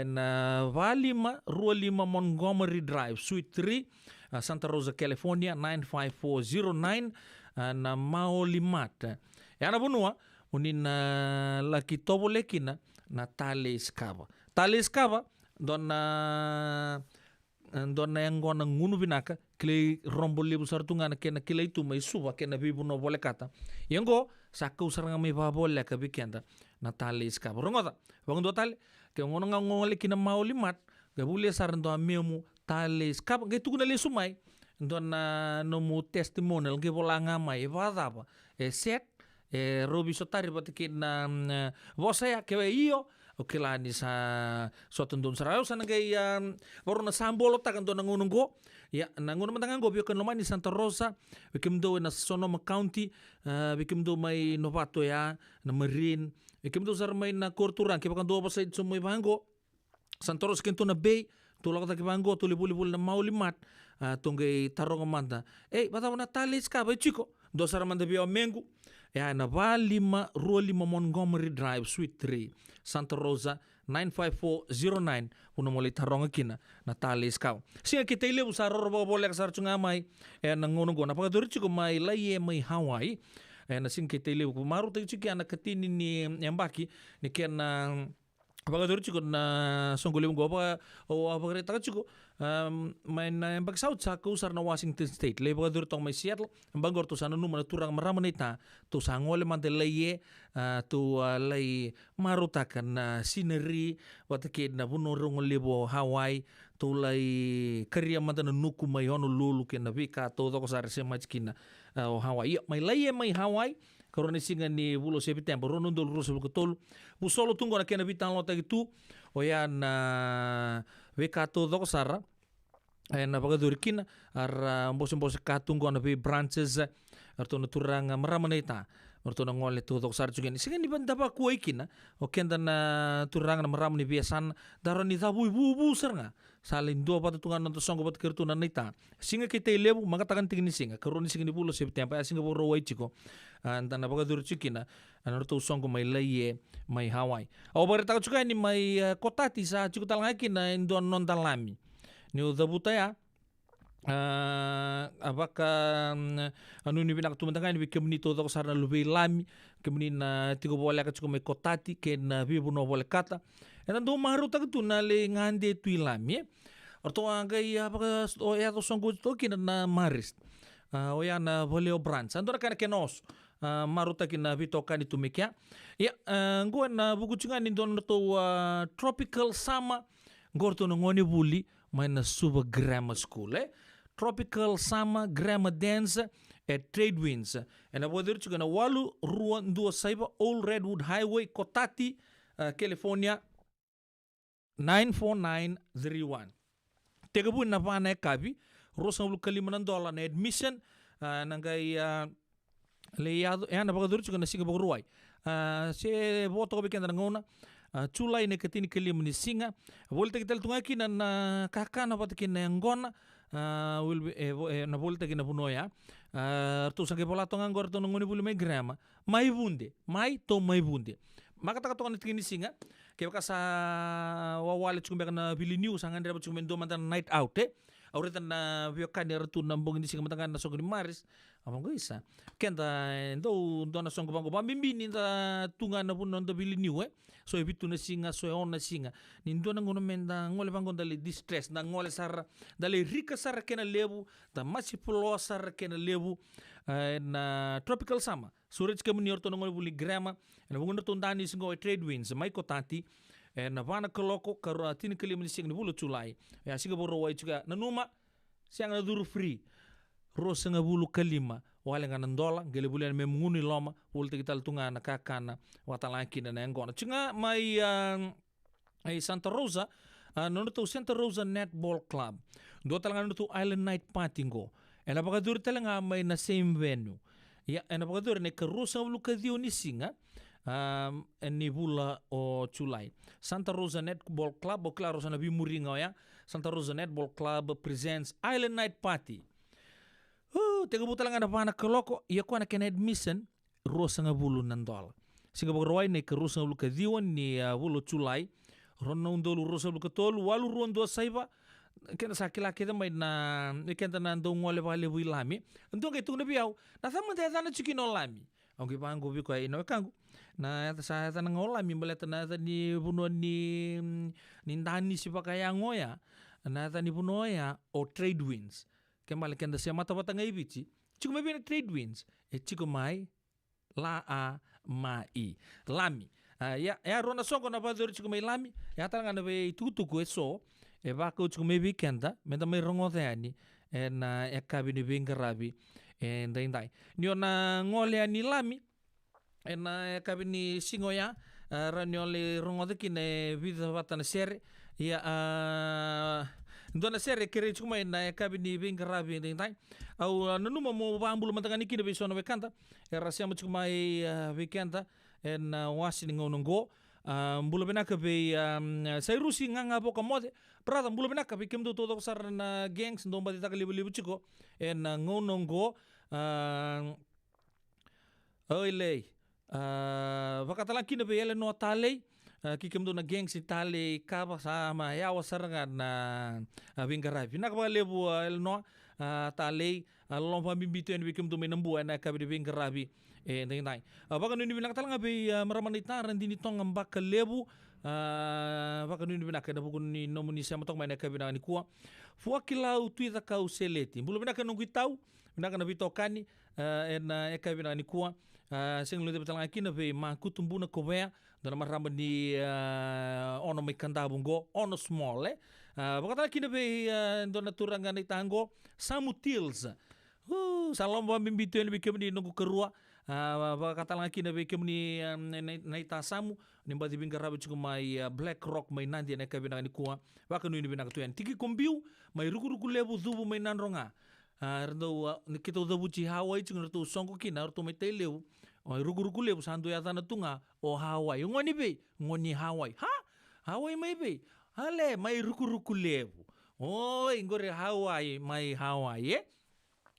na Valima Rualima Montgomery Drive Suite 3 Santa Rosa California 95409 na Maulimat yana bunua unin laki tobo lekina na Tale Skava dona yang gona ngunu binaka kile rombo libu sartunga na kena kile itu mai suba kena bibu no bole kata yengo sakau saranga mai ba bole ka bikenda na Tale Skava rongota wang do tale ke ngono ngole kina Maulimat gabule saran do amemu Tale Skava ge tuguna le sumai dona no mu testimonial ge bola ngamai ba daba set robi sotari batikina vosaya ke io oke lah ni sa suatu don sarau sana gaya baru na sambolo takan do nangununggo ya nangun matanganggo bio kan lomani Santa Rosa bikim do na Sonoma County bikim do mai Novato ya na Marine bikim do sar mai na Korturan ke bakan do ba sa sumoi bango Santa Rosa kento na Bay tulak ta ke bango tulibul na Maulimat tungge tarong manda bata na Tale Skava chico do sar manda bio mengu ya na Valima Rualima Montgomery Drive Suite 3 Santa Rosa 95409 puno moli taronga kina na Tale Skava singa kita ile usar robo bolek sar chunga mai na ngono gona paka dori chiko mai lai mai Hawaii na singa kita ile maru te chiki ana katini ni yambaki ni kena paka dori chiko na songgole go pa o paka ta chiko mai na yambaki south sa ko usar na Washington State le paka dori tong mai Seattle bangor to sana numana turang maramanita to sangole man de lai to lai marutakan scenery watake na buno rongo lebo Hawaii to lai karia madana nuku mai ono lulu ke na vika to ko sar se machkina o Hawaii mai lai mai Hawaii karone singa ni bulo September rono dol roso ko tol bu solo tungo na kena bitan lota gitu o ya na vika to ko sar na pagadurkin ar mbos katungo na be branches arto na turang maramanita arto na ngole to sar juga ni singa ni banda pa kuikina o kenda na turang na maram ni biasan daron ni tabu bu sernga salin do pa tungan no songo bat kertu na nita singa kita lebu maka takan tingni singa karoni singa ni bulo September singa boro wai chiko anta na pagadur chikina arto songo mai laie mai Hawaii o bare ta juga ni mai kotati sa chiko talangaki na indon non dalami ni udabutaya abaka anu ni binak tumantangan ni kemni to ko sarna lubi lami kemni na tigo bola ka chuko me kotati ken na bibu no bola kata ena do maru ta tu na le ngande tu lami orto anga ya abaka o ya to songo to kin na maris o ya na voleo branch andora kana kenos maruta kina bitoka ni tumikia ya ngua na buku chunga ni don to tropical sama gorto no ngoni buli mai na Suba Grammar School Tropical Summer Grammar Dance at Trade Winds na bodir chuga na walu ruan dua saiba Old Redwood Highway Kotati California 94931 tegabu na pa na kabi rosang lu $5 na admission nangai leyado na pagadur chuga na singa bagruai se boto ko bikenda ngona chulai ne katini kalim ni singa volte kital tungaki na kakana patkin na ngona will be na volte kina punoya to sange pola tonga ngor to ngoni bulu me grama mai bunde maka taka tonga ni singa ke baka sa wawale chumbe kana bili news angandre chumbe ndo mantan night out Aurita na viokani ratu na mbong ni singa matanga na songko ni Maris. Amang ko isa. Kenta ndo na songko bango bamimbini na tunga na puno ndo bili niwe. So ebitu na singa so ona singa. Nindo na ngono menda ngole bango dali distress na ngole sara dali rika sara kena lebu da masipulo sara kena lebu na tropical summer. Suraj kemu ni orto ngole buli grama. Na bungo ndo ndani singo trade winds mai kotati. Na vana koloko karo tini kali mani siang ni bulu Julai. Ya singa boro wai juga na numa siang na duru free. Ro singa bulu kalima wale ngana ndola gele bulu me munguni loma bulu kita tunga na kakana watalaki na ngona. Chinga mai ai Santa Rosa nono tu Santa Rosa Netball Club. Do talanga nono tu Island Night Party go. Ena bagadur talanga mai na same venue. Ya ena bagadur ne karusa bulu kadio ni singa. Ni bula o Julai. Santa Rosa Netball Club o claro sana bimuringa ya. Santa Rosa Netball Club presents Island Night Party. Tega buta lang na pana koloko iya ko na ken admission rosa nga bulu nandola. Singa bagrawai ne ke rosa bulu kadiwan ni bulu Julai. Rono ndolu rosa bulu katolu walu rondo saiba. Kena sakila kita mai na kenta na ndo ngole vale wilami. Ndo ke tu na biau. Na sama te na chikino lami. Ang pango bi ko ino kangu na sa tanang olami baleta na ni buno ni ndani si pakaya ngoya na ni buno ya o trade winds kembali kenda sia mata batanga ibici chiku mai trade winds chiku mai mai lami ya rona songo na bador chiku mai lami ya talanga na be tutu ko so ba ko chiku mai weekenda menta mai rongo ani na kabini bingarabi ndai ni ona ngole ani lami ena kabini singoya raniole rongo kine vida batana sere ya ndona sere kere chuma ena kabini bingarabi ndai au nanuma mo bambulu matangani kine besona bekanta era siamo chuma weekenda en wasi ngonongo mbula benaka be sairusi nganga boka mode prata mbula benaka be kemdo todo sarna gangs ndomba ditaka libu chiko en ngonongo oile vakatalan kina be ele no tale kikemdo na gangs tale kaba sama ya wasaranga na bingarabi nakaba lebu el no tale lomba bimbito en kemdo me nambu na kabe bingarabi ndai baka nuni binak talanga be maramanita randini tong mbaka lebu baka nuni binak na bugun ni nomuni sama tong mai kabe ni kuwa fuakilau tuita kau seleti bulu binak nungui tau binak na bitokani en kabe ni kuwa sing lu talanga kina be makutumbu na kobea dona maramba ni ono me kandabungo ono small baka talanga kina be dona turanga ni tango samutils salomba bimbito en bikemni nungu kerua katalang kina be kemni naita samu nimba di bingarabi chuko mai Black Rock mai nandi na kabina ni kuwa baka nu ni bina tuan tiki kombiu mai ruku lebu dubu mai nanronga rendo kita dubu chi Hawaii chung rto songko kina rto mai teleu ruku lebu sandu ya tana tunga o Hawaii ngoni be ngoni Hawaii Hawaii mai be hale mai ruku lebu ingore Hawaii mai Hawaii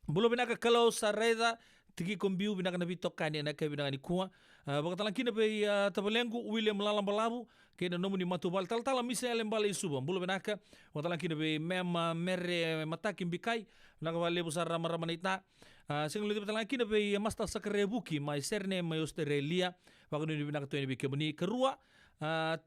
bulo binaka kalau sareda tiki kombiu binaka na bitokani na ke binaka ni kuwa bakatalan kina be tabalengu William Lalambalabu kena nomu ni matubal tal misele mbale suba bulo binaka bakatalan kina be mema mere mataki bikai binaka vale busar ramaramanita sing lu bakatalan kina be masta sakrebuki mai serne mai Australia bakanu ni binaka to ni bikemni kerua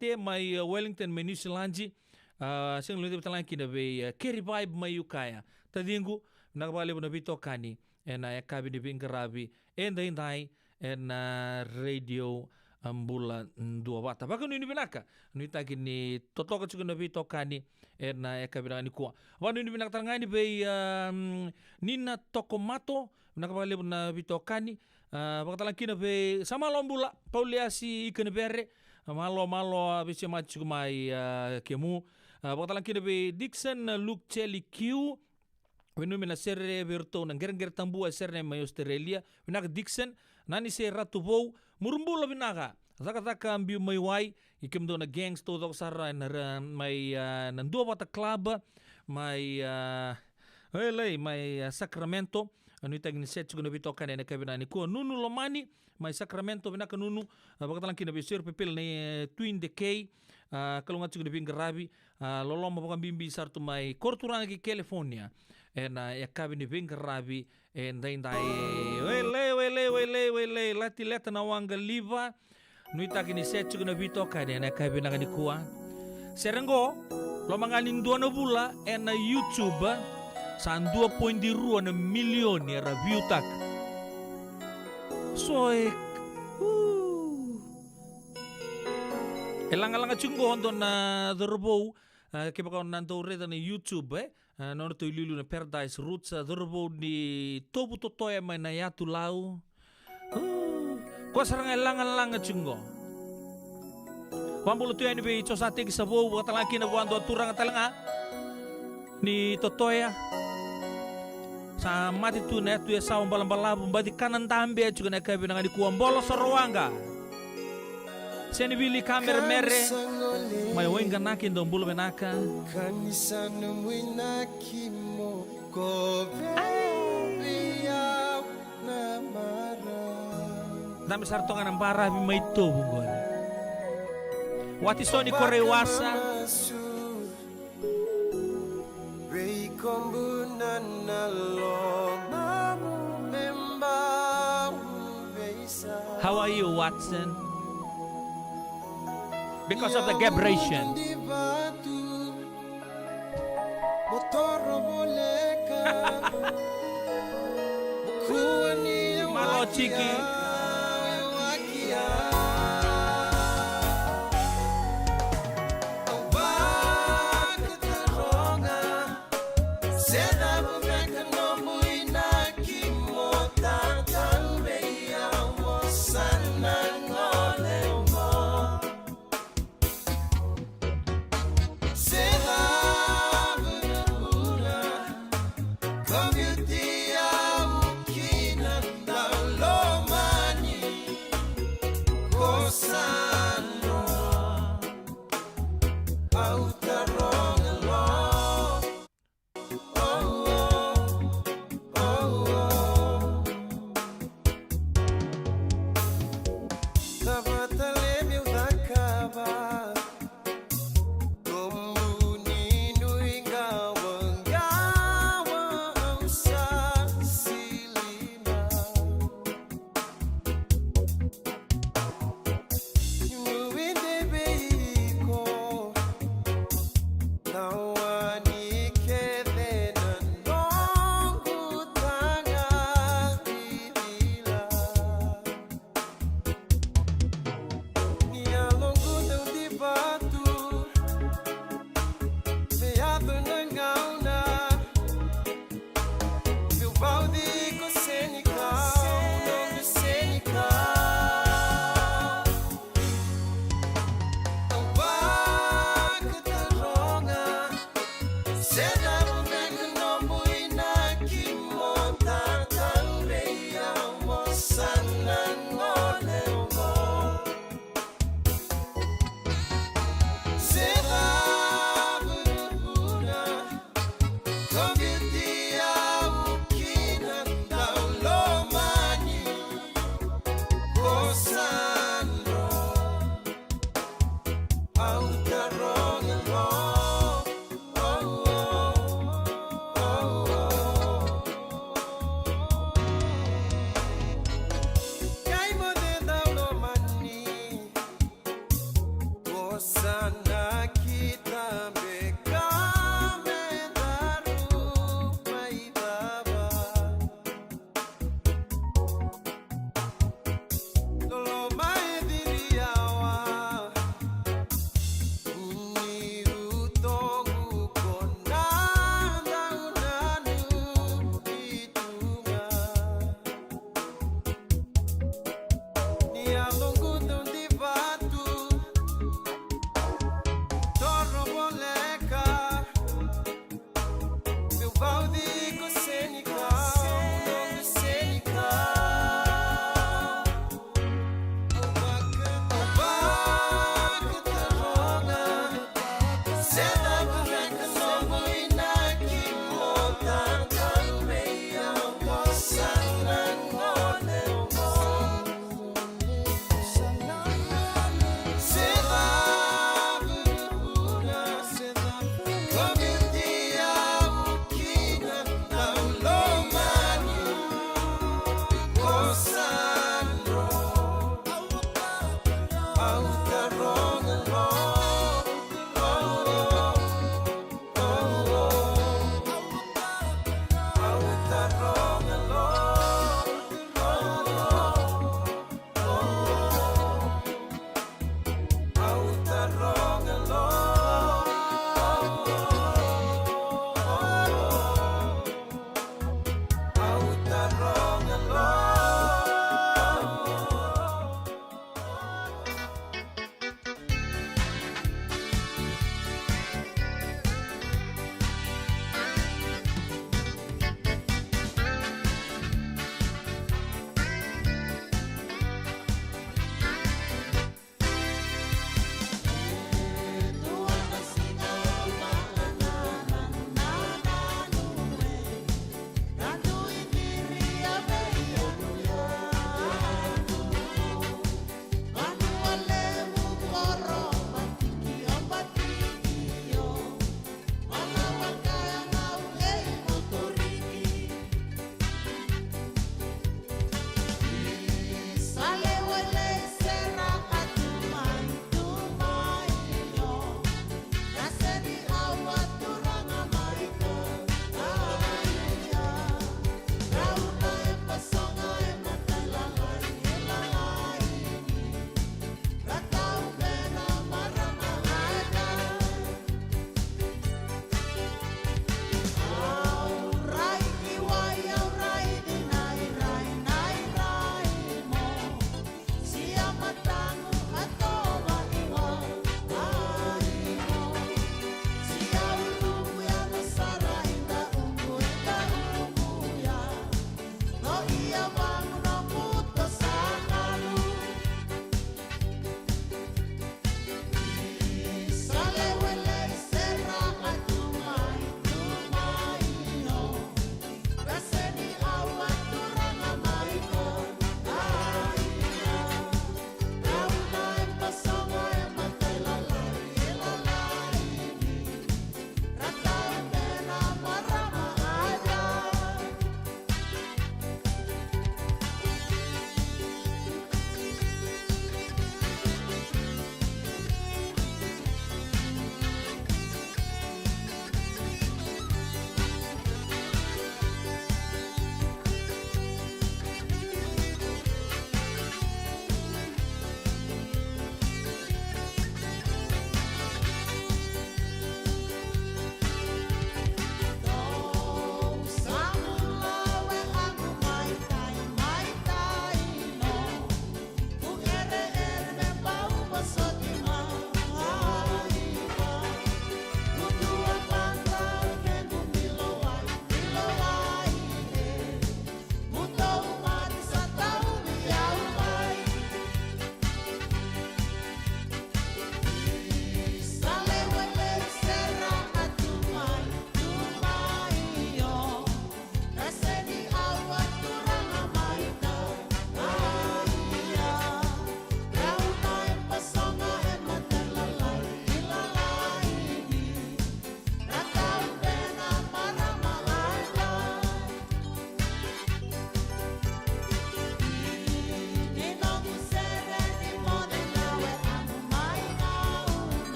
te mai Wellington mai New Zealand sing lu bakatalan kina be Kerry Vibe mai Ukaya tadingu nakabali mo na bitokani na kabi ni bingarabi endai na radio ambula dua bata baka ni binaka ni tagi ni totoka chuko na bitokani na kabi ni kuwa wanu ni binaka tangani be nina tokomato nakabali mo na bitokani baka talangkina be sama lombula pauliasi ikanbere malo bisi machu mai kemu baka talangkina be Dixon Luke Chelly Q Wenu mina serre berto na ger tambua serre mai Australia binaka Dixon nani se ratu bou murumbula binaka taka ambiu mai wai ikemdo na gangs todo sarra na mai nandua bata club mai mai Sacramento anu tagni set chugo bito kan na kabina ni ko nunu lomani mai Sacramento binaka nunu bakatalan kina be sur pepel ni Twin Decay kalau ngatu de bingarabi loloma pokam bimbi sartu mai korturanga ki California ena ya kabine bingarabi ndai wele lati leta na wanga liva nuita kini sechu na bito kane na kabina kani kuwa serengo lo mangaling dua na bula ena YouTube san 2.2 na milioni ra view tak so elang-elang chungo hondo na dorbo ke baka nanto reda na YouTube no to ilulu na Paradise Roots dorbo ni tobu totoya mai na yatu lau ko sarang elang-elang chungo pambulu tu yani be chosate ki sabo wa talaki na buando turang talanga ni totoya sa mati tu na tu sa balam-balam badi kanan tambe juga na kabe na di kuambolo sorowanga seni bili kamera mere mai wenga nakin don bulu menaka kanisa numwina kimo ko biya na mara dami sartongan ang para bi mai to bungon wati soni korewasa rei kombunan along memba beisa. How are you, Watson? Because of the Gabration. Malo Chiki.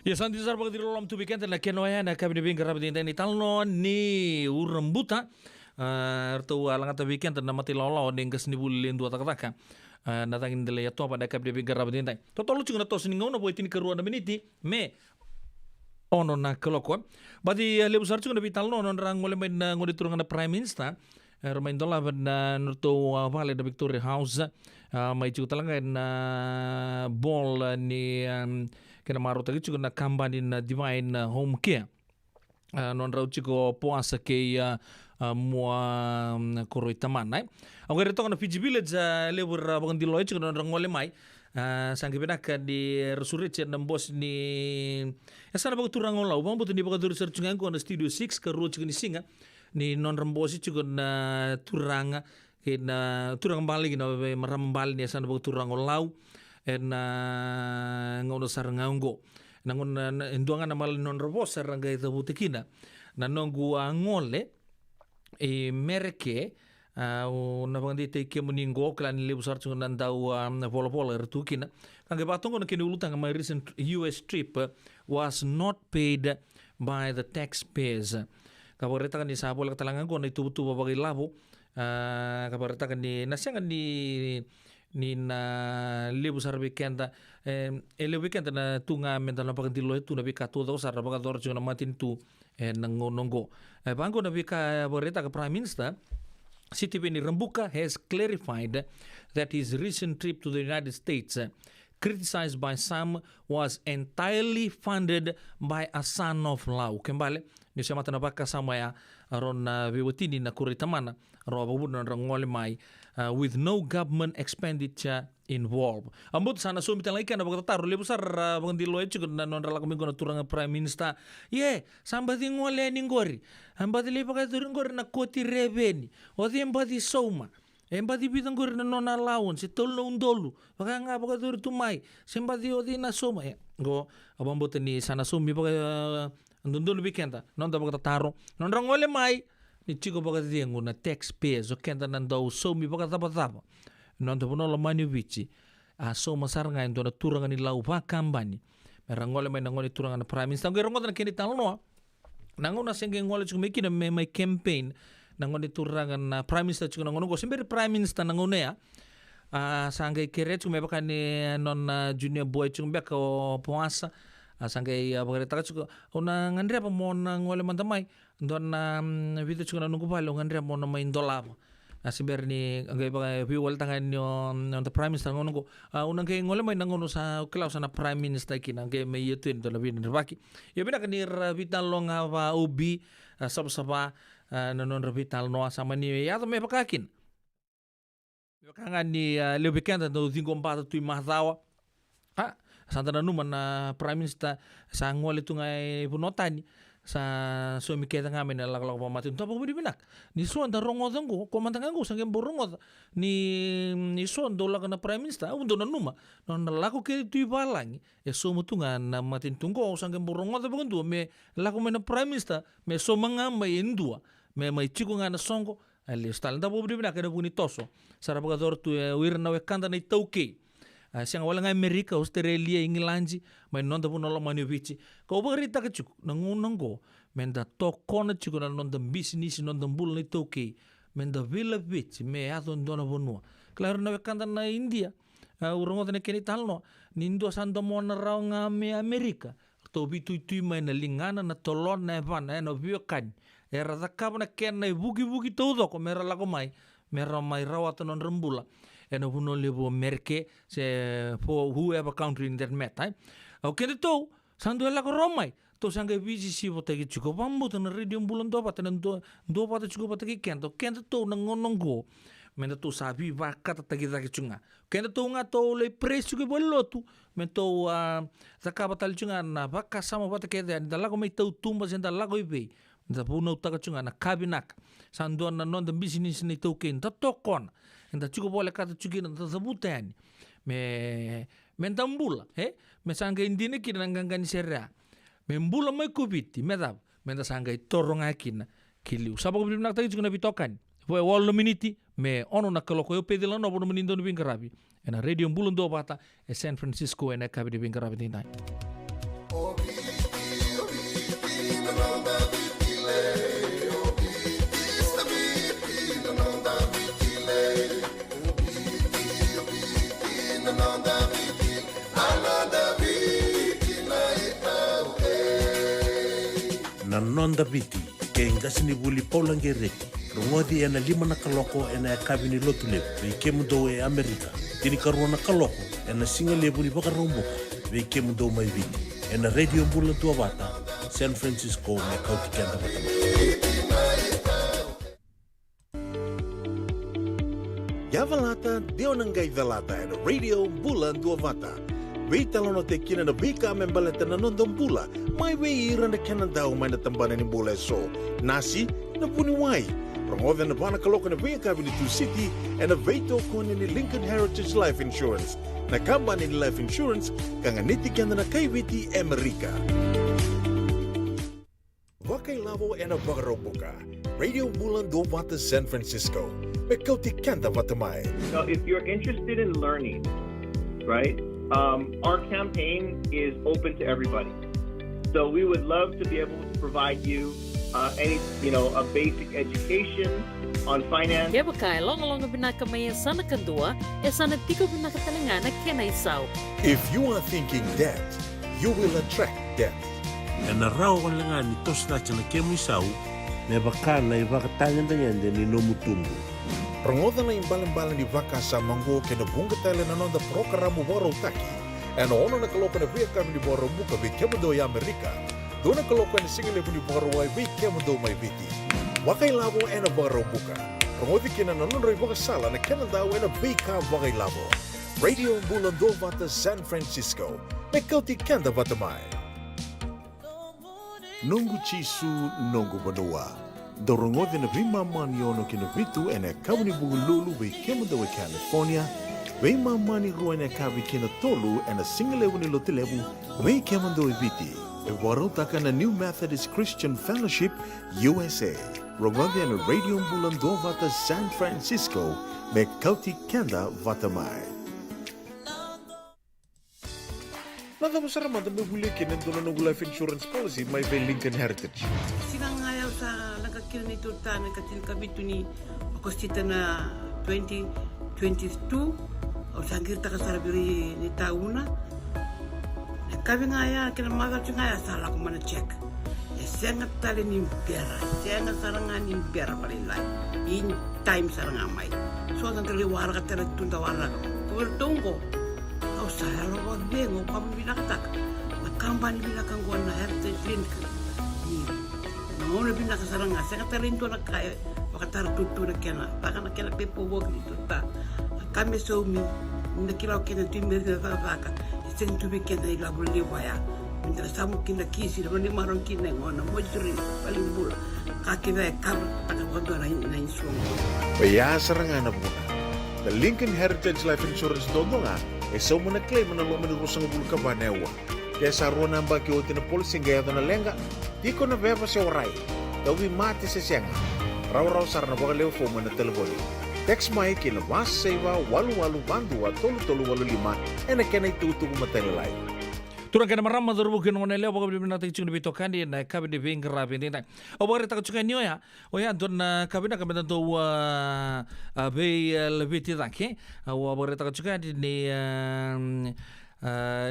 Ya santi sar pagdi lolam tu weekend na kenoya na kabine bing garabdi ni talno ni urembuta ertu alanga tu weekend na mati lolo ning kesni bulin dua takataka na tangin dele ya to pada kabine bing garabdi ni to tolu chung na to sini ngona boitin keruan meniti me ono na keloko badi lebu sar chung na vitalno non rang ngole men ngodi turungan na prime minister remain dola na nurto vale da Victoria House mai juga talanga na ball ni kena maru tadi juga na kambani na divine home care non rau juga puasa ke mua koroi taman nai aku kira tong na Fiji Village lebur bangun di loy juga non ngole mai sangki benak di resurrect na bos ni sana bagu turang ngolau bang betul ni bagu tur search ngango na studio 6 ke ru juga ni singa ni non rembosi juga na turang kena turang balik na maram balik ni sana bagu turang ngolau na ngono saranganggo na ngono enduangan na mal non robos saranga itu butikina na nongu ngole merke na bangdi te ke muningo klan lebu sar chung nan dau polo ertukina kange batongo na kene ulutang my recent US trip was not paid by the taxpayers kabareta kan ni sabol katalangan ko na itubutu babagi labo kabareta kan ni nasyangan ni na lebu sar weekend ele weekend na tunga mental na pagdilo itu na bikato do sar bagador chung na matin tu nongo bangko na bika boreta ka prime minister Siti Beni Rambuka has clarified that his recent trip to the United States, criticized by some, was entirely funded by a son of Lau. Kembali, ni siya mata na baka samaya aron na viwatini na kuritamana ro abubun na ngole mai with no government expenditure involved. Ambot sana so mitang laikan na bagtataro lebu sar bang diloy chukod na non rala kumingo na turang prime minister. Sambati ngole ningori. Ambati lepa ka turingori na koti rebeni. Odi ambati soma. Embati bitang gori na non allowance tolo undolu. Baka nga baka turi tumai. Sembati odi na soma. Go abambot ni sana sumi baka ndundulu bikenta non da bagtataro non rangole mai ni chico baka diengo na taxpayers o kenta nandau sumi baka tapa non da bono mani vici so masar nga ndo na turanga ni lau ba kambani merangole mai nangole turanga na prime minister ngero ngona keni talono nangona senge ngole chume kina me mai campaign nangone turanga na prime minister chuko nangono go sembere prime minister nangone ya sangai kere chume baka ni non junior boy chume baka o puasa sangai bagareta chuko una ngandre pa mona ngole mantamai ndona video chuko nunggu palo ngandre mona mai ndolavo asiber ni ngai baga viwal tangan ni the prime minister ngono ko unang kay ngole mai nangono sa klaus na prime minister kina ngai mai yetu ndo labi nrbaki yo bina kanir vital longa va ubi sab-saba nanon vital no sama ni ya to me pakakin kangan ni lebikan do tingom bata tu mahdawa santana numan na prime minister sa ngole tu ngai punotani sa so mi keta ngamen na laklak pa matin to pa binak ni so anda rongodang ko komandang ko sangem borongod ni so ando lak na prime minister undo na numa non lako ke tu balang so mutungan na matin tunggo sangem borongod ba kundu me lako me na prime minister me so manga mai endua me mai chiku nga na songo ali stal nda bo binak na buni toso sara bagador tu wir na wekanda na itauke siang wala nga Amerika, Australia, England, may nonda po nala manivici. Kau bagarita ka chuk, nangunang ko, menda tokona chuk na nonda business, nonda bul na itoke, menda villa vici, me ato ndona bonua. Klaro na wekanda na India, urangot na kenital no, nindo sanda mo na raw nga me Amerika. Tobi tui may na lingana na tolon na evan, no biokan. Era takap na ken na bugi todo ko, mera lako may rawat non rembula. And who no live merke se for whoever country in that met okay to sandu la ko romai to sangai biji si botagi chuko bambu to na radio bulan do patan do pata chuko patagi kento to nangonongo menda to sabi va kata tagi tagi chunga kento to nga to le preço ke bolotu mento zakaba tal chunga na baka sama patake da la ko mai to tumba senda la ko ibe da puno taka chunga na kabinak sandu na non the business ni to ken ta tokon enda chuko boleh kata chukin na sabutan me mentambula me sanga indine kin nangangan serra me mbula mai kubiti medab menda sanga toronga kin kiliu sabak binak tagi chukuna bitokan foi wall miniti me ono na kaloko yo pedila no bono menindo bin karabi ena radio mbulun do bata e San Francisco ena kabidi bin karabi tinai nonda viti ke ngasini buli paulangere rungodi ena 5 na kaloko ena kabini lotule ve kemundo e Amerika tini karona kaloko ena singale buli bakaromboka ve kemundo mai viti ena radio bula tua vata San Francisco me kauti kenda batama. Yavalata dionangai dalata ena radio bula tua vata. Veita lono te kina na vika membaleta na nondong bula. Mai vei ira na kena dau mai na tambana ni bula so. Nasi na puni wai. Rongoda na vana kaloko na vei kabini tu city and a veito kone ni Lincoln Heritage Life Insurance. Na kamba ni life insurance kanga niti kenda na kaiviti Amerika. Wakai lavo ena vagarobuka. Radio Bulan do vata San Francisco. Mekauti kenda vatamai. So if you're interested in learning, right? Our campaign is open to everybody. So we would love to be able to provide you a basic education on finance. Kaya bakay long binakamayan sana kandua, sana tiko binakatalangana kena isaw. If you are thinking debt, you will attract debt. Ena rao kan langan ni tos na chana kemu isau, me bakala ibakatangan danyan ni nomutumbu. Rangoda na imbalan-balan di vaka sa manggo kena bunga tele na nonda programo boro taki. Eno ono na kaloko na via kami di boro buka vi kemudo ya Amerika. Dona kaloko na singile ni boro wai vi kemudo mai viti. Wakai lavo ena boro buka. Rangodi kena na nonda iboka sala na kena daw ena vika wakai lavo. Radio Bulan do vata San Francisco. Mekauti kenda vatamai. Nungu chisu nungu banua. Dorongodi na vima mani ono kina vitu ene kabuni bugululu ve kemuda we California. Vima mani ro ene kabi kina tolu ene singalewu ni lotilewu ve kemuda we viti. E waro taka na New Methodist Christian Fellowship USA. Rongodi ene Radio Bulan do vata San Francisco me kauti kenda vatamai. Nada mo sarama da me huli kina dono no life insurance policy may ve Lincoln Heritage. Sinang ayaw sa nagkakil ni Tuta, nagkatil kabito ni Akostita na 2022 o sangir ta kasarabiri ni tauna. Nagkabi nga ya, kinamagal siya nga ya, sala ko man check. Sengat tali ni pera, sengat sarangan ni pera palilay. In time sarangamay. So, ang kaliwara ka tala tuntawara ka. Kuwertong kau saya lo bengo kamu bilang tak nakambani bilang kang gua na heritage link ni mau na bilang kasarang saya kata lintu nak kaya wakatar tutu nak kena takkan nak kena pepo wog itu tak kami somi nak kira kena timber na taka sen tu bikin na ila buli waya minta samu kina kisi na ni maron kina ngona mojuri paling bul kaki na kam takkan gua na insuang Baya sarangan na buna. The Lincoln Heritage Life Insurance dodonga so mo na claim na lo manirusang bulu ka banewa. Kaya sa ruwan ang baki o tinapulsing gaya na lenga, di ko na beba si oray. Dawi mati sa siyang. Raw sar na bakalew fo mo na telefoni. Text mai kila mas saiva walu bandu tolu 85 ena kena itutu kumatalilay. Turang kena marama dorbukin ngone leo baka bibina tak chung bito kandi na kabi de bing rabi ni na. Obare tak chung nyo ya. Oya don kabi na kabi to be lebiti take. Obare tak chung ni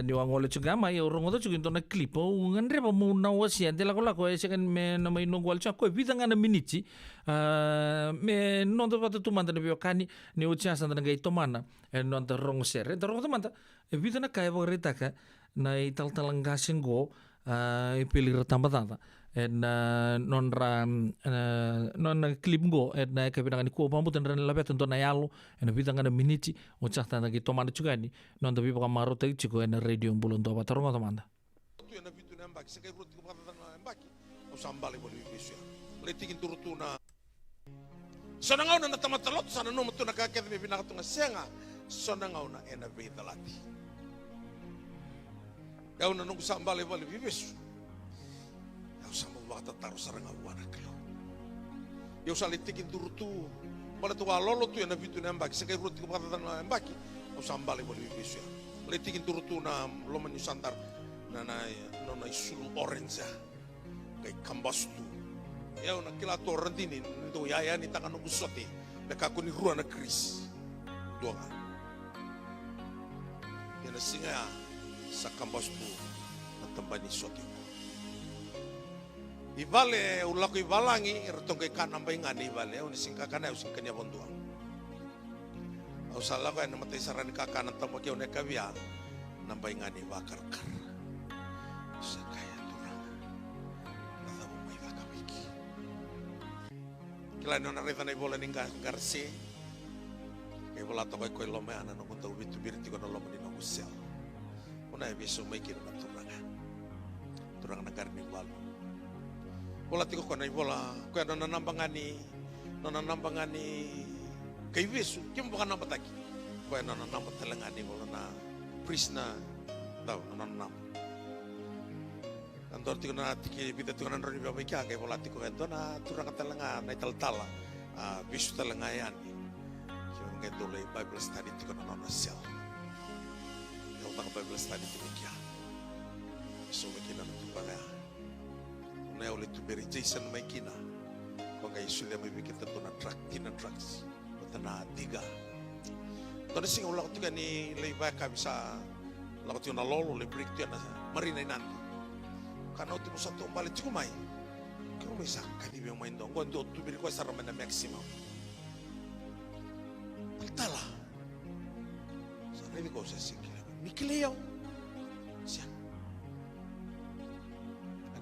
ni wangole chung ma yo rongo chung to na clip o ngandre ba mo na wasi ante la ko e sekan me na mai no gwal cha ko bidanga na miniti. Me non to patu manda na bio kani ni ucha sanda ngai to mana. Non to rongo ser. To rongo to manda. E bidana kai obare taka na ital-talanggasin go ipilir tambah-tanda non klip go na kapinangan ko pambutan ran labet untuk na yalo na bitang na miniti o chata na gito man juga ni non tabi baka maro tay chiko na radio bulon to batarong tamanda Tu na bitu na mbaki sakay rut ko patatan na mbaki o sambali mo libisya letigin turutu na sanangaw na natamatalot sana no matu nakakit mi pinakatunga senga sanangaw na ena vitalati Kau na nung sambali bali bibis. Kau sama waktu taruh sarang awan aklo. Kau salitikin turutu. Pada tua lolo tu yang nabi tu nembak. Sekai ruti kepada tanah nembaki. Kau sambali bali bibis ya. Litikin turutu na loman yusantar. Na isulu orange. Kay kambas tu. Kau na kila tu rendini. Itu yaya ni tangan nunggu sote. Nakaku ni ruang na kris. Dua kan. Kena singa. Sa kambas po na tambani sote ko. Ivale ulako ivalangi irtong kay kanambay ngani ivale unising kakana using kanya bonduang. Au sala ko na matay saran kakanan tamo kyo ne kavia nambay ngani vakarkar. Sa kaya turang. Natabo may vakawiki. Kila no narita na ibola ninga garsi. Kay wala to koy lome ana no kunta ubitu birti ko no lome ni no kusel. Una ebiso may kino na turangan. Turang na karnival. Bola tiko ko na ibola ko na nanambangani kay Yesu kim bukan nabataki. Ko na nanambatalangani bola na prisna daw nanam. Andor tiko na tiki bita tiko na ron ibabai kya kay bola tiko ento na turang talanga na italtala bisu talanga yani. Kung ito lay Bible study tiko na sel. Yung Bible study tiko kya. So makina na tupanga. Na ulit tuberi Jason may kina. Kung ay sulit may bikita to na truck, drugs. Ito na diga. Ito na singaw lakot ka ni Levi kami sa lakot yun na lolo, librik yun na marinay nanti. Kano ito mo sa itong balit kumay. Kung may sa kanibiyang may indong. Kung doon tuberi ko sa raman na maximum. Altala. Sa rin ko sa sikila. Mikilayaw. Siya.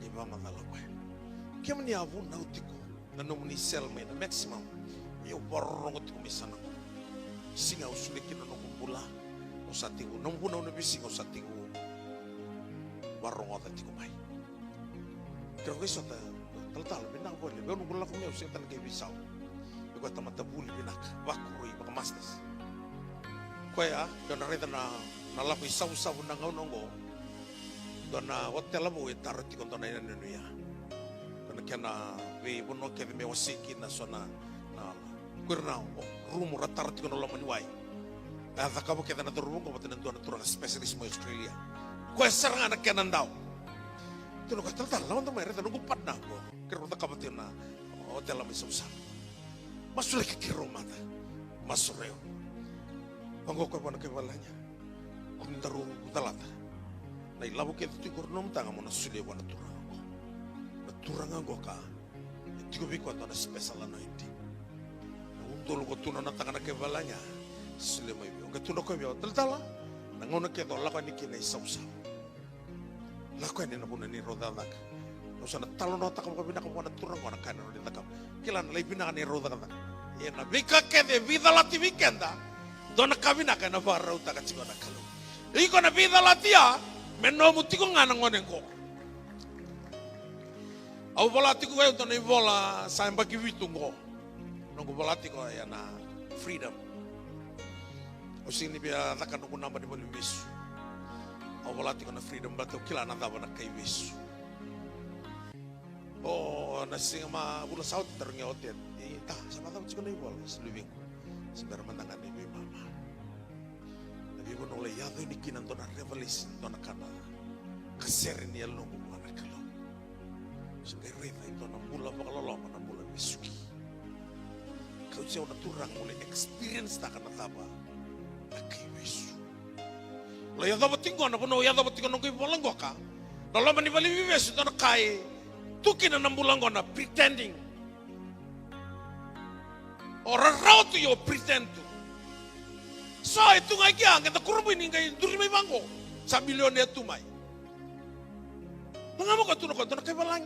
Iba madalaway. Kaya man niya na utiko na nung ni selma na maximum iyo barong utiko misana. Singa usulikin na nung bula o sa tigo. Nung bunaw na bising o sa tigo barong o tatiko may. Kaya ko isa tal binang boleh. Pero nung bula ko niya using talaga ibisaw. Ikaw tamatabuli binak. Bakuroy baka mastas. Kaya kaya narita na nalapo isaw-saw na ngaw-nongo dona hotel mo itarot ko dona ina nuya kana kana we bono ke me wasiki na sona na kurna rumo ratarot ko no lamani wai ta ka bo ke na rumo ko botan dona turang specialist mo Australia ko sarang anak kanan daw tuno ka tal lawan to mere tuno gupat na ko kero ta ka botan na hotel mo susah masule ke kiro mata masureo pango ko bono ke balanya kun daru talata na ilabu ke tu kurnom tanga mo na sule wana turango. Na turango ka. Tiko biko to na special anointing. Na undolo ko tuna na tanga na ke balanya. Sule mai bio. Ke tuno ko bio tala. Na ngona ke do lako ni ke na isausa. Lako ni na buna ni rodadak. No sana talo no takam ko bina ko wana turango na kana ro takam. Kila na lai bina ni rodadak. E na bika ke de vida lati weekenda. Dona kabina ka na barra uta ka chingona kalu. Iko na vida latia. Menomu tiko ngana ngonen ko. Au bola tiko eu to nei bola samba ki vitungo. Nongo bola tiko ya na freedom. O sini bia taka nongo namba di boli wisu. Au bola tiko na freedom bato kila na dava na kai wisu. O na singa ma bula saut terngya hotel. Ta sama tau tiko nei bola living. Sebar mandangan ni mama. Ibu nolai ya tu nikinan tu na revelation tu na kana kaserin ya lungu mana kalau sebagai reva itu na mula bakalolo na mula misuki kau jauh na turang mulai experience tak kana taba akai wisu lo ya dapat tinggal na puno ya dapat tinggal nunggu bolang goka lalu manibali wisu tu na kai tukin na bulang gona pretending orang raw tu yo pretend tu. So itu ngai kia kita kurbu ini ngai duri mai bango sa milioner tu mai. Mengamo ka tuno kai balang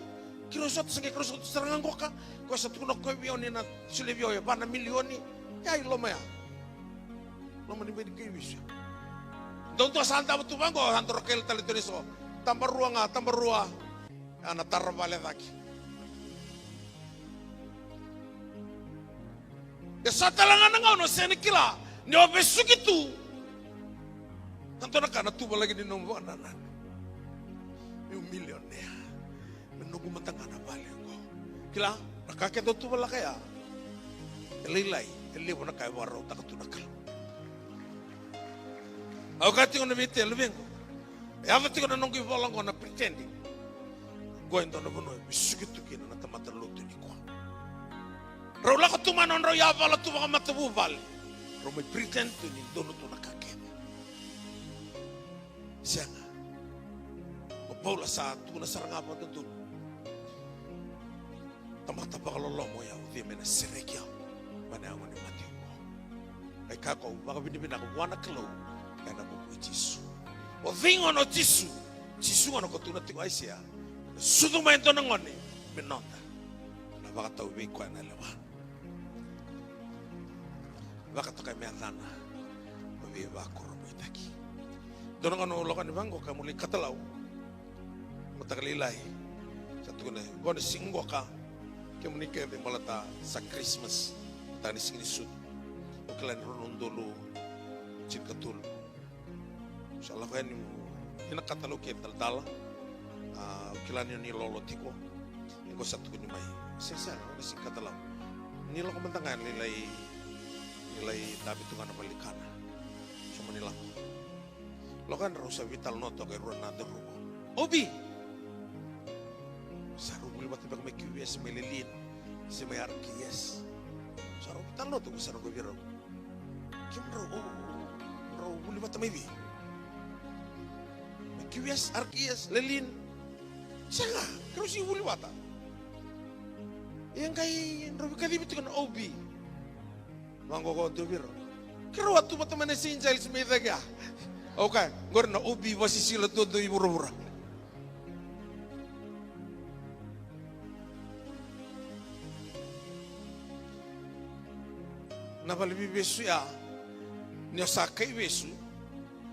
kiro satu serangan goka ko satu no ko bioni na silebio ya bana milioni ya lo maya. Lo mani bedi kai wis. Don to santa tu bango antro kel tali turiso tambah ruang ana tarra vale daki. Ya satalangan ngau no senikila. Ni obesu gitu. Tanto na kana tuba lagi di nombo anan. Yung milyoner. Menunggu matanga na bali ko. Kila nakake to tuba la kaya. Elilay, elibo na kay waro ta katunakal. Au kati ko na bite lubengo. Ya vati ko na nunggu bolang ko na pretending. Goendo na bono bisu gitu kina na tamata luto ni ko. Raula ko tumanon ro ya vala tuba ka matabu vali. Rome pretend to ni dono to nakakeme. Sianga. Paula sa tu na saranga pa to. Tamata pakalolomo ya uthi mena serekia. Mana ang ni mati ko. Ay kako baka binibina ko wana kalo kana buku Jisu. O vingo no Jisu. Jisu ano ko tuna tiko aisia. Sudu main to nangone minonda. Na baka tau bi ko na lewa. Baka to kay meandana. Mabi ba ko ro itaki. Dono ano lokan bango ka muli katalaw. Matakalilay. Satu na gona singgo ka. Kemunika de malata sa Christmas. Tani singisud. Uklan ronon dulu cinkatul. Salah kan ina katalo ke dal ukilan ni lolo tiko. Iko satu ni mai. Sesa na sing katalo. Ni lo kementangan nilai tapi tungan balikana. Cuma nila. Lo kan rusa vital noto ke ruana de rubo. Obi. Saru buli bati bag may QS may lilin. Si may RKS. Saru vital noto ko saru gobierno. Kimro buli bati may bi. May QS, RKS, lilin. Saka, karo si buli bata. Yang kay Robi kadibit ko na OB. Manggo ko gobierno. Karo atu bata man si Giles may daga. Okay, ngor na OB wasi sila todo ibura-bura. Nabalibi besu ya, niya sakai besu,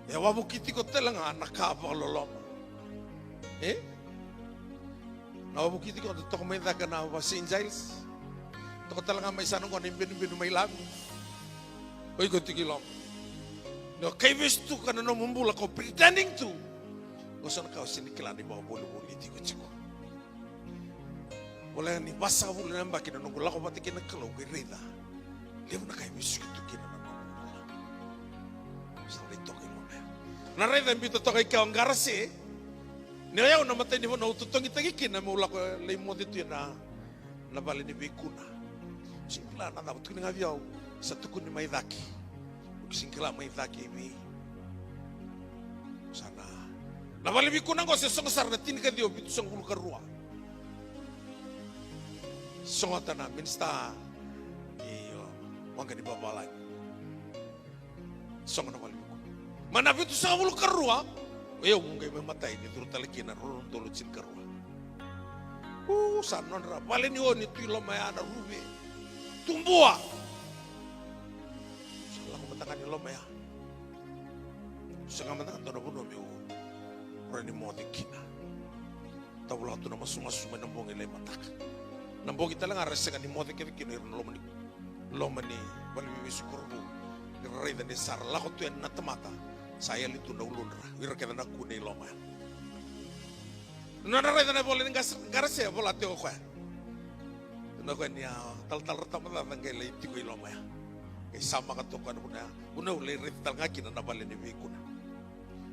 ya wabu kiti ko talaga nakapaloloma. Nawabu kiti ko to ko may daga na wasi Giles. To ko talaga may sanong ko nimbin may lago. Oy ko tikilom. No kay besu tu kana no mumbula ko pretending to. Gosan ka sinikila ni mga bulu-bulu iti ko chiko. Wala ni basa wala namba kina no gula ko pati kinakalaw kay Rida. Levo na kayo miski to kina na mamula. Sali to kayo mo. Nareda mbito to kay kaong garasi. Niyaw na matay ni mo na ututong itagikin na mula ko lay mo dito yun na nabali ni Bikuna. Singkila na dapat ko nga biyaw sa tukon ni Maydaki. Singkila Maydaki mi. Sana. Nabali Bikuna ko sa sangasar na tinika diyo bito sang hulu karua. Songota na minsta wangga di bawah lagi. Songo na malibu. Manabi tu sa wulu karua. Yo mungkin mematay ni turut lagi na rulun tolu cin karua. Sanon ra balen yo ni tu lomaya na rubi. Tumbua. Salah ko matangan ni lomaya. Sanga matangan to na buno mi rani mo di kina. Tawla tu na masunga nambong ilay matak. Nambong kita lang arasa ni mo di kina lomani balibi sukurbu rai dan desar lako tu en natamata saya litu na ulunra ira kada na kune loma na rai dan boleh garase bola teo kwa na kwa nia tal tamata ngai le tiku loma ya kai sama ka to kan una le rai tal ngaki na bale ni bikuna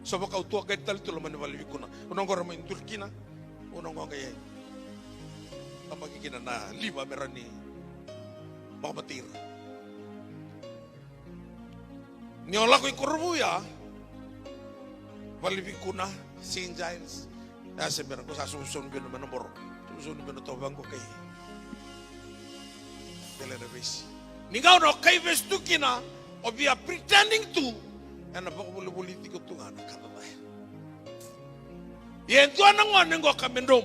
so ba ka tu ka tal tu loma ni bale bikuna una ngora mo turkina una ngonga ye tamagi kina na liba merani makapatir. Nyola ko ikurbu ya. Balibi ko na, St. Giles. Nasa meron ko sa susun ko naman ng boro. Susun ko na tobang ko kay Belarabesi. Ningaw no, kay vestu kina, o we are pretending to, yan na pakabuli-buliti ko ito nga nakatatay. Yan ito anang waneng ko kamendom.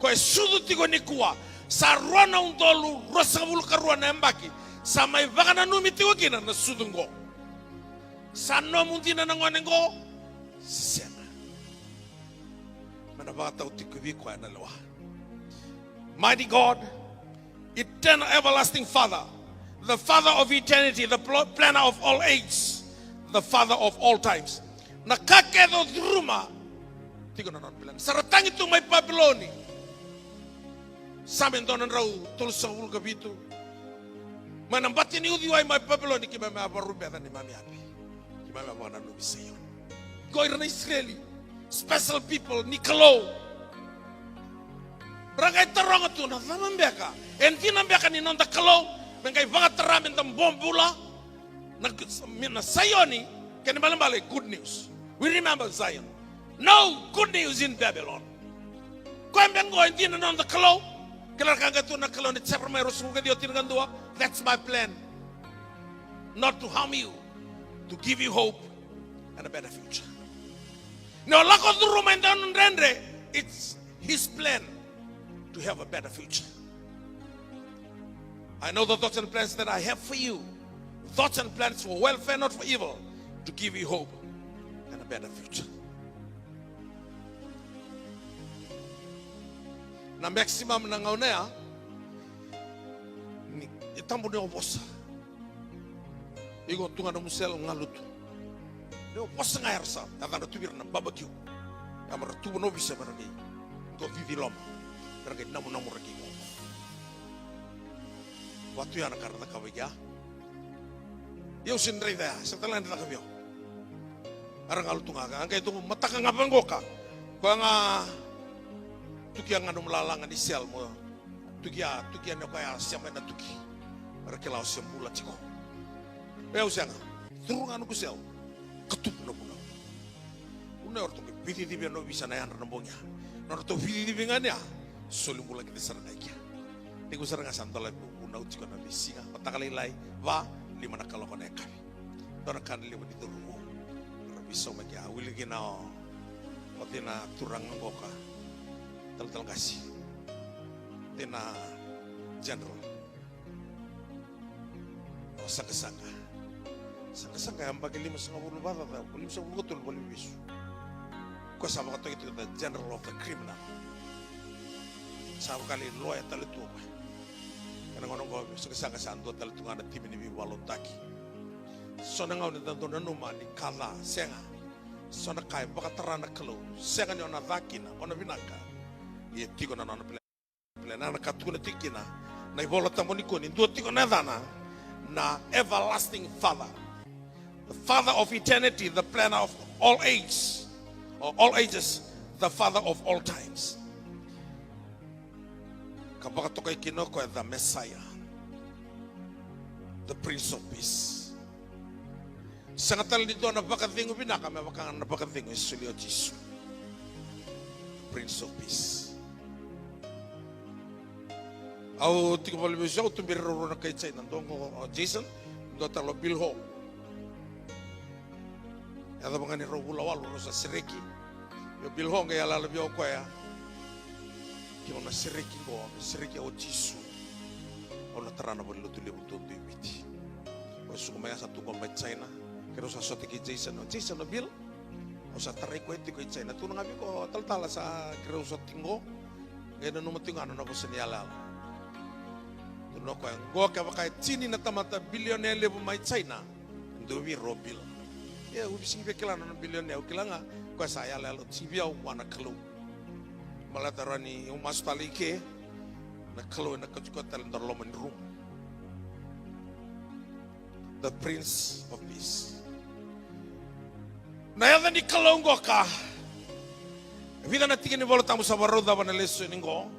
Ko e suduti ko ni kuwa, sa ruana un tolu rosa bulu karuana embaki sa mai vagana numiti wakina na sudungo sa no muntina na ngwanengo sena mana bata utikubi kwa na lawa. Mighty God, eternal everlasting Father, the Father of eternity, the planner of all ages, the Father of all times, nakakedo druma tigo na non bilang saratang itu may Babiloni saben donan raw tul sawul gabitu manambati ni udi wai mai Babiloni ki mama barube ni mami api ki mama wana no bisayon goir na Israeli special people Nikolo Bragai terong tu na zaman beka entina beka ni nonda kalo bengai bangat teramin tam bombula na Sayoni can balambale good news. We remember Zion. No good news in Babylon. Kau yang go entina nonda kalo That's my plan. Not to harm you, to give you hope and a better future. It's his plan to have a better future. I know the thoughts and plans that I have for you. Thoughts and plans for welfare, not for evil, to give you hope and a better future. Na maximum na ngaunea ni itambo ne oposa. Igo tunga na musel ngalutu. Ne oposa ngairsa, ada tubir na barbecue. Amara tubo no bisa baragi. Go vivi lom. Baragi namu ragi. Waktu yang karena kawiya. Yo sindri dah, setelah nanti kawiyo. Arang alu tunga, angkai itu mata ngapang goka. Kau tuki yang anu melalangan di sel mo. Tuki anu kaya siapa na tuki. Mereka lau sembula ciko. Yo sianga, turun anu kusel. Ketup no puno. Una orto ke piti tibi no bisa na yang nambongnya. Norto piti tibi nganya. Solim mula kita serang aja. Ni kusarang asantola una utiko na bisinga. Patakali lai va lima na kalau kone kami. Dona kan lima di turunmu. Bisa magi awil gina patina turang ngoka. Tal kasih. Tina general. Saka-saka. Saka-saka yang bagi 550 bata tau. 550 betul boleh bisu. Kau sama kata itu the general of the criminal. Sama kali lawyer tali tua. Karena ngono kau saka-saka santu tali tua ada tim ini walon taki. Sona ngau ni tanto na numa ni kala senga. Sona kai baka terana kelo. Senga ni ona vakina, ona vinaka. Ia tiko na nana plena na katuna tikina. Na ibola tamoniko ni dua tiko na dana. Na everlasting Father. The Father of eternity, the planner of all ages. Or all ages, the Father of all times. Kabaka toka ikinoko the Messiah. The Prince of Peace. Sangatal dito na bakatingo binaka may bakang na bakatingo isulyo Jesu. Prince of Peace. Au tiko bali besau tumbir ro na kay China ndongo Jason ndo talo bilho. Ada bangani ro bulawal ro sa sireki. Yo bilho nga yala labyo ko ya. Kimo na sireki o Jesu. Ona tarana bali tuli buto bibiti. Osu kumaya sa tukong ba China. Kero sa sotiki Jason no Bill. O sa taray ko iti ko China. Tunang abi ko taltala sa kero sa tingo. Ngayon numating ano na po sa niyala. Tunong ko yung go ka bakay chini na tamata billionaire level may China. Ndowi Robil. Ya ubising bekilan ng billionaire. Kila nga ko sa yala tibiyaw wana kalo. Malatarani yung mastalike na kalo na kajukotal ndorloman room. The Prince of Peace. Na yada ni kalongo ka. Vida na tingin ni volta mo sa baroda ba na leso ningo.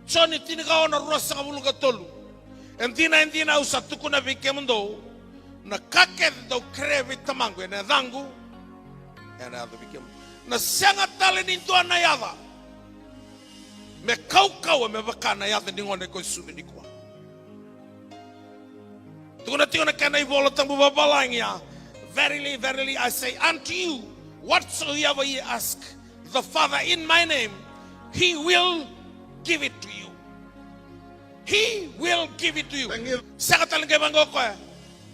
Choni tinikaw na rosa ka buluga tolu. Endina usat tuko na bikemundo. Na kaked daw krevi tamango na dangu. Ena do bikem. Na senga tale ninto na yada. Me kau me bakana yada ningone ko sumini ko. Tukuna tingona kana ibola tambu babalangya. Verily, verily, I say unto you, whatsoever ye ask the Father in my name, He will give it to you. He will give it to you. Sakatalang kay banggo ko eh.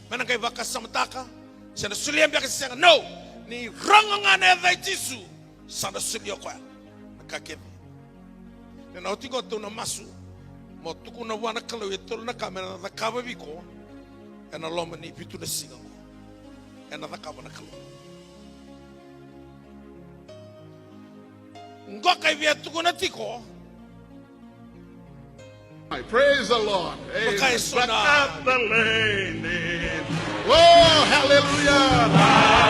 Manang kay bakas samataka. Sana suliyam biya kasi no. Ni rangangan na Jesu. Sana suliyo ko eh. Nakakit. Nanauti ko ito na masu. Mo tukuna wana kalaw ito na kamera na kababi ko. En aloma ni pitu na singang. En nakakaba na kalo. Ngo kay viatu ko na tiko. Praise the Lord. Amen. Back up the lady. Oh, hallelujah. Oh,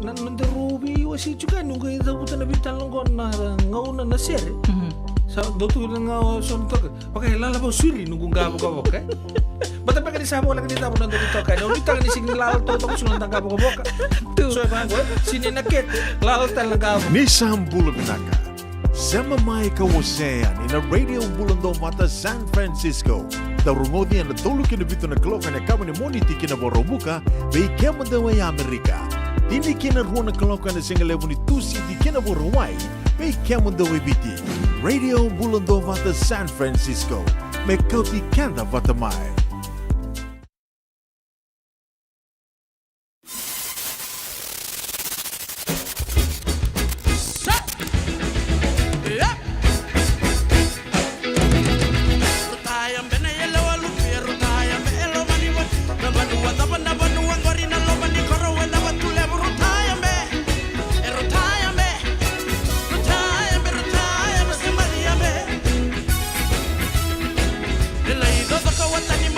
nanderubi wasi juga nunggu ida buta na bitan longon na ngauna na sere. Sa dotu nga son tok. Pakai lala ba suri nunggu gabo ka boka. Bata pa kani sabo lang dita mo nandu dito kay. No bitang ni sing lalo to to sunan tang gabo ka boka. So ba go sini naket lalo tal na gabo. Ni Sambulo Binaka. Sama mai kawasaya ni na Radio Bulando Mata San Francisco. Darungodi na tulukin na bito na kloka na kama ni moniti kina borobuka bei kema da way Amerika. Dini kina ruwa na kloka na singa levo ni tusi di kina borowai bei kema da way biti. Radio Bulando Mata San Francisco. Me kauti kanda vatamai. Watani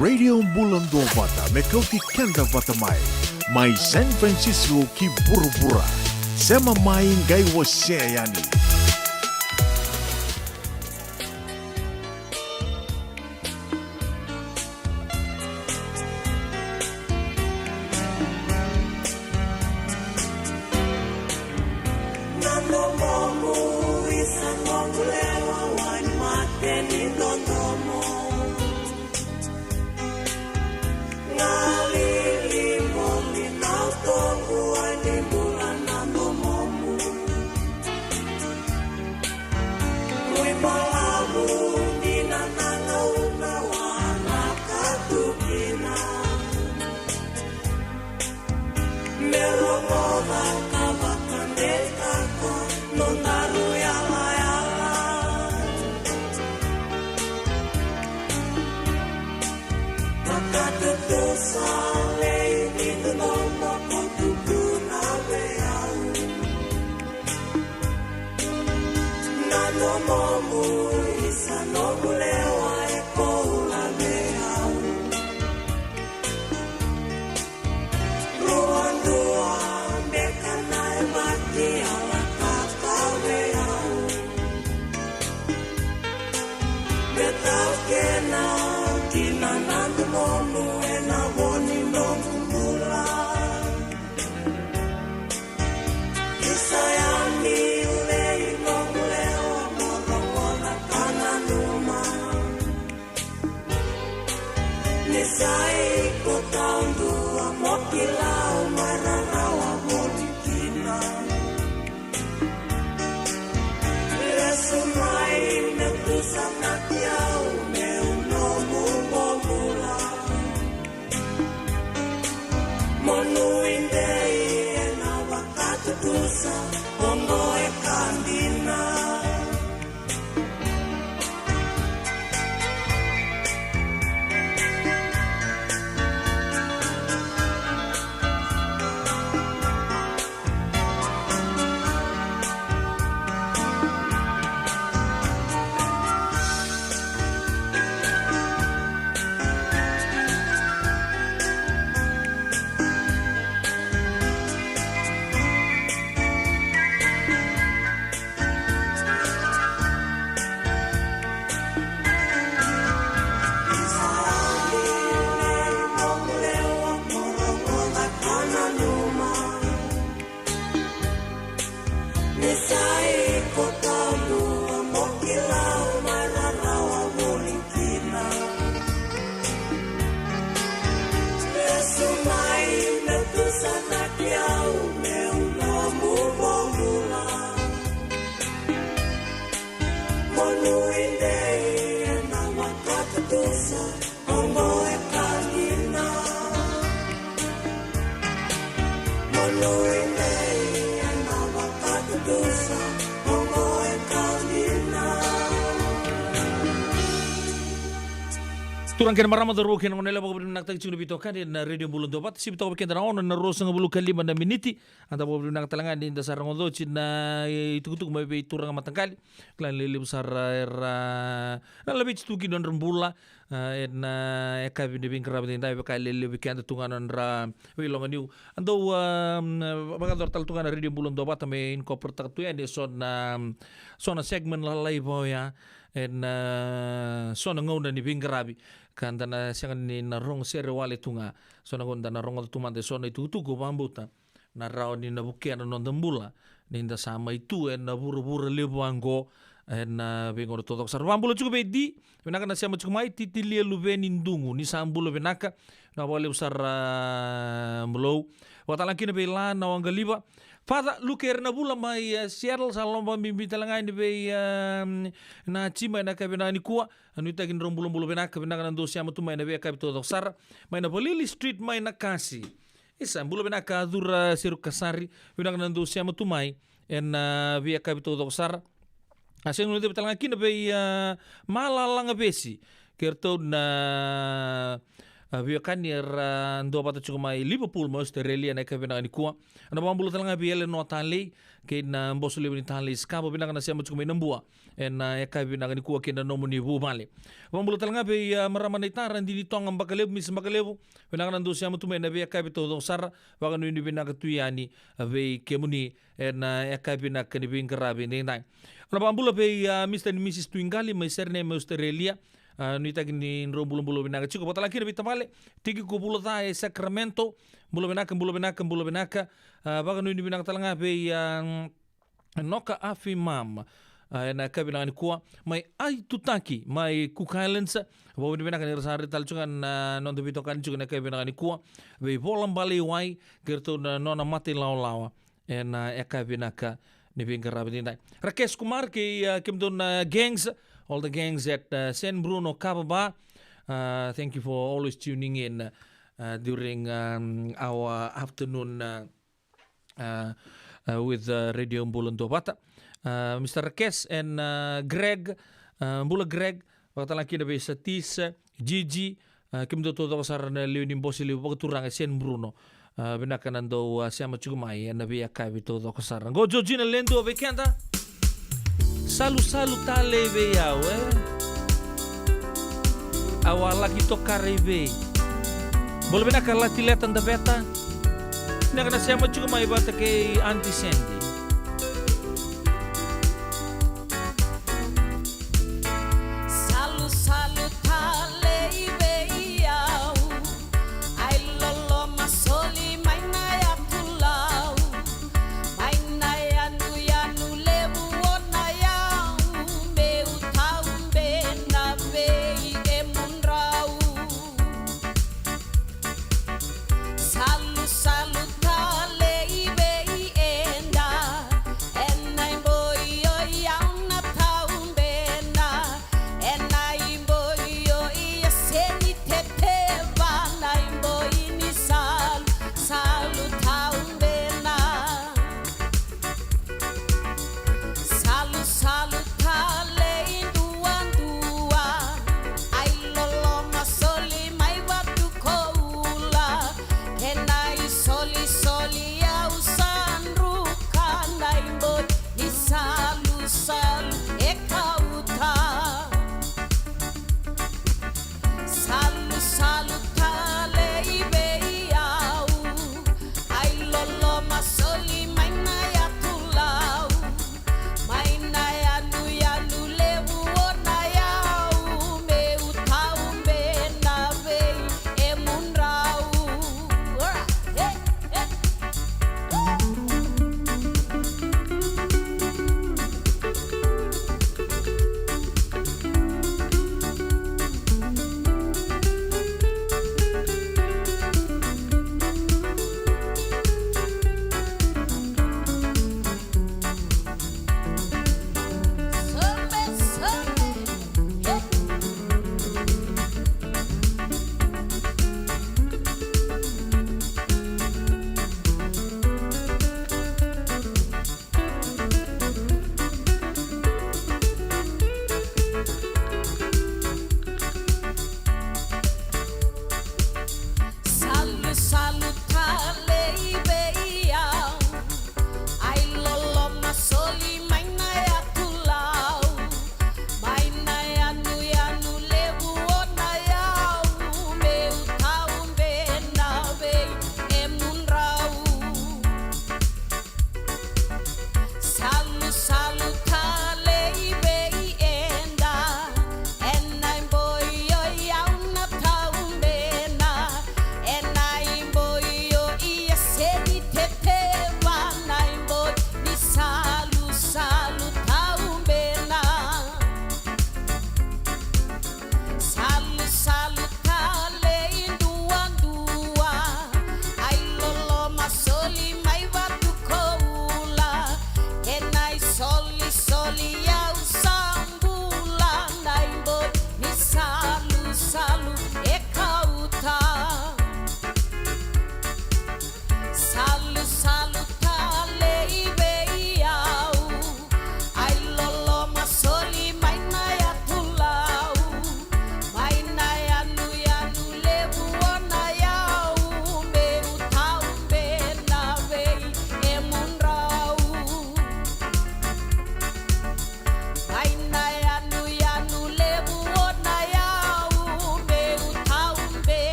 Radio Bulando Vata me kau ti kenda vata mai San Francisco ki burubura sema mai ngai wase yani. Turang kena marama daru kena ngonela bago nak tak cungi bito kan na radio bulan dopat si bito kena na ono na rosa ngabulu kalima na miniti anta bago nak talangan di dasar ngodo cina itu mai be turang matangkali klan lili besar era na lebih tuki don rembula na eka bini bingkara bini dai bekai lili weekend tunganan ra wilongan yu ando bagador tal tungan radio bulan dopat me incorporate tak tu ya de sona segmen lalai boya sona ngau ni bingkarabi kan dana siang ni narong sere wale tunga sona gonda narong tumante sona itu tuku pambuta na rao ni na bukian non dembula ni nda sama itu na buru-buru lebuango na bingor totok sar pambula cukup bedi benaka na siama cukup mai titilia luveni ndungu ni sambulo benaka na wale usar mlow watalan kina bela na wangaliba Fata luker na bula mai Seattle salomba mimbi talangai ni be na chima na kabina ni kuwa anu tagin rombulo benaka benaka na dosia matu mai na be kabito doksar mai na Polili Street mai na kasi isa bulo benaka dura siru kasari benaka na dosia matu mai en be kabito doksar asen nu de talangai kina be malalang besi kerto na Vio kanir ndo bata chuka mai Liverpool mo Australia na kabina ni kuwa. Ana bambulo talanga biele no tanlei ke na mboso le ni tanlei skabo bina kana siamo chuka mai nambua. En ya kabina ni kuwa ke na nomu ni bu male. Bambulo talanga be marama na itara ndi tonga mbakalevu mis mbakalevu. Bina kana ndo siamo tume na be kabito do sara wa kana ni bina ka tuyani be kemuni en ya kabina ka ni bingarabe ni nai. Ana bambulo be Mr. and Mrs. Twingali mai surname Australia. Nuita gini bulo binaka chico bota laki bita male tiki ko bulo ta e Sacramento bulo binaka baga nui binaka talanga be noka afi mam na kabina ni kuwa mai ai tutaki mai Cook Islands bo ni binaka ni rasari tal chunga non de bito kan chunga na kabina ni kuwa be volam bali wai gerto nona mati lawa na kabina ka ni bingara bidinai Rakesh Kumar ke kimdon gangs. All the gangs at San Bruno, Cababa, thank you for always tuning in during our afternoon with Radio Mbulando Bata. Mr. Rakesh and Greg, Mbula Greg, waktu lagi ada Satis, Gigi, kimdo todo pasar na Leonin Bosi Leo pagturang San Bruno. Binakan ando siya machugumay na biya kabi todo kasar. Go Georgina Lendo, bekanta. Salu tale be yawe awala kito karebe boleh bina kala tilatan da beta na kana siya machuka mai bata ke Auntie Sandy Salu tale be yaw ai lolo masoli mai na ya pulau mai na ya nu lebu Salu tale ibe enda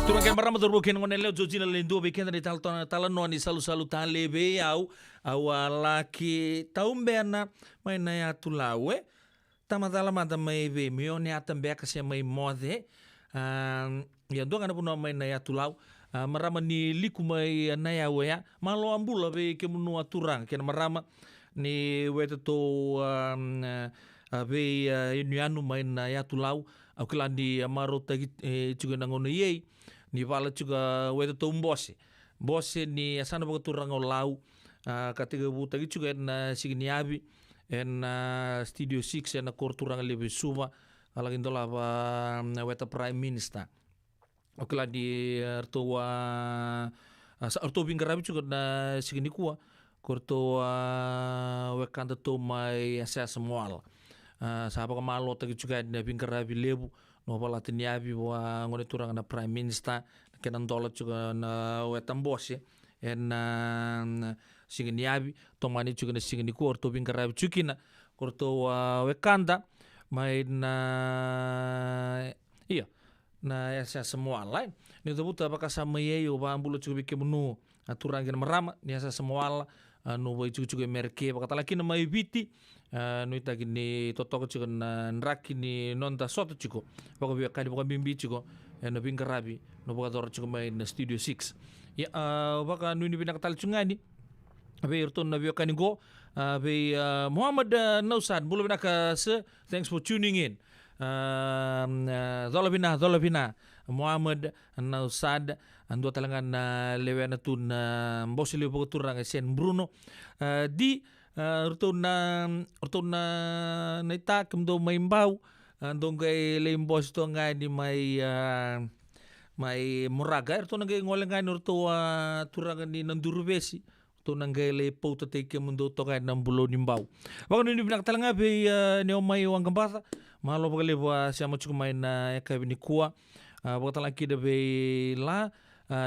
Turang ken marama turbo ken ngone leo jojina lendo be ken tal talano ni salu talebe au laki taumbena mai na ya tulawe tamatala mata mai be mio ne atambe ka mai mode ya ndo kana puno mai na ya tulau marama ni liku mai na ya we malo ambula be ke munu aturang ken marama ni weta to be ni anu mai na ya tulau au kila di amaro tagi juga nangono yei ni vala juga weta to bosse ni asana boga turang o lau katiga buta gi juga na signi abi en studio 6 en kor turang lebe suma ala gindola ba weta prime minister o kila di arto bingarabi juga na signi kuwa korto wekanda to mai asa semual sahaba kamalo tagi juga na bingarabi lebu no pala tiniabi wa ngone turang na prime minister kenan dola juga na wetam bosse en signiabi to mani juga na signi korto bingarabi chukina korto wekanda mai na iya na asa semua lain ni to buta apakah sama yeyo ba ambulo juga bike menu aturang gen marama ni asa semua no boy juga merke bakata laki na mai biti no ita gini totoko juga na nraki ni nonta soto juga baka biya kadi baka bimbi juga no bingarabi no baka dor juga mai na studio 6 ya baka no ni binakatal chungani abe irton na biya kani go abe Muhammad Nausad bulu binaka se thanks for tuning in Zolavina Muhammad Nausad ando talangan lewena tun mbosili baka turang sen Bruno di rutuna naita kemdo maimbau andong kay leimbos to nga di may muraga rutuna kay ngoleng nga nurto turangan ni nandurubesi rutuna kay le pauta te kemundo to nga nambulo nimbau baka nini binakatalanga be neo may wang gambata mahalo baka lewa siya mo chukumay na ekabini kuwa baka talang kida be la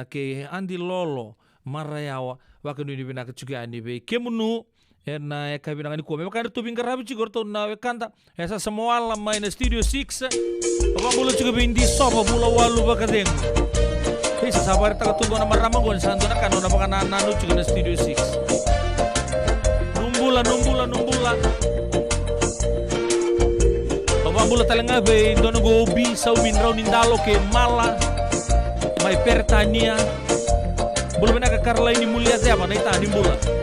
kay Andi Lolo Marayawa baka nini binakachugani be kemunu na ekabina ngani kuwa maka tu bingarabi chigorto na wekanda esa semua la main studio 6 apa bulu juga bindi sopa bula walu bakadeng bisa sabar tak tunggu nama ramang gon santuna kanona baka nanu juga na studio 6 numbula apa bulu talenga be dono gobi sau minrau nindalo ke mala mai pertania bulu benaka karla ini mulia siapa naita nimbula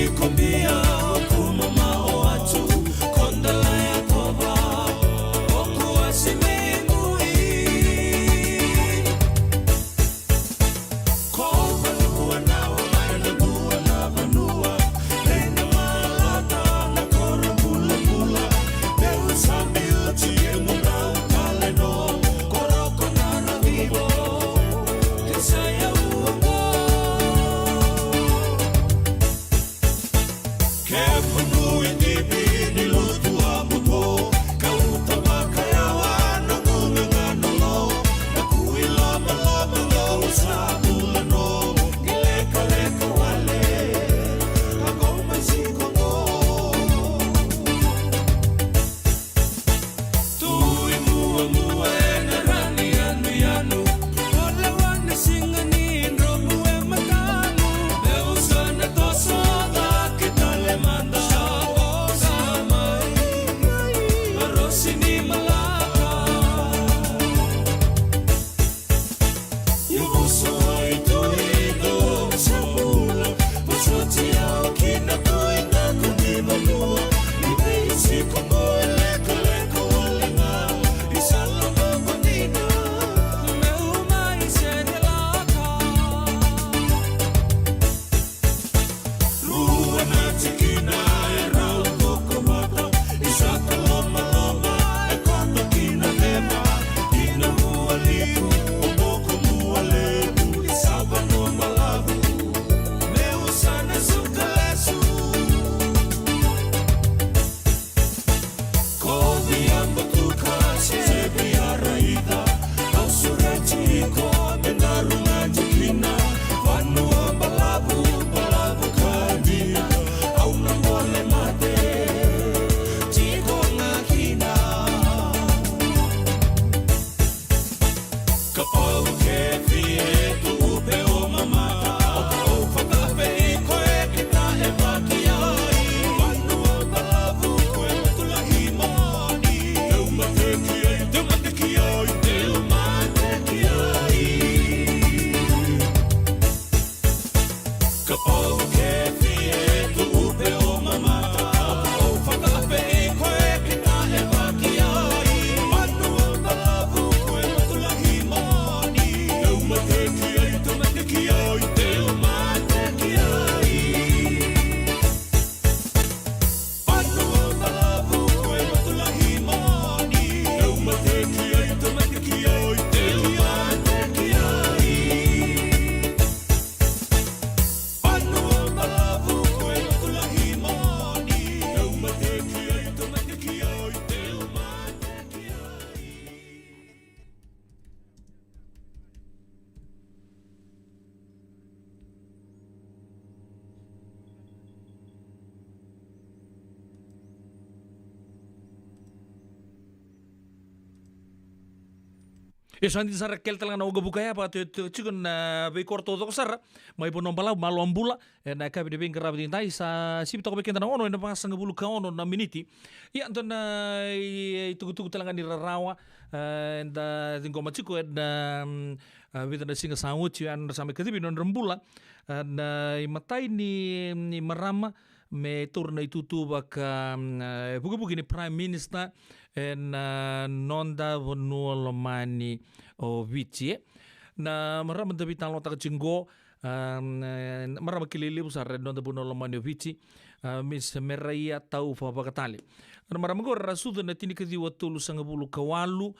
sikumbia kumama o atu kondala ya toba oku asimengui koba lukua nao aina bua na banua lena malata na kora mula mula meu sambi uti e muna kaleno koroko na ravivo kesaya uongo kefungu indibi ni lutu amupo kauta makaya wana ngungangano lo na kuila malama lo sabula no gileka leka wale agoma sikongo tui mua mua ena rani anu yanu ole wana singani nromu e matanu meusana tosoda kitale manda samai arosini malaka yubuso itu ido samula pasoti au kina koina kundi malua ibisi kongo leka leka walinga isalo mabandina meuma isenelaka Rua na tikina e rau kokomata Isaka loma loma e koto kina lema Kina mua liku o moko mua leku Isaba no malavu Meu sana sukalesu Kovi amba tukasi Sebi araida Au surati iko Menarunga tikina Vanu ambalabu Balabu kandia Au nambole mate Tiko ngakina Kapau kefi e tu upe o mamata Au whakape i koe kita e makiai Vanu ambalabu koe matulahi mani Teu mateki ai, teu mateki ai, teu mateki ai Kapau kefi e tu upe o mamata Au whakape i koe kita e makiai Vanu ambalabu koe matulahi mani Teu mateki ai, teu mateki ai, teu mateki ai Vanu ambalabu koe matulahi mani Teu mateki ai, teu mateki ai, teu mateki ai Anu ambalavu koe matulahi mani Teu mateki ai, teu mateki ai, teu mateki ai Santi sara kelta langa oga bukaya pa te chicken be korto to sara mai pono bala malo ambula na kabi de ben grabe dintai sa sip to be kenda ono na pasanga bulu ka ono na miniti ya ton tugu talanga ni rawa da dingo machiko na vida na singa sauchi an sama kadibi non rambula na matai ni marama me torna itutu baka bugi ni prime minister na nonda vonua lomani o vici na marama dabi talo tak jinggo marama kilili busar nonda vonua lomani o vici mis merai tau fa bakatali na marama go rasuda na tini kadi watulu sanga bulu kawalu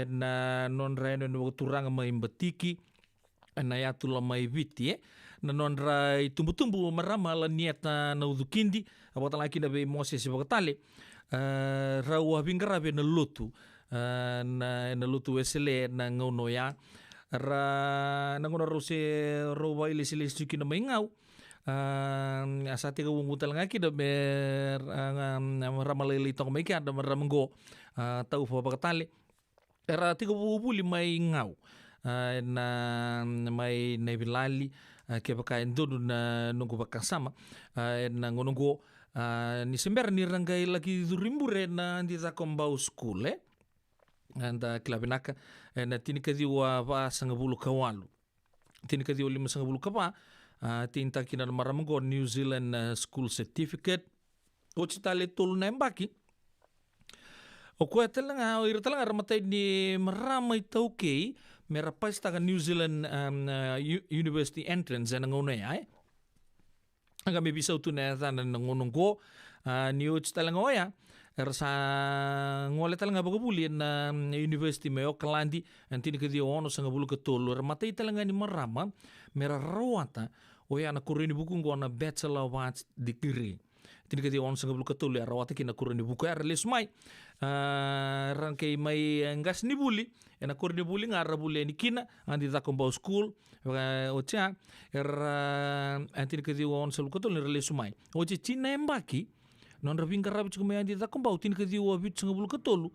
na non reno no turanga mai mbatiki na yatu mai viti na non rai tumbu marama la nieta na udukindi abota laki na be mose si bakatali rawa bingarabe na lutu na lutu esele na ngono ya ra na ngono rose roba ile sile suki na maingau asate ka wungutal ngaki da ber ramalili tong meki ada maramgo tau fa bakatali era 30 mai ngau na mai nevilali ke baka endono na nunggu bakasama na ngonongo ni sembera ni rangai lagi durimbure na ndita kombau skule anda klabinaka na tini kadi wa pa sanga bulu kawalu tini kadi 5 kapa tinta kina maramango New Zealand School Certificate o citale tolu na embaki o koe talanga o ira talanga ramatay ni maramay taukei mera paista ka New Zealand University entrance na ngona ya anga me bisa tu na tana ngonongo ni o talanga oya sa ngole talanga bagabuli na University me Auckland antini ka dio ono sanga bulu ka tolu ramatay talanga ni marama mera rawata oya na kurini buku ngona Bachelor of Arts degree tini ka dio ono sanga bulu ka tolu rawata kina kurini buku ara lesmai rangkei mai ngas ni buli ena kor ni buli ngara buli ni kina andi ta kombau school o cha antini ka dio ono sanga bulu ka tolu lesmai o china embaki non rabing karabi chuko may andi ta kombau tini ka dio bit sanga bulu ka tolu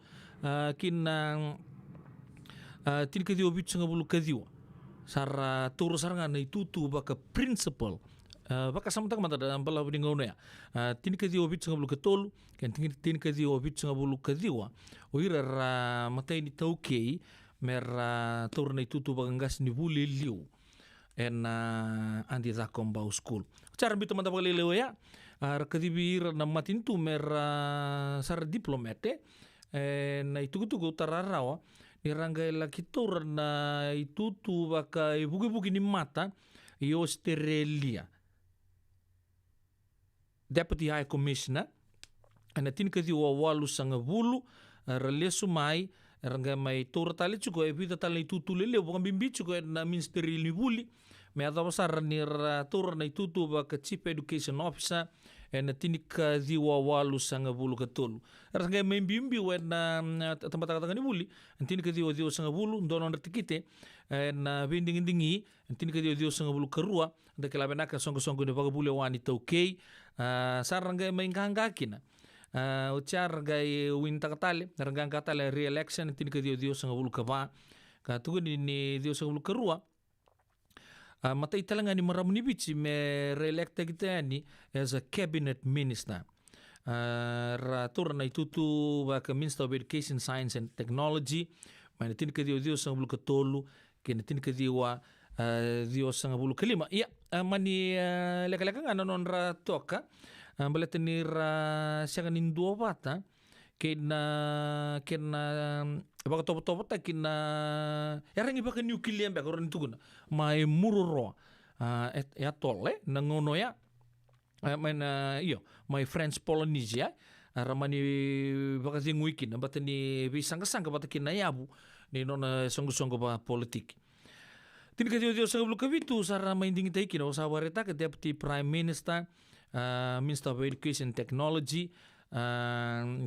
kina tini ka dio bit sanga bulu ka dio sara turu saranga na itutu baka principal baka samtang mata dalam bala budi ngau ya tini ka dio bit sanga bulu ka tolu kan tini ka dio bit sanga bulu ka dio o ira ra matai ni taukei mera turu na itutu baka ngas ni buli liu en andi ta kombau school cara bito mata baka leleo ya rakadibi ira na matintu mera sar diplomate na itugu tararawa ni rangga la kitor na itutu baka ibugi-bugi ni mata i Australia Deputy High Commissioner ana tin ka diwa walu sanga bulu relesu mai rangga mai tora tali chuko e pita tali itutu lele bukan bimbi chuko na ministeri ni buli me ata basar ni tora na itutu baka Chief Education Officer na tinik diwa walu sanga bulu katolu rangga mai bimbi na tempat kata ni buli tinik diwa sanga bulu donon retikite na binding-dingi tinik diwa sanga bulu kerua da kala benaka songo-songo ni baga bule wani taukei sarangga mai ngangakina ucar gai winta katale rangga katale re-election tinik diwa sanga bulu kaba ka tugu ni diwa sanga bulu kerua mata italanga ni maramu ni bici me re-electa kita ni as a cabinet minister ratur na itutu baka Minister of Education, Science and Technology mana tin ka dio sanga bulu katolu kena tin ka diwa dio sanga bulu kelima iya mani leka-leka ngana non ra toka baleta ni ra sianga ni dua bata kena baka topo-topo ta kena yarangi baka nukilian baka orang itu guna mai mururo ya tole nangono ya iyo mai French Polynesia ramani baka zinguikin bata ni bisang-sang bata kina yabu ni nona songgo-songgo ba politik tin ka dio sanga bulu kabitu sara mai dingin taikin o sawareta ka Deputy Prime Minister Minister of Education and Technology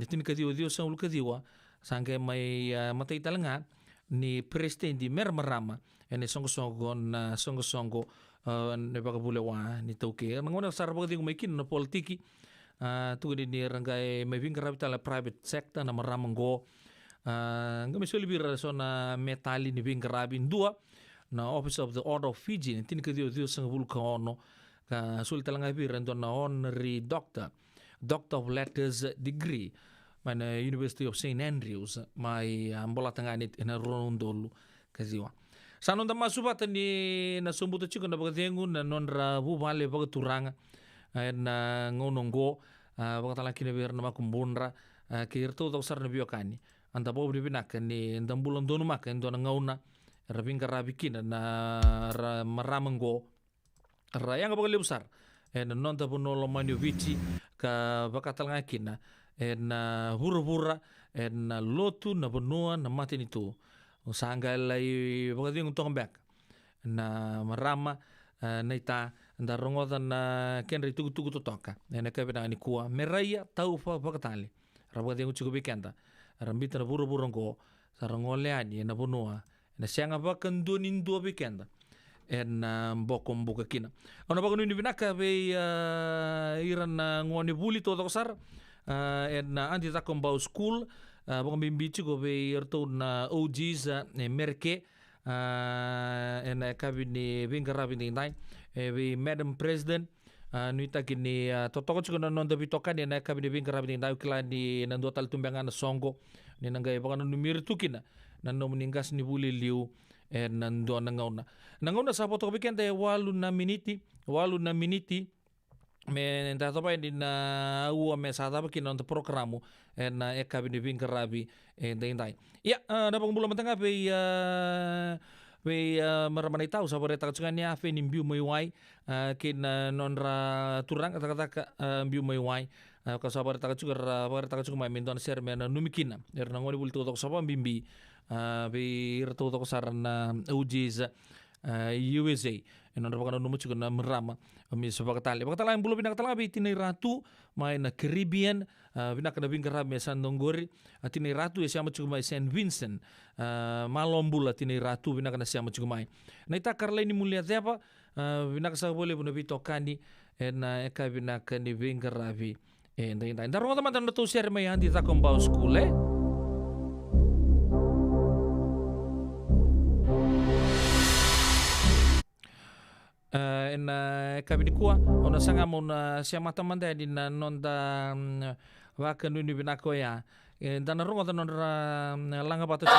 tin ka dio sanga bulu kadiwa sangke mai matai talanga ni presiden di mermarama ene songo-songo na songo-songo ne baka bule wa ni tauke mangona sara baka dingo maikin na politiki tu ni ranggai mai ving kapitala private sector na maramango ngame so libira so na metali ni ving rabin dua na Office of the Order of Fiji tin ka dio sanga bulu ka ono ka sul talanga bi rendo na honorary doctor of letters degree mana University of St. Andrews mai ambola tanganit ina rondolu kaziwa sanon da masubata ni na sumbuto chiko na bagatengu na nonra bu vale bagaturanga na ngonongo bagatala kine ber na makumbonra kirto to sar na biokani anda bo binak ni ndambulan donu mak ndo na ngauna rabinga rabikina na maramango rayanga bagali besar en nonta punolo manio vici ka bakatalanga kina na hura-hura na lotu na benua na mati itu usanga lai bagadi untuk back na marama na ita nda rongoda na kenri tugu toka na kabina ni kuwa meraya taufa bakatali rabagadi cukup bikenda rambita na hura-hura ngo sarangole ani na benua na sianga bakan donin dua bikenda en bokom buka kina ona bagunu ni binaka be iran ngoni buli to sar en anti ta kombau school bong bimbici go be erto na OGs merke en kabini bingarabi dai be Madam President nuita kini totoko chuko non da bitokan ni na kabini bingarabi dai kila ni nando tal tumbangan songo ni nangai bong numir tukina nando meningas ni buli liu nando nangauna sa poto kabikente 8 miniti me nda topa na ua me sa tapa kina untuk programu na kabi ni Bingkarabi dai ya na pangbulan matanga pe maramanay tao sa pare takatsungan niya fe ni mbiu mayway kin nonra turang kata mbiu mayway kasi pare takatsungan may mindon ser men numikina nangoni bulto to sa pambimbi be irto to saran UG's USA non baka numuch ko na marama mi sa bakatali ang bulo binakatalabi tinay ratu may na Caribbean binakana Bingkarabi sa Nonggori tinay ratu siya machugmay St. Vincent Malombula tinay ratu binakana siya machugmay naita karlay ni mulia tepa binakasa boleh puno bitokani na eka binakani Bingkarabi ndai ndaro teman teman tu share may andi ta kombao school kabinikuwa ona sanga mona siya matamanda di na nonda waka nuni binako ya dan rungo tan nonra langa patu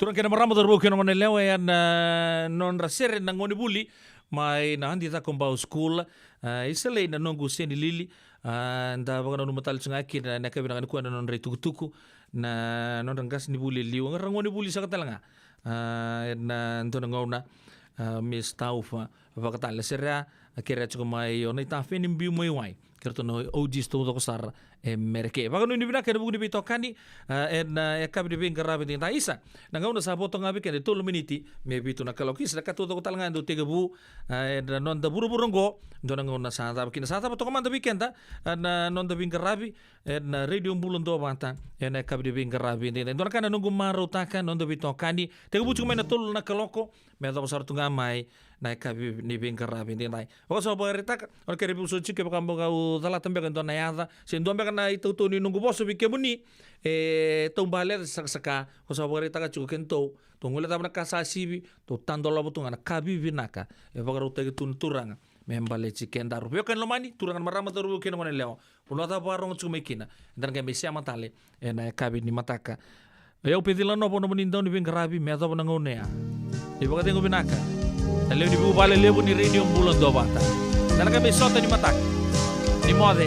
Turang kena marama terbuka nongone lewa yan non rasere nangoni buli mai na handi ta kombao school isale na nongu seni lili nda baka nonu matal tsungaki na kabi na kuana non re tukutuku na non rangas ni buli liu ngoni buli sa katalanga na ntona ngona Miss Taufa baka tal serra kira chuko mai ona ita feni mbiu mai wai kerto no OG sto to sar merke baka no ni bina kena buku bitokani kabi de Bingkarabi tinta isa na ngona sa boto ngabi kene tolo miniti me bitu na kalokis na katuto ko talanga ndo tegabu non da buru-burunggo ndo na ngona sa ta kina sa ta to komanda bikenta na non da Bingkarabi na radio bulon do banta na kabi de Bingkarabi tinta ndo kana nunggu marutaka non da bitokani tegabu cuma na tolo na kaloko me do sar tunga mai na kabi ni Bingkarabi tinta o so boerita on kere bu so chike bakambo ka dala tambe kan na yada sen dombe kana itu to ni nunggu boso bikemuni tombale saka o so boerita ka chuko kento to ngule ta na kasasibi to tandolo butunga na kabi binaka bagaru te tunturanga membale chicken daru yo kan lomani turangan marama daru ken ngone leo ulo ta barong chumekina dan ga mesia matale na kabi ni mataka yo pedila no bono monindo ni Bingkarabi me to na ngone ya ibaga tengo binaka leo ni bu bale leo ni radio bulon do bata dan ga mesota ni mataka ni mode